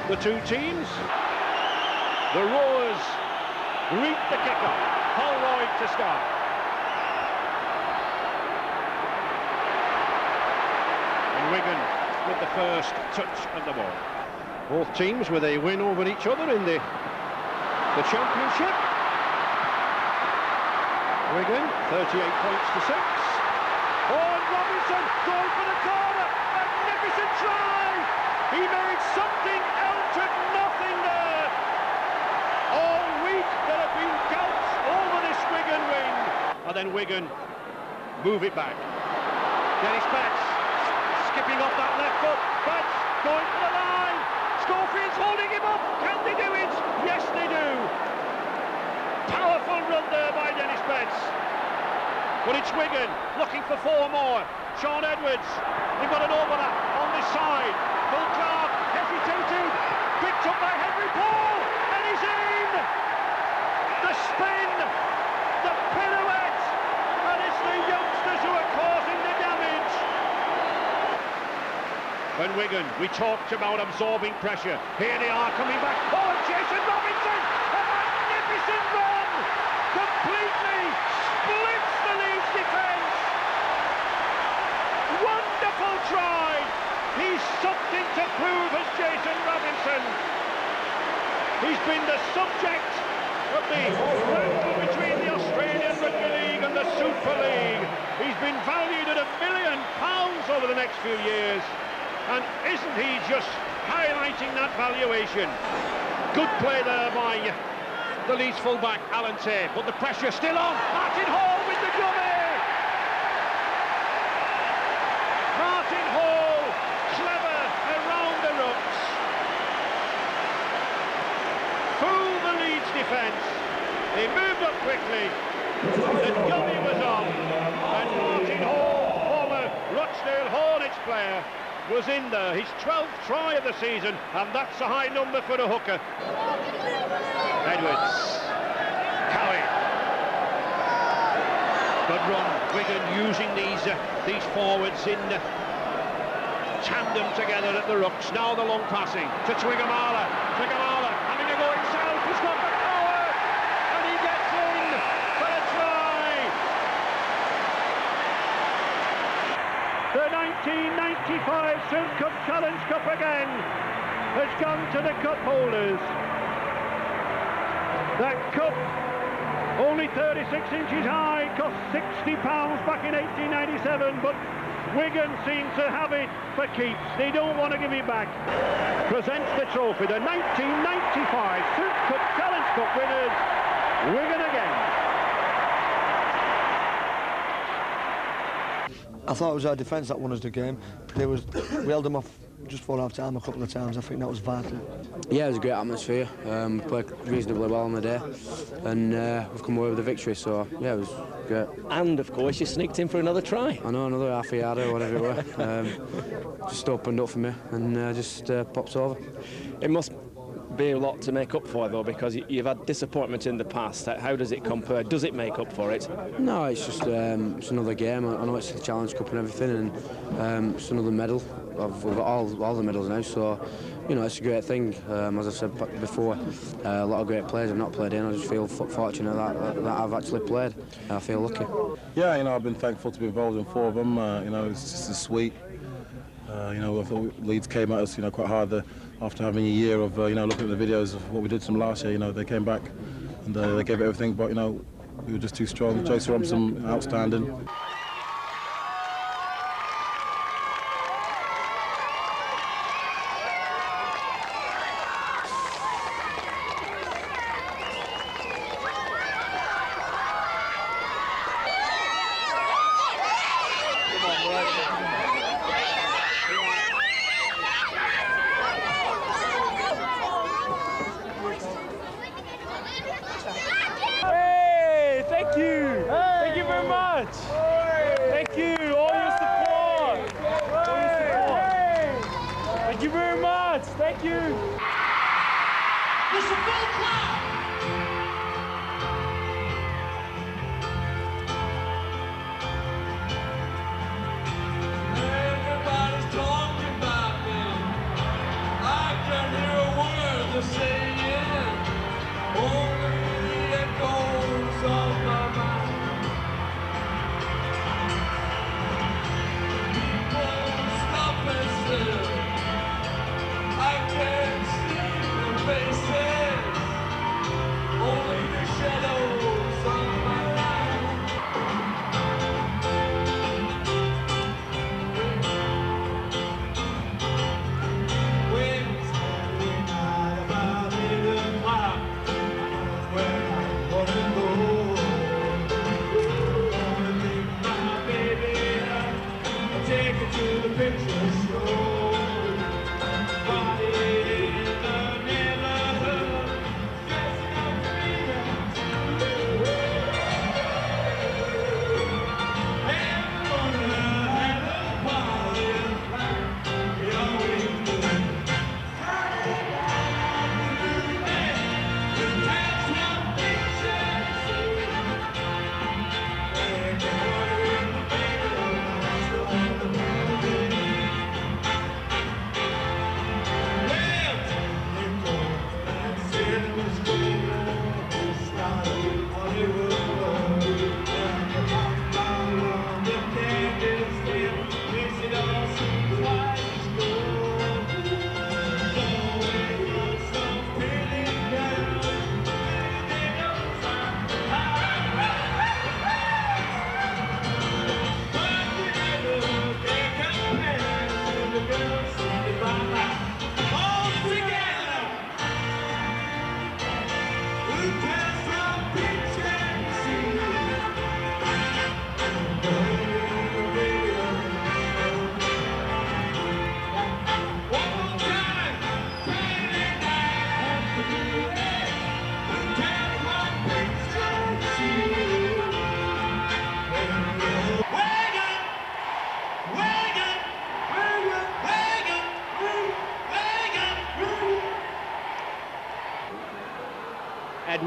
the two teams. The Roars greet the kick-off. Holroyd to start. Wigan with the first touch of the ball. Both teams with a win over each other in the Championship. Wigan 38 points to 6. Oh, and Robinson going for the corner. Magnificent try. He made something out of nothing there. All week there have been doubts over this Wigan wing. And then Wigan move it back. Dennis Betts skipping off that left foot. Betts going for the line. Schofield's holding him up. Can they do it? Yes, they do. Powerful run there by Dennis Betts. But it's Wigan looking for 4 more. Sean Edwards, they've got an overlap on this side. Phil Clark hesitated. Picked up by Henry Paul. And he's in. The spin. The pirouette. And it's the youngsters who are causing the damage. When Wigan, we talked about absorbing pressure. Here they are coming back. Oh, and Jason Robinson, a magnificent run, completely splits the Leeds defence. Wonderful try. He's something to prove as Jason Robinson. He's been the subject of the battle between the Australian Rugby League and the Super League. He's been valued at £1 million over the next few years. And isn't he just highlighting that valuation? Good play there by the Leeds fullback, Alan Tate, but the pressure still on. Martin Hall with the dummy! Martin Hall, clever around the rucks. Fooled the Leeds defence. They moved up quickly. The dummy was on. And Martin Hall, former Rochdale Hornets player, was in there, his 12th try of the season, and that's a high number for a hooker. Edwards, Cowie. Good run, Wigan using these forwards in tandem together at the rucks. Now the long passing to Twigamala. Twigamala having a go himself, he's got the power, and he gets in for a try. The 1995 Silk Cup Challenge Cup again has gone to the cup holders. That cup, only 36 inches high, cost £60 back in 1897, but Wigan seem to have it for keeps. They don't want to give it back. Presents the trophy, the 1995 Silk Cup Challenge Cup winners, Wigan again. I thought it was our defence that won us the game. We held them off just for half time a couple of times. I think that was vital. Yeah, it was a great atmosphere. We played reasonably well on the day, and we've come away with a victory. So yeah, it was great. And of course, you sneaked in for another try. I know, another half a yard or whatever it was. Just opened up for me and just popped over. It must be a lot to make up for, though, because you've had disappointment in the past. How does it compare? Does it make up for it? No, it's just it's another game. I know it's the Challenge Cup and everything, and it's another medal. We've got all the medals now, so you know it's a great thing. As I said before, a lot of great players have not played in. I just feel fortunate that I've actually played. I feel lucky. Yeah, you know, I've been thankful to be involved in 4 of them. You know, it's just as sweet. You know, I thought Leeds came at us, you know, quite hard after having a year of, you know, looking at the videos of what we did to them last year. You know, they came back and they gave it everything, but you know, we were just too strong. Jason Robinson, outstanding.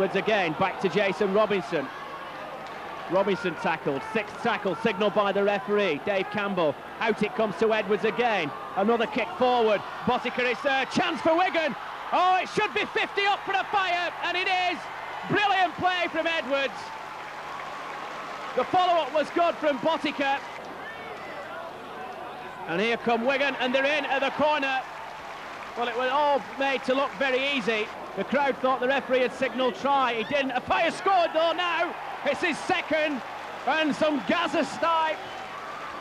Edwards again, back to Jason Robinson. Robinson tackled, sixth tackle signalled by the referee, Dave Campbell. Out it comes to Edwards again, another kick forward. Botica is there, chance for Wigan. Oh, it should be 50 up for the Fire, and it is. Brilliant play from Edwards. The follow-up was good from Botica. And here come Wigan, and they're in at the corner. Well, it was all made to look very easy. The crowd thought the referee had signalled try. He didn't. A Fire scored though now. It's his second, and some Gaza-style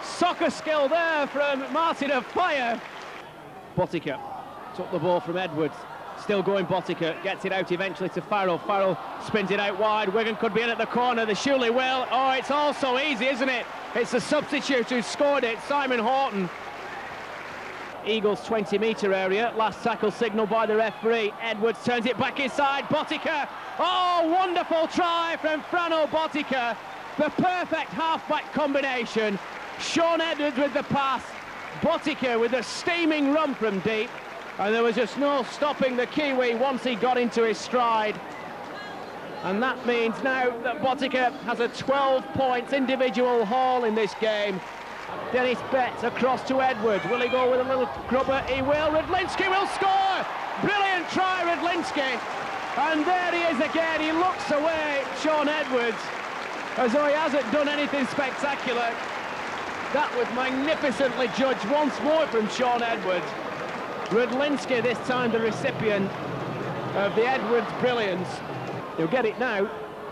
soccer skill there from Martin of Fire. Botica took the ball from Edwards. Still going Botica, gets it out eventually to Farrell. Farrell spins it out wide. Wigan could be in at the corner. They surely will. Oh, it's all so easy, isn't it? It's the substitute who scored it, Simon Horton. Eagles 20-metre area. Last tackle signalled by the referee. Edwards turns it back inside. Botica. Oh, wonderful try from Frano Botica. The perfect half-back combination. Sean Edwards with the pass. Botica with a steaming run from deep. And there was just no stopping the Kiwi once he got into his stride. And that means now that Botica has a 12 points individual haul in this game. Dennis Betts across to Edwards. Will he go with a little grubber? He will. Rydlinski will score! Brilliant try, Rydlinski. And there he is again. He looks away, Sean Edwards, as though he hasn't done anything spectacular. That was magnificently judged once more from Sean Edwards. Rydlinski this time the recipient of the Edwards brilliance. He'll get it now.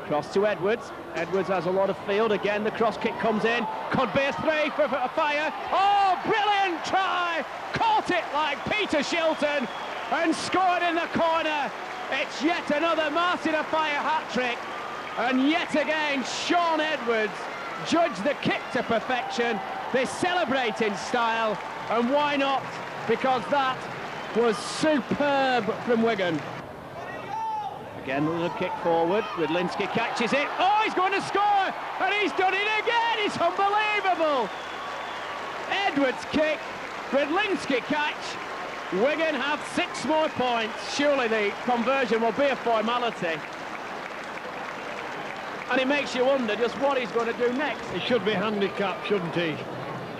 Cross to Edwards. Edwards has a lot of field. Again, the cross kick comes in. Could be a three for a Fire. Oh, brilliant try! Caught it like Peter Shilton and scored in the corner. It's yet another Martin of Fire hat-trick. And yet again, Sean Edwards judged the kick to perfection. They celebrate in style. And why not? Because that was superb from Wigan. Again, another kick forward. Rydlinski catches it. Oh, he's going to score! And he's done it again! It's unbelievable! Edwards kick, Rydlinski catch. Wigan have 6 more points. Surely the conversion will be a formality. And it makes you wonder just what he's going to do next. He should be handicapped, shouldn't he?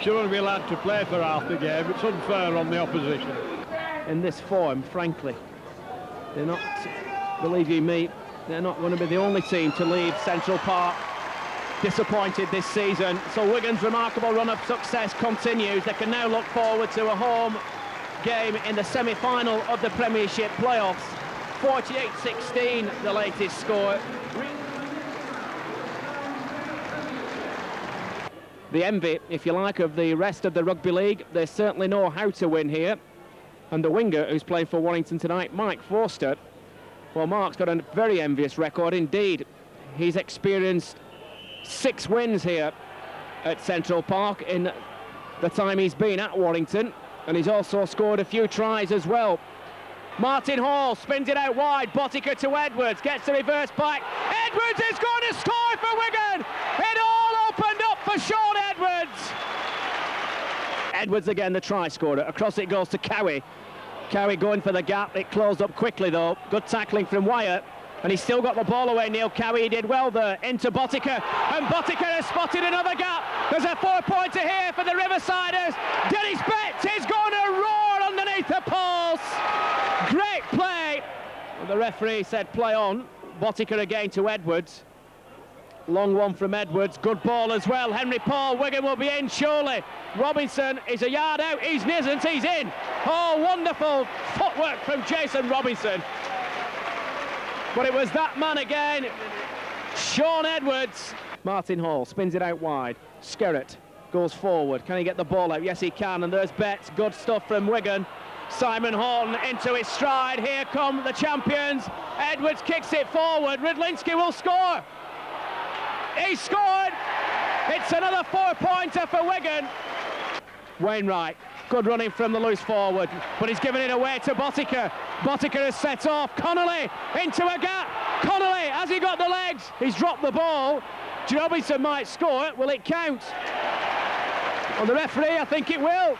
Shouldn't be allowed to play for half the game. It's unfair on the opposition. In this form, frankly, they're not, believe you me, they're not going to be the only team to leave Central Park disappointed this season. So Wigan's remarkable run of success continues. They can now look forward to a home game in the semi-final of the Premiership playoffs. 48-16, the latest score. The envy, if you like, of the rest of the rugby league. They certainly know how to win here. And the winger who's playing for Warrington tonight, Mike Forster, well, Mark's got a very envious record indeed. He's experienced 6 wins here at Central Park in the time he's been at Warrington, and he's also scored a few tries as well. Martin Hall spins it out wide. Botica to Edwards, gets the reverse back. Edwards is going to score for Wigan! It all opened up for Sean Edwards! Edwards again, the try scorer. Across it goes to Cowie. Cowie going for the gap. It closed up quickly though. Good tackling from Wyatt. And he's still got the ball away, Neil Cowie. He did well there. Into Botica. And Botica has spotted another gap. There's a 4-pointer here for the Riversiders. Dennis Betts is going to roar underneath the post. Great play. And the referee said play on. Botica again to Edwards. Long one from Edwards. Good ball as well. Henry Paul. Wigan will be in surely. Robinson is a yard out. He's Nisant. He's in. Oh, wonderful footwork from Jason Robinson. But it was that man again, Sean Edwards. Martin Hall spins it out wide. Skerrett goes forward. Can he get the ball out? Yes, he can. And there's Betts. Good stuff from Wigan. Simon Horton into his stride. Here come the champions. Edwards kicks it forward. Rydlinski will score. He scored. It's another 4-pointer for Wigan. Wainwright. Good running from the loose forward, but he's given it away to Botica. Botica has set off. Connolly into a gap. Connolly, has he got the legs? He's dropped the ball. Robinson might score. Will it count? Well, the referee, I think it will.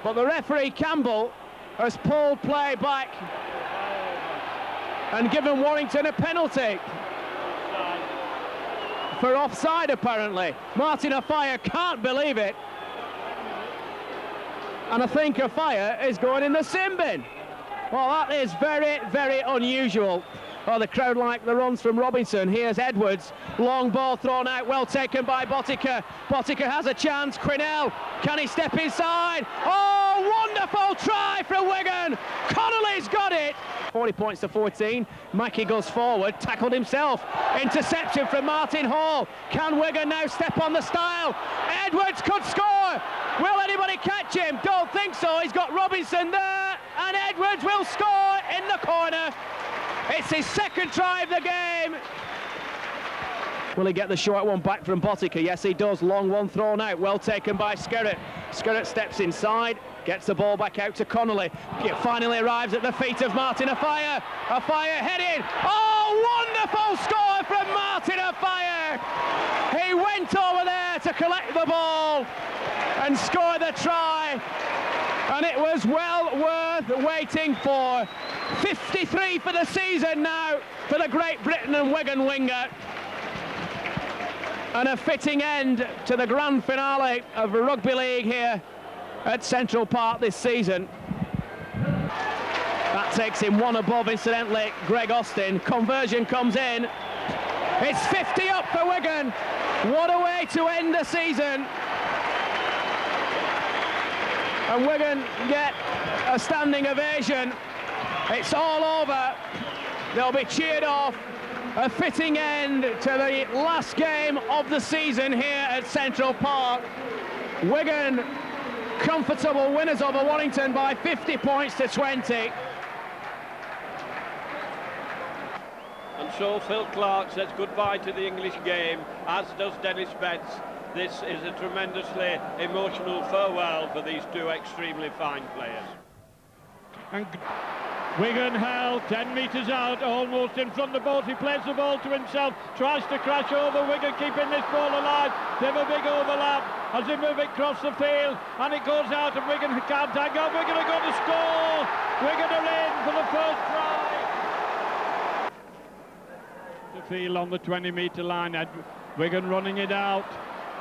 But the referee, Campbell, has pulled play back. and given Warrington a penalty. For offside, apparently. Martin Afire can't believe it. And I think Afire is going in the sin bin. Well, that is very, very unusual. Oh, the crowd like the runs from Robinson. Here's Edwards. Long ball thrown out, well taken by Botica. Botica has a chance. Quinnell, can he step inside? Oh, wonderful try from Wigan. Connolly's got it. 40 points to 14. Mackey goes forward, tackled himself. Interception from Martin Hall. Can Wigan now step on the style? Edwards could score. Will anybody catch him? Don't think so. He's got Robinson there, and Edwards will score in the corner. It's his second try of the game. Will he get the short one back from Botica? Yes, he does. Long one thrown out. Well taken by Skerritt. Skerritt steps inside, gets the ball back out to Connolly. It finally arrives at the feet of Martin Afire. Afire headed. Oh, wonderful score from Martin Afire. He went over there to collect the ball and score the try. And it was well worth waiting for. 53 for the season now for the Great Britain and Wigan winger. And a fitting end to the grand finale of Rugby League here at Central Park this season. That takes him one above, incidentally, Greg Austin. Conversion comes in. It's 50 up for Wigan. What a way to end the season. And Wigan get a standing ovation. It's all over. They'll be cheered off. A fitting end to the last game of the season here at Central Park. Wigan comfortable winners over Warrington by 50 points to 20. And so Phil Clark says goodbye to the English game, as does Dennis Betts. This is a tremendously emotional farewell for these two extremely fine players. And Wigan held 10 metres out, almost in front of the boat. He plays the ball to himself, tries to crash over. Wigan keeping this ball alive. They have a big overlap as they move it across the field, and it goes out, and Wigan can't hang on. Wigan are going to score. Wigan are in for the first try. The field on the 20-metre line. Wigan running it out.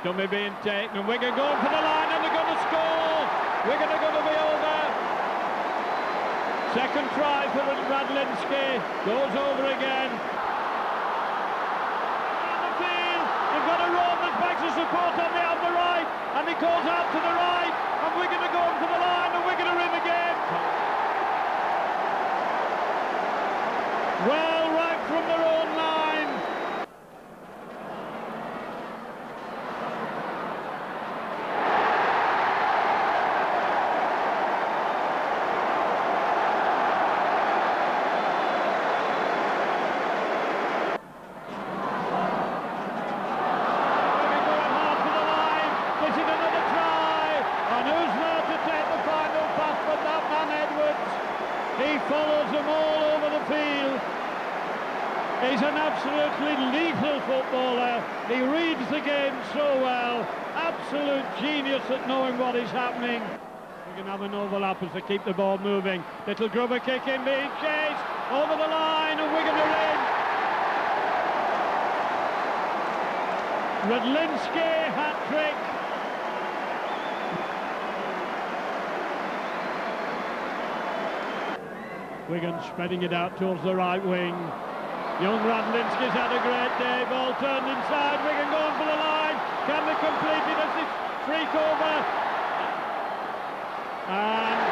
Dummy being taken, and Wigan going for the line, and they're going to score. Wigan are going to be over. Second try for Radlinski, goes over again. On the field, you've got a Romans back to support on the right, and he goes out to the right, and Wigan are going for the line, and Wigan are in the game. Well, right from their own line. He follows them all over the field. He's an absolutely lethal footballer. He reads the game so well. Absolute genius at knowing what is happening. We can have an overlap as they keep the ball moving. Little grubber kick in, being chased over the line, and Wigan are in. Radlinski hat-trick. Wigan spreading it out towards the right wing. Young Radlinski's had a great day. Ball turned inside. Wigan going for the line. Can they complete it as this freak over? And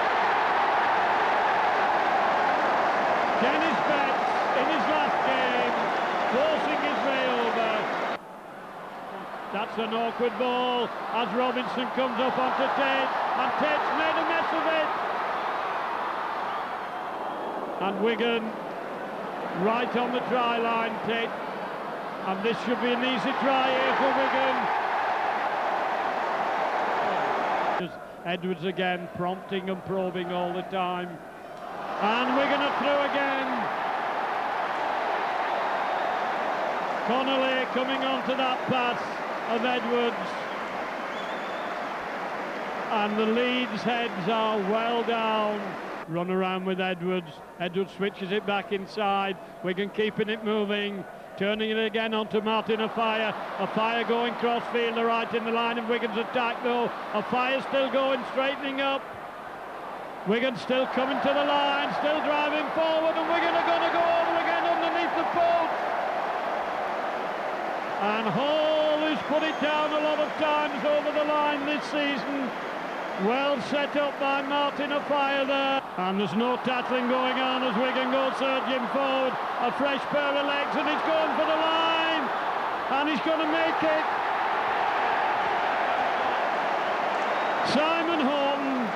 Dennis Betts in his last game, forcing his way over. That's an awkward ball as Robinson comes up onto Tate, and Tate's made a mess of it. And Wigan right on the try line, Tate. And this should be an easy try here for Wigan. Edwards again, prompting and probing all the time. And Wigan are through again. Connolly coming onto that pass of Edwards. And the Leeds heads are well down. Run around with Edwards. Edwards switches it back inside. Wigan keeping it moving. Turning it again onto Martin Afire. Afire going cross-field, right in the line of Wigan's attack though. Afire still going, straightening up. Wigan still coming to the line, still driving forward, and Wigan are going to go over again underneath the post. And Hall has put it down a lot of times over the line this season. Well set up by Martin Afire there. And there's no tackling going on as Wigan go surging forward. A fresh pair of legs, and he's going for the line. And he's going to make it. Simon Horton,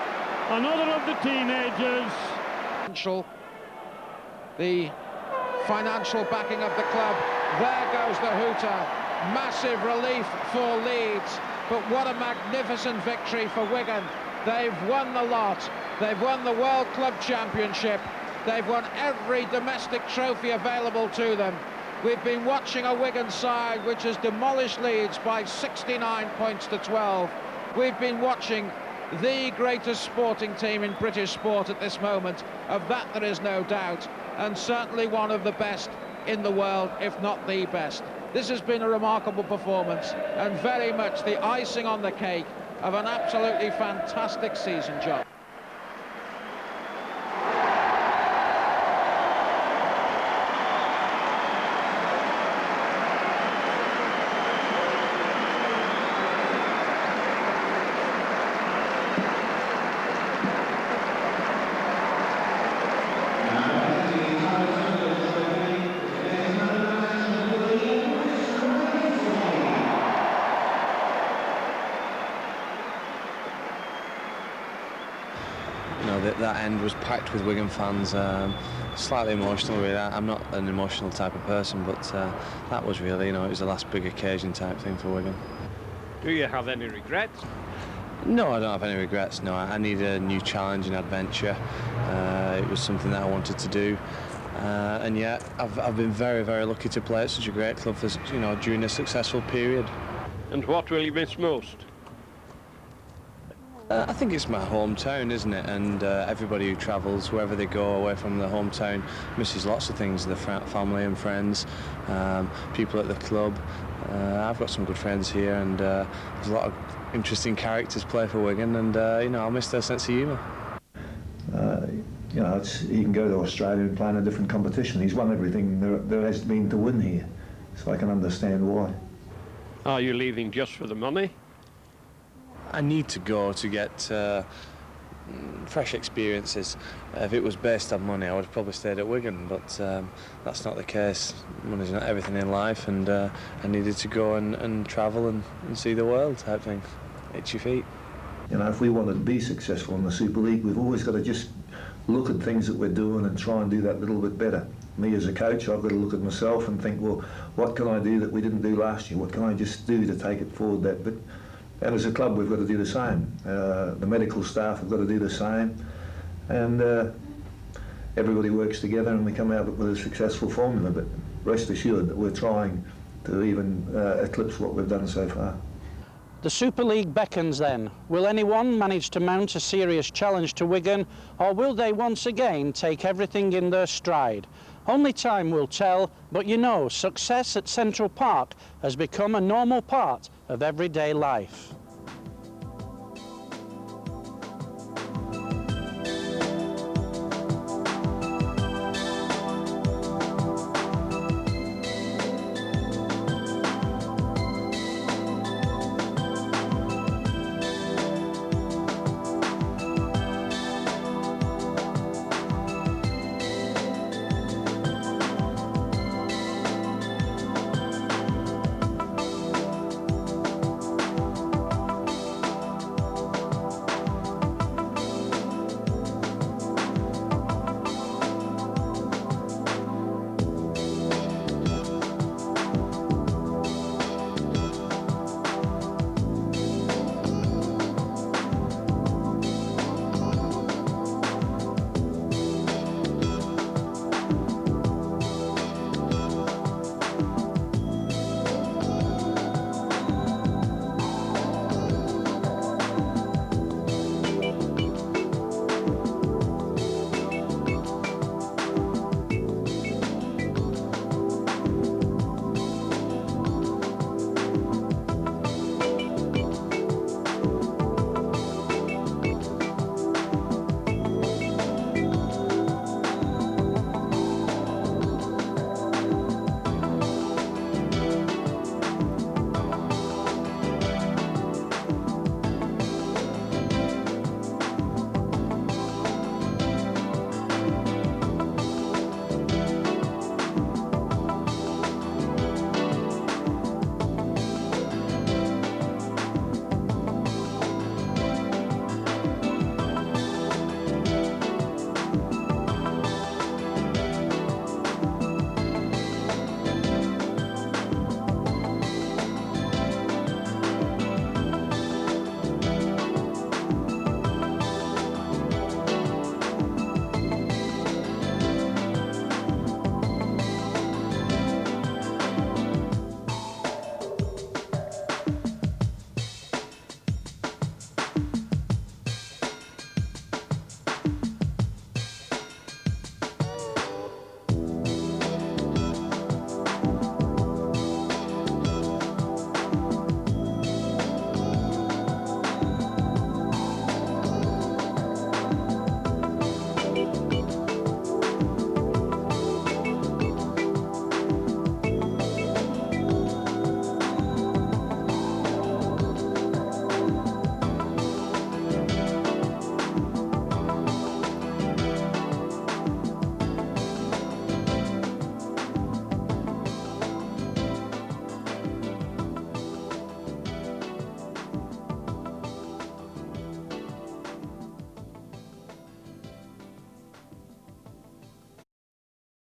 another of the teenagers. The financial backing of the club. There goes the hooter. Massive relief for Leeds. But what a magnificent victory for Wigan. They've won the lot. They've won the World Club Championship. They've won every domestic trophy available to them. We've been watching a Wigan side which has demolished Leeds by 69 points to 12. We've been watching the greatest sporting team in British sport at this moment. Of that there is no doubt. And certainly one of the best in the world, if not the best. This has been a remarkable performance and very much the icing on the cake of an absolutely fantastic season, John. That end was packed with Wigan fans, slightly emotional really. I'm not an emotional type of person, but that was really, it was the last big occasion type thing for Wigan. Do you have any regrets? No, I don't have any regrets, no. I need a new challenge and adventure. It was something that I wanted to do. And yet, I've been very, very lucky to play at such a great club for, during a successful period. And what will you miss most? I think it's my hometown, isn't it? And everybody who travels, wherever they go away from their hometown, misses lots of things, their family and friends, people at the club. I've got some good friends here, and there's a lot of interesting characters play for Wigan, and I'll miss their sense of humour. He can go to Australia and play in a different competition. He's won everything there has been to win here, so I can understand why. Are you leaving just for the money? I need to go to get fresh experiences. If it was based on money, I would have probably stayed at Wigan, but that's not the case. Money's not everything in life, and I needed to go and travel and see the world type thing. Itchy feet. If we wanted to be successful in the Super League, we've always got to just look at things that we're doing and try and do that little bit better. Me as a coach, I've got to look at myself and think, well, what can I do that we didn't do last year? What can I just do to take it forward that bit? And as a club, we've got to do the same. The medical staff have got to do the same. And everybody works together and we come out with a successful formula. But rest assured that we're trying to even eclipse what we've done so far. The Super League beckons then. Will anyone manage to mount a serious challenge to Wigan, or will they once again take everything in their stride? Only time will tell, but success at Central Park has become a normal part of everyday life.